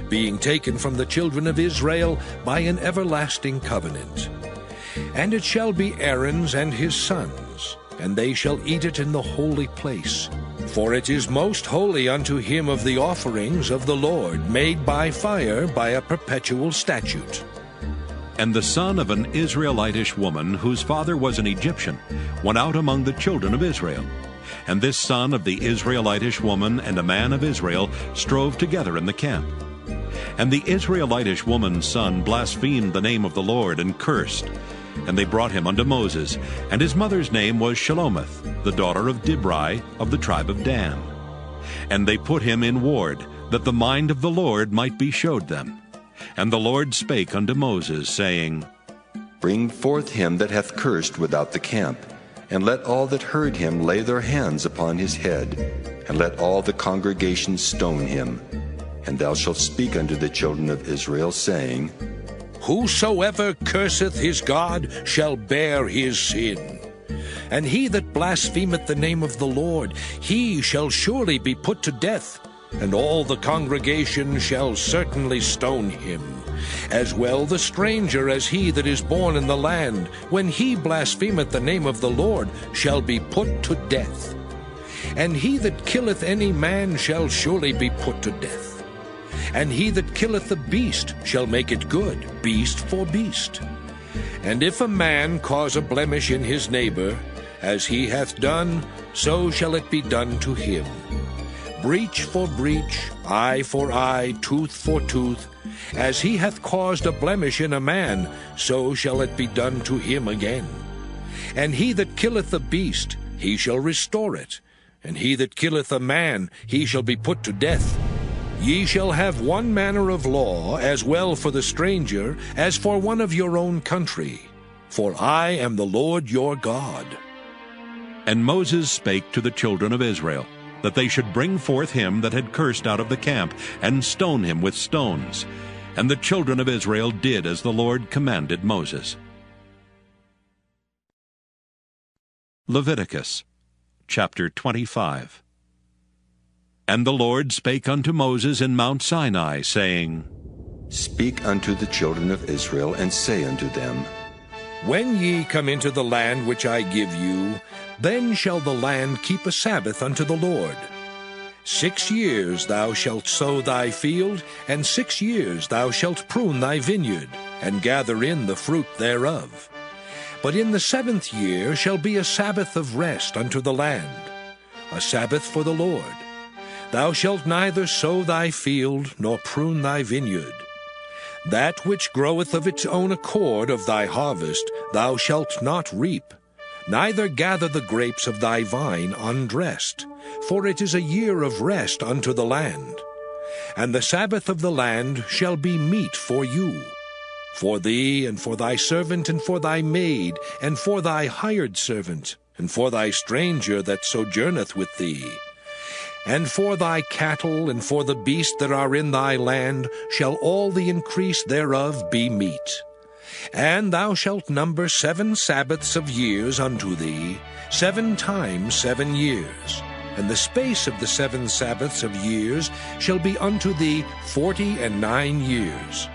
Speaker 2: being taken from the children of Israel by an everlasting covenant. And it shall be Aaron's and his sons, and they shall eat it in the holy place. For it is most holy unto him of the offerings of the Lord, made by fire by a perpetual statute.
Speaker 1: And the son of an Israelitish woman, whose father was an Egyptian, went out among the children of Israel. And this son of the Israelitish woman and a man of Israel strove together in the camp. And the Israelitish woman's son blasphemed the name of the Lord, and cursed. And they brought him unto Moses, and his mother's name was Shelomith, the daughter of Dibri, of the tribe of Dan. And they put him in ward, that the mind of the Lord might be showed them. And the Lord spake unto Moses, saying,
Speaker 3: Bring forth him that hath cursed without the camp, and let all that heard him lay their hands upon his head, and let all the congregation stone him. And thou shalt speak unto the children of Israel, saying,
Speaker 2: Whosoever curseth his God shall bear his sin. And he that blasphemeth the name of the Lord, he shall surely be put to death, and all the congregation shall certainly stone him. As well the stranger as he that is born in the land, when he blasphemeth the name of the Lord, shall be put to death. And he that killeth any man shall surely be put to death. And he that killeth the beast shall make it good, beast for beast. And if a man cause a blemish in his neighbor, As he hath done, so shall it be done to him. Breach for breach, eye for eye, tooth for tooth. As he hath caused a blemish in a man, so shall it be done to him again. And he that killeth a beast, he shall restore it. And he that killeth a man, he shall be put to death. Ye shall have one manner of law, as well for the stranger, as for one of your own country. For I am the Lord your God.
Speaker 1: And Moses spake to the children of Israel, that they should bring forth him that had cursed out of the camp, and stone him with stones. And the children of Israel did as the Lord commanded Moses. Leviticus chapter 25. And the Lord spake unto Moses in Mount Sinai, saying,
Speaker 3: Speak unto the children of Israel, and say unto them,
Speaker 2: When ye come into the land which I give you, then shall the land keep a Sabbath unto the Lord. 6 years thou shalt sow thy field, and 6 years thou shalt prune thy vineyard, and gather in the fruit thereof. But in the 7th year shall be a Sabbath of rest unto the land, a Sabbath for the Lord. Thou shalt neither sow thy field, nor prune thy vineyard. That which groweth of its own accord of thy harvest thou shalt not reap, neither gather the grapes of thy vine undressed, for it is a year of rest unto the land. And the Sabbath of the land shall be meat for you, for thee, and for thy servant, and for thy maid, and for thy hired servant, and for thy stranger that sojourneth with thee. And for thy cattle, and for the beasts that are in thy land, shall all the increase thereof be meat. And thou shalt number 7 Sabbaths of years unto thee, 7 times 7 years. And the space of the 7 Sabbaths of years shall be unto thee 49 years.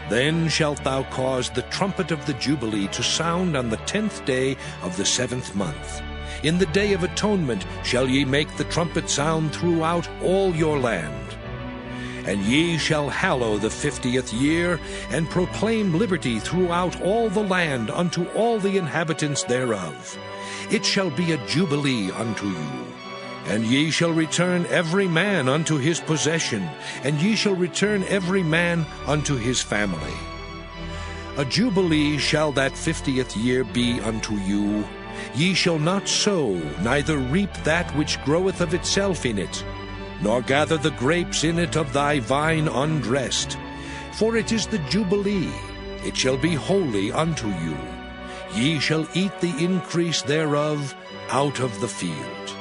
Speaker 2: Then shalt thou cause the trumpet of the Jubilee to sound on the 10th day of the 7th month. In the day of atonement shall ye make the trumpet sound throughout all your land. And ye shall hallow the 50th year, and proclaim liberty throughout all the land unto all the inhabitants thereof. It shall be a jubilee unto you. And ye shall return every man unto his possession, and ye shall return every man unto his family. A jubilee shall that 50th year be unto you. Ye shall not sow, neither reap that which groweth of itself in it, nor gather the grapes in it of thy vine undressed. For it is the Jubilee, it shall be holy unto you. Ye shall eat the increase thereof out of the field.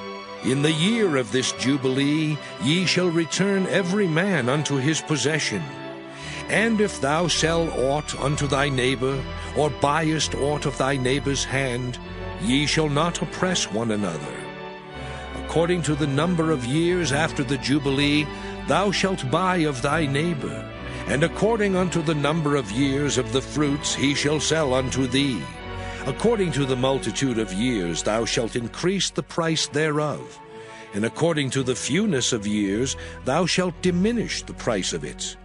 Speaker 2: In the year of this Jubilee ye shall return every man unto his possession. And if thou sell aught unto thy neighbor, or buyest aught of thy neighbor's hand, ye shall not oppress one another. According to the number of years after the Jubilee, thou shalt buy of thy neighbor, and according unto the number of years of the fruits he shall sell unto thee. According to the multitude of years thou shalt increase the price thereof, and according to the fewness of years thou shalt diminish the price of it.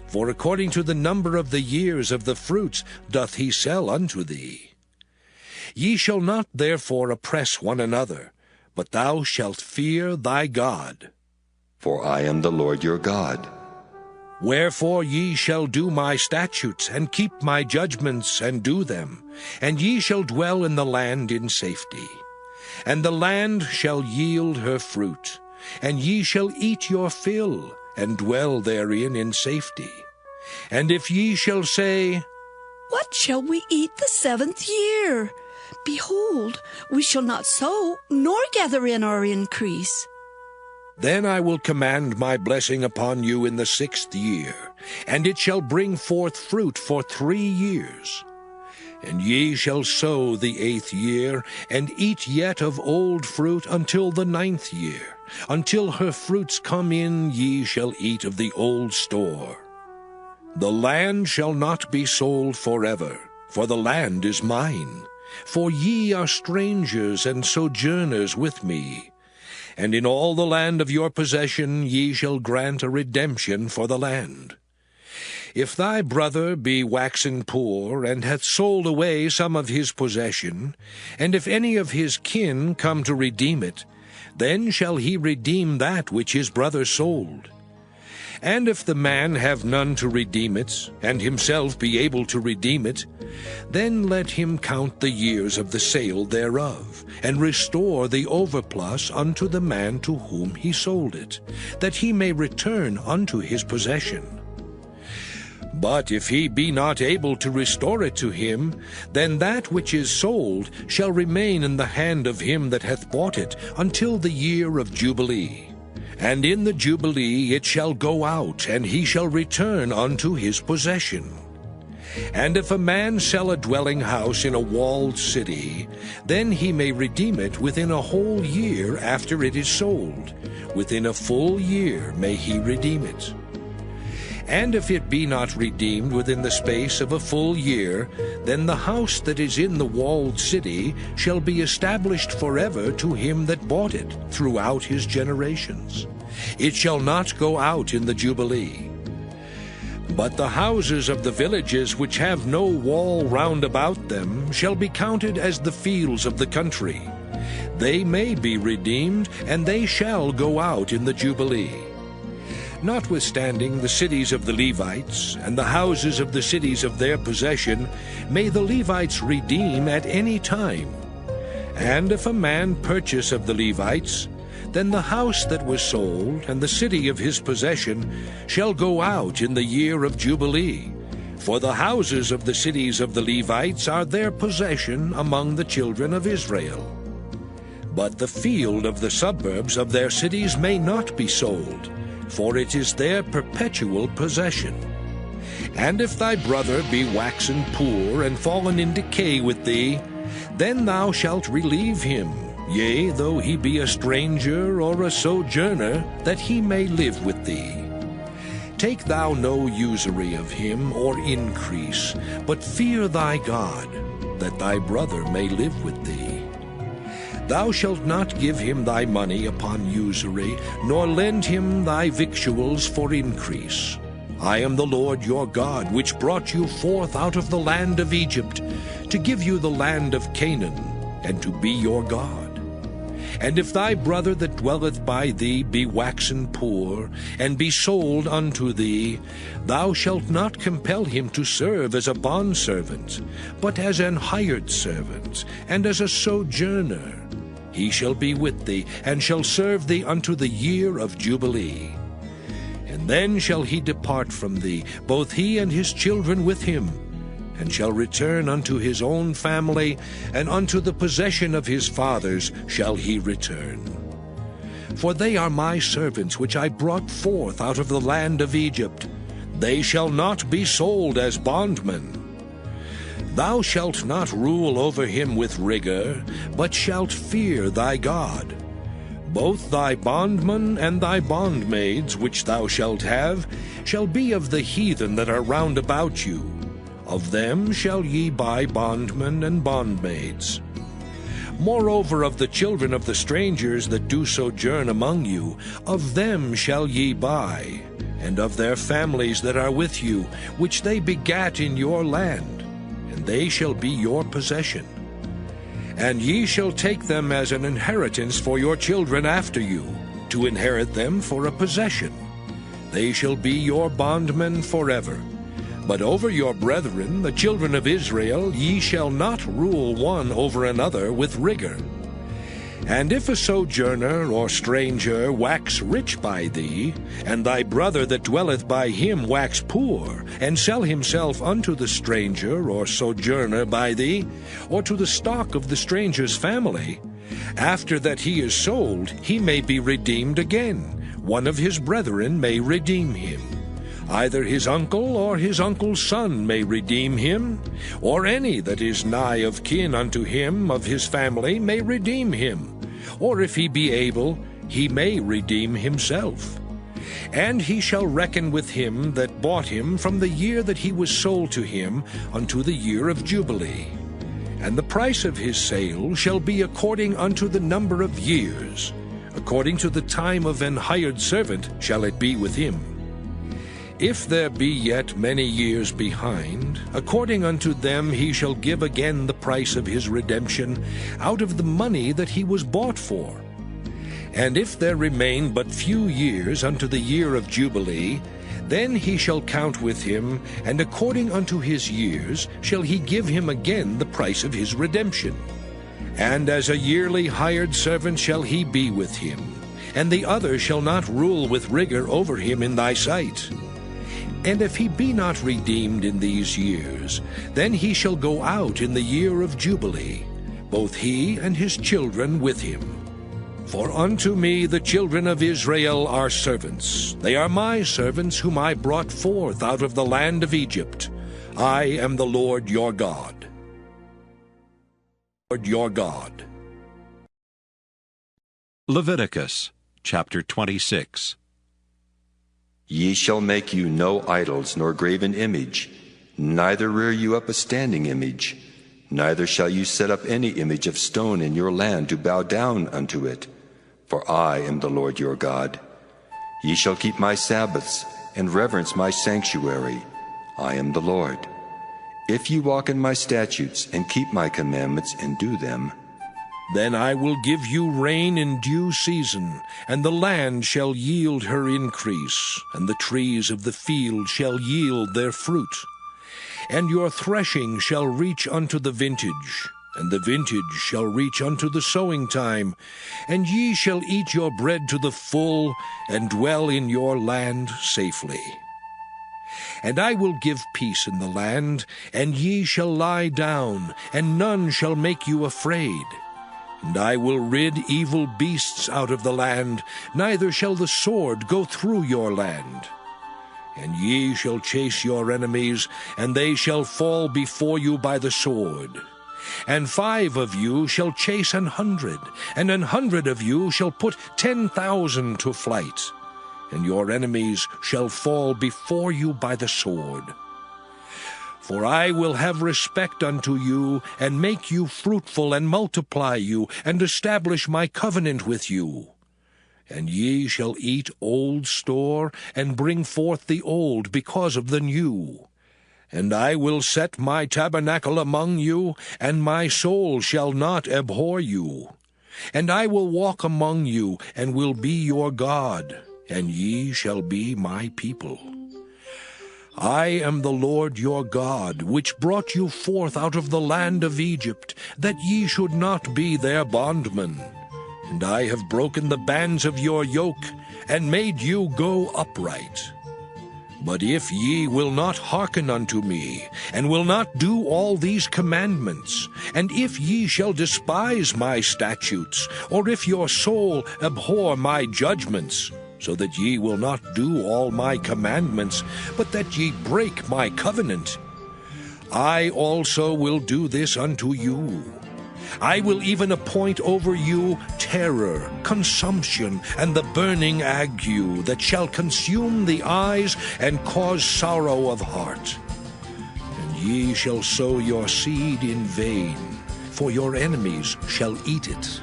Speaker 2: For according to the number of the years of the fruits doth he sell unto thee. Ye shall not therefore oppress one another, but thou shalt fear thy God.
Speaker 3: For I am the Lord your God.
Speaker 2: Wherefore ye shall do my statutes, and keep my judgments, and do them, and ye shall dwell in the land in safety. And the land shall yield her fruit, and ye shall eat your fill, and dwell therein in safety. And if ye shall say,
Speaker 6: What shall we eat the 7th year? Behold, we shall not sow, nor gather in our increase.
Speaker 2: Then I will command my blessing upon you in the 6th year, and it shall bring forth fruit for 3 years. And ye shall sow the 8th year, and eat yet of old fruit until the 9th year. Until her fruits come in, ye shall eat of the old store. The land shall not be sold forever, for the land is mine. For ye are strangers and sojourners with me. And in all the land of your possession ye shall grant a redemption for the land. If thy brother be waxen poor, and hath sold away some of his possession, and if any of his kin come to redeem it, then shall he redeem that which his brother sold. And if the man have none to redeem it, and himself be able to redeem it, then let him count the years of the sale thereof, and restore the overplus unto the man to whom he sold it, that he may return unto his possession. But if he be not able to restore it to him, then that which is sold shall remain in the hand of him that hath bought it until the year of Jubilee. And in the Jubilee it shall go out, and he shall return unto his possession. And if a man sell a dwelling house in a walled city, then he may redeem it within a whole year after it is sold. Within a full year may he redeem it. And if it be not redeemed within the space of a full year, then the house that is in the walled city shall be established forever to him that bought it throughout his generations. It shall not go out in the Jubilee. But the houses of the villages which have no wall round about them shall be counted as the fields of the country. They may be redeemed, and they shall go out in the Jubilee. Notwithstanding the cities of the Levites, and the houses of the cities of their possession, may the Levites redeem at any time. And if a man purchase of the Levites, then the house that was sold, and the city of his possession, shall go out in the year of Jubilee. For the houses of the cities of the Levites are their possession among the children of Israel. But the field of the suburbs of their cities may not be sold, for it is their perpetual possession. And if thy brother be waxen poor, and fallen in decay with thee, then thou shalt relieve him, yea, though he be a stranger or a sojourner, that he may live with thee. Take thou no usury of him or increase, but fear thy God, that thy brother may live with thee. Thou shalt not give him thy money upon usury, nor lend him thy victuals for increase. I am the Lord your God, which brought you forth out of the land of Egypt, to give you the land of Canaan, and to be your God. And if thy brother that dwelleth by thee be waxen poor, and be sold unto thee, thou shalt not compel him to serve as a bondservant, but as an hired servant, and as a sojourner. He shall be with thee, and shall serve thee unto the year of Jubilee. And then shall he depart from thee, both he and his children with him, and shall return unto his own family, and unto the possession of his fathers shall he return. For they are my servants which I brought forth out of the land of Egypt. They shall not be sold as bondmen. Thou shalt not rule over him with rigor, but shalt fear thy God. Both thy bondmen and thy bondmaids which thou shalt have shall be of the heathen that are round about you. Of them shall ye buy bondmen and bondmaids. Moreover, of the children of the strangers that do sojourn among you, of them shall ye buy, and of their families that are with you, which they begat in your land, and they shall be your possession. And ye shall take them as an inheritance for your children after you, to inherit them for a possession. They shall be your bondmen forever. But over your brethren, the children of Israel, ye shall not rule one over another with rigor. And if a sojourner or stranger wax rich by thee, and thy brother that dwelleth by him wax poor, and sell himself unto the stranger or sojourner by thee, or to the stock of the stranger's family, after that he is sold, he may be redeemed again. One of his brethren may redeem him. Either his uncle or his uncle's son may redeem him, or any that is nigh of kin unto him of his family may redeem him, or if he be able, he may redeem himself. And he shall reckon with him that bought him from the year that he was sold to him unto the year of Jubilee. And the price of his sale shall be according unto the number of years. According to the time of an hired servant shall it be with him. If there be yet many years behind, according unto them he shall give again the price of his redemption out of the money that he was bought for. And if there remain but few years unto the year of Jubilee, then he shall count with him, and according unto his years shall he give him again the price of his redemption. And as a yearly hired servant shall he be with him, and the other shall not rule with rigor over him in thy sight. And if he be not redeemed in these years, then he shall go out in the year of Jubilee, both he and his children with him. For unto me the children of Israel are servants. They are my servants whom I brought forth out of the land of Egypt. I am the Lord your God. Lord your God.
Speaker 1: Leviticus chapter 26.
Speaker 3: Ye shall make you no idols, nor graven image, neither rear you up a standing image, neither shall you set up any image of stone in your land to bow down unto it. For I am the Lord your God. Ye shall keep my Sabbaths, and reverence my sanctuary. I am the Lord. If ye walk in my statutes, and keep my commandments, and do them,
Speaker 2: then I will give you rain in due season, and the land shall yield her increase, and the trees of the field shall yield their fruit. And your threshing shall reach unto the vintage, and the vintage shall reach unto the sowing time, and ye shall eat your bread to the full, and dwell in your land safely. And I will give peace in the land, and ye shall lie down, and none shall make you afraid. And I will rid evil beasts out of the land, neither shall the sword go through your land. And ye shall chase your enemies, and they shall fall before you by the sword. And 5 of you shall chase 100, and 100 of you shall put 10,000 to flight. And your enemies shall fall before you by the sword. For I will have respect unto you, and make you fruitful, and multiply you, and establish my covenant with you. And ye shall eat old store, and bring forth the old because of the new. And I will set my tabernacle among you, and my soul shall not abhor you. And I will walk among you, and will be your God, and ye shall be my people. I am the Lord your God, which brought you forth out of the land of Egypt, that ye should not be their bondmen. And I have broken the bands of your yoke, and made you go upright. But if ye will not hearken unto me, and will not do all these commandments, and if ye shall despise my statutes, or if your soul abhor my judgments, so that ye will not do all my commandments, but that ye break my covenant, I also will do this unto you. I will even appoint over you terror, consumption, and the burning ague that shall consume the eyes and cause sorrow of heart. And ye shall sow your seed in vain, for your enemies shall eat it.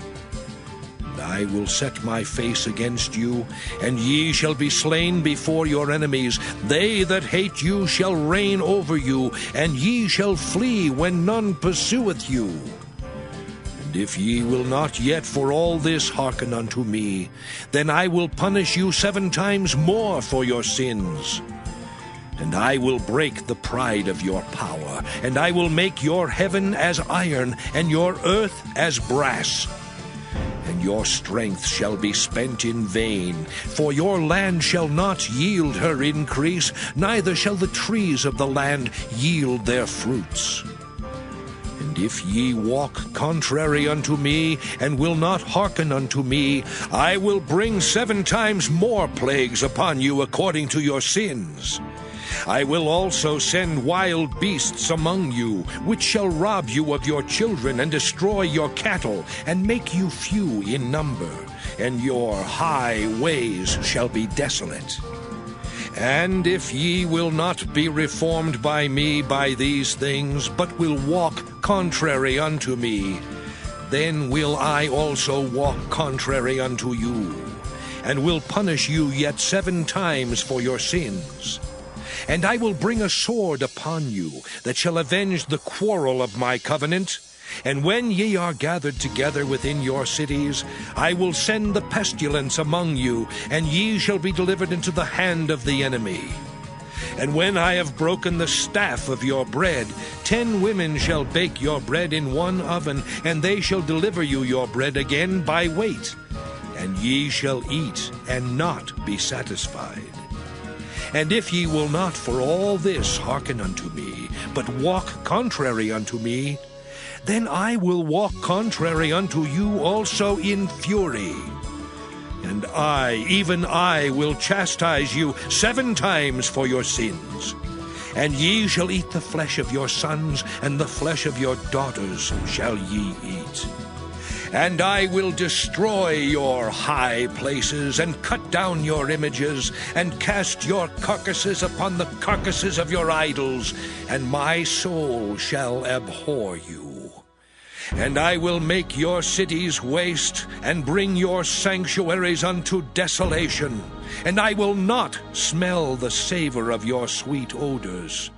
Speaker 2: And I will set my face against you, and ye shall be slain before your enemies. They that hate you shall reign over you, and ye shall flee when none pursueth you. And if ye will not yet for all this hearken unto me, then I will punish you 7 times more for your sins. And I will break the pride of your power, and I will make your heaven as iron, and your earth as brass. And your strength shall be spent in vain, for your land shall not yield her increase, neither shall the trees of the land yield their fruits. And if ye walk contrary unto me, and will not hearken unto me, I will bring 7 times more plagues upon you according to your sins. I will also send wild beasts among you, which shall rob you of your children, and destroy your cattle, and make you few in number, and your high ways shall be desolate. And if ye will not be reformed by me by these things, but will walk contrary unto me, then will I also walk contrary unto you, and will punish you yet 7 times for your sins. And I will bring a sword upon you, that shall avenge the quarrel of my covenant. And when ye are gathered together within your cities, I will send the pestilence among you, and ye shall be delivered into the hand of the enemy. And when I have broken the staff of your bread, 10 women shall bake your bread in one oven, and they shall deliver you your bread again by weight. And ye shall eat, and not be satisfied. And if ye will not for all this hearken unto me, but walk contrary unto me, then I will walk contrary unto you also in fury. And I, even I, will chastise you 7 times for your sins. And ye shall eat the flesh of your sons, and the flesh of your daughters shall ye eat. And I will destroy your high places, and cut down your images, and cast your carcasses upon the carcasses of your idols, and my soul shall abhor you. And I will make your cities waste, and bring your sanctuaries unto desolation. And I will not smell the savor of your sweet odors.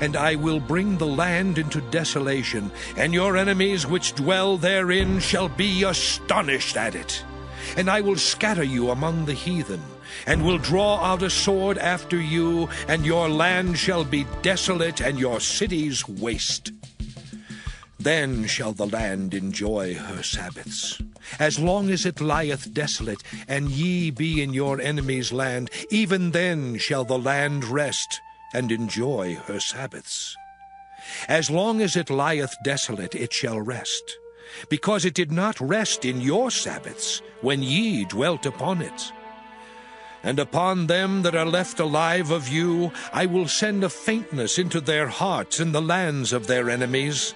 Speaker 2: And I will bring the land into desolation, and your enemies which dwell therein shall be astonished at it. And I will scatter you among the heathen, and will draw out a sword after you, and your land shall be desolate, and your cities waste. Then shall the land enjoy her Sabbaths, as long as it lieth desolate, and ye be in your enemy's land, even then shall the land rest, and enjoy her Sabbaths. As long as it lieth desolate, it shall rest, because it did not rest in your Sabbaths, when ye dwelt upon it. And upon them that are left alive of you, I will send a faintness into their hearts in the lands of their enemies,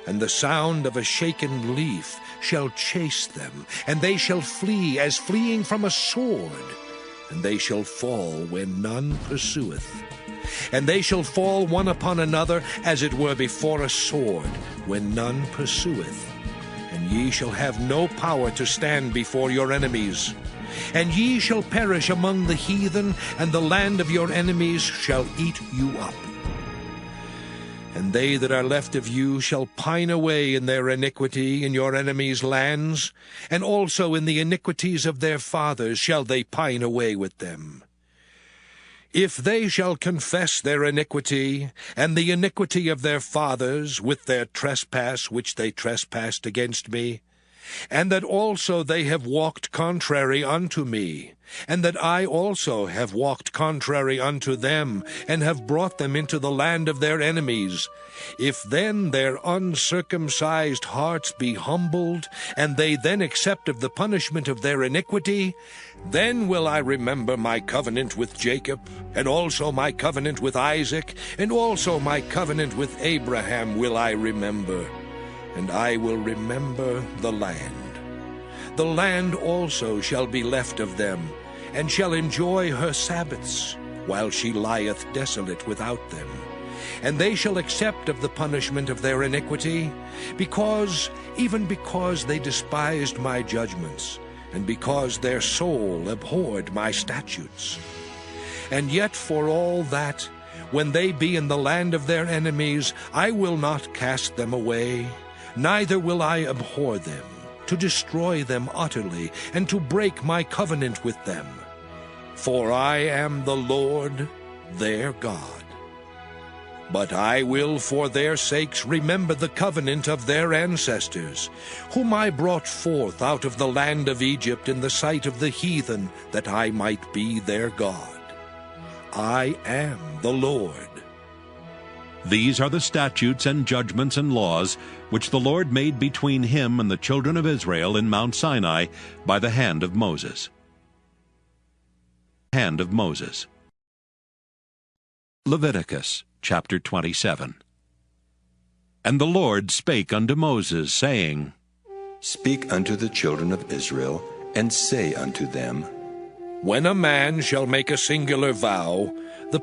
Speaker 2: and the sound of a shaken leaf shall chase them, and they shall flee as fleeing from a sword, and they shall fall when none pursueth. And they shall fall one upon another, as it were before a sword, when none pursueth. And ye shall have no power to stand before your enemies. And ye shall perish among the heathen, and the land of your enemies shall eat you up. And they that are left of you shall pine away in their iniquity in your enemies' lands, and also in the iniquities of their fathers shall they pine away with them. If they shall confess their iniquity, and the iniquity of their fathers, with their trespass which they trespassed against me, and that also they have walked contrary unto me, and that I also have walked contrary unto them, and have brought them into the land of their enemies, if then their uncircumcised hearts be humbled, and they then accept of the punishment of their iniquity, then will I remember my covenant with Jacob, and also my covenant with Isaac, and also my covenant with Abraham will I remember. And I will remember the land. The land also shall be left of them, and shall enjoy her Sabbaths, while she lieth desolate without them. And they shall accept of the punishment of their iniquity, even because they despised my judgments, and because their soul abhorred my statutes. And yet for all that, when they be in the land of their enemies, I will not cast them away, neither will I abhor them, to destroy them utterly, and to break my covenant with them. For I am the Lord their God. But I will for their sakes remember the covenant of their ancestors, whom I brought forth out of the land of Egypt in the sight of the heathen, that I might be their God. I am the Lord.
Speaker 1: These are the statutes and judgments and laws which the Lord made between him and the children of Israel in Mount Sinai by the hand of Moses. Leviticus chapter 27. And the Lord spake unto Moses, saying,
Speaker 3: Speak unto the children of Israel, and say unto them,
Speaker 2: When a man shall make a singular vow, the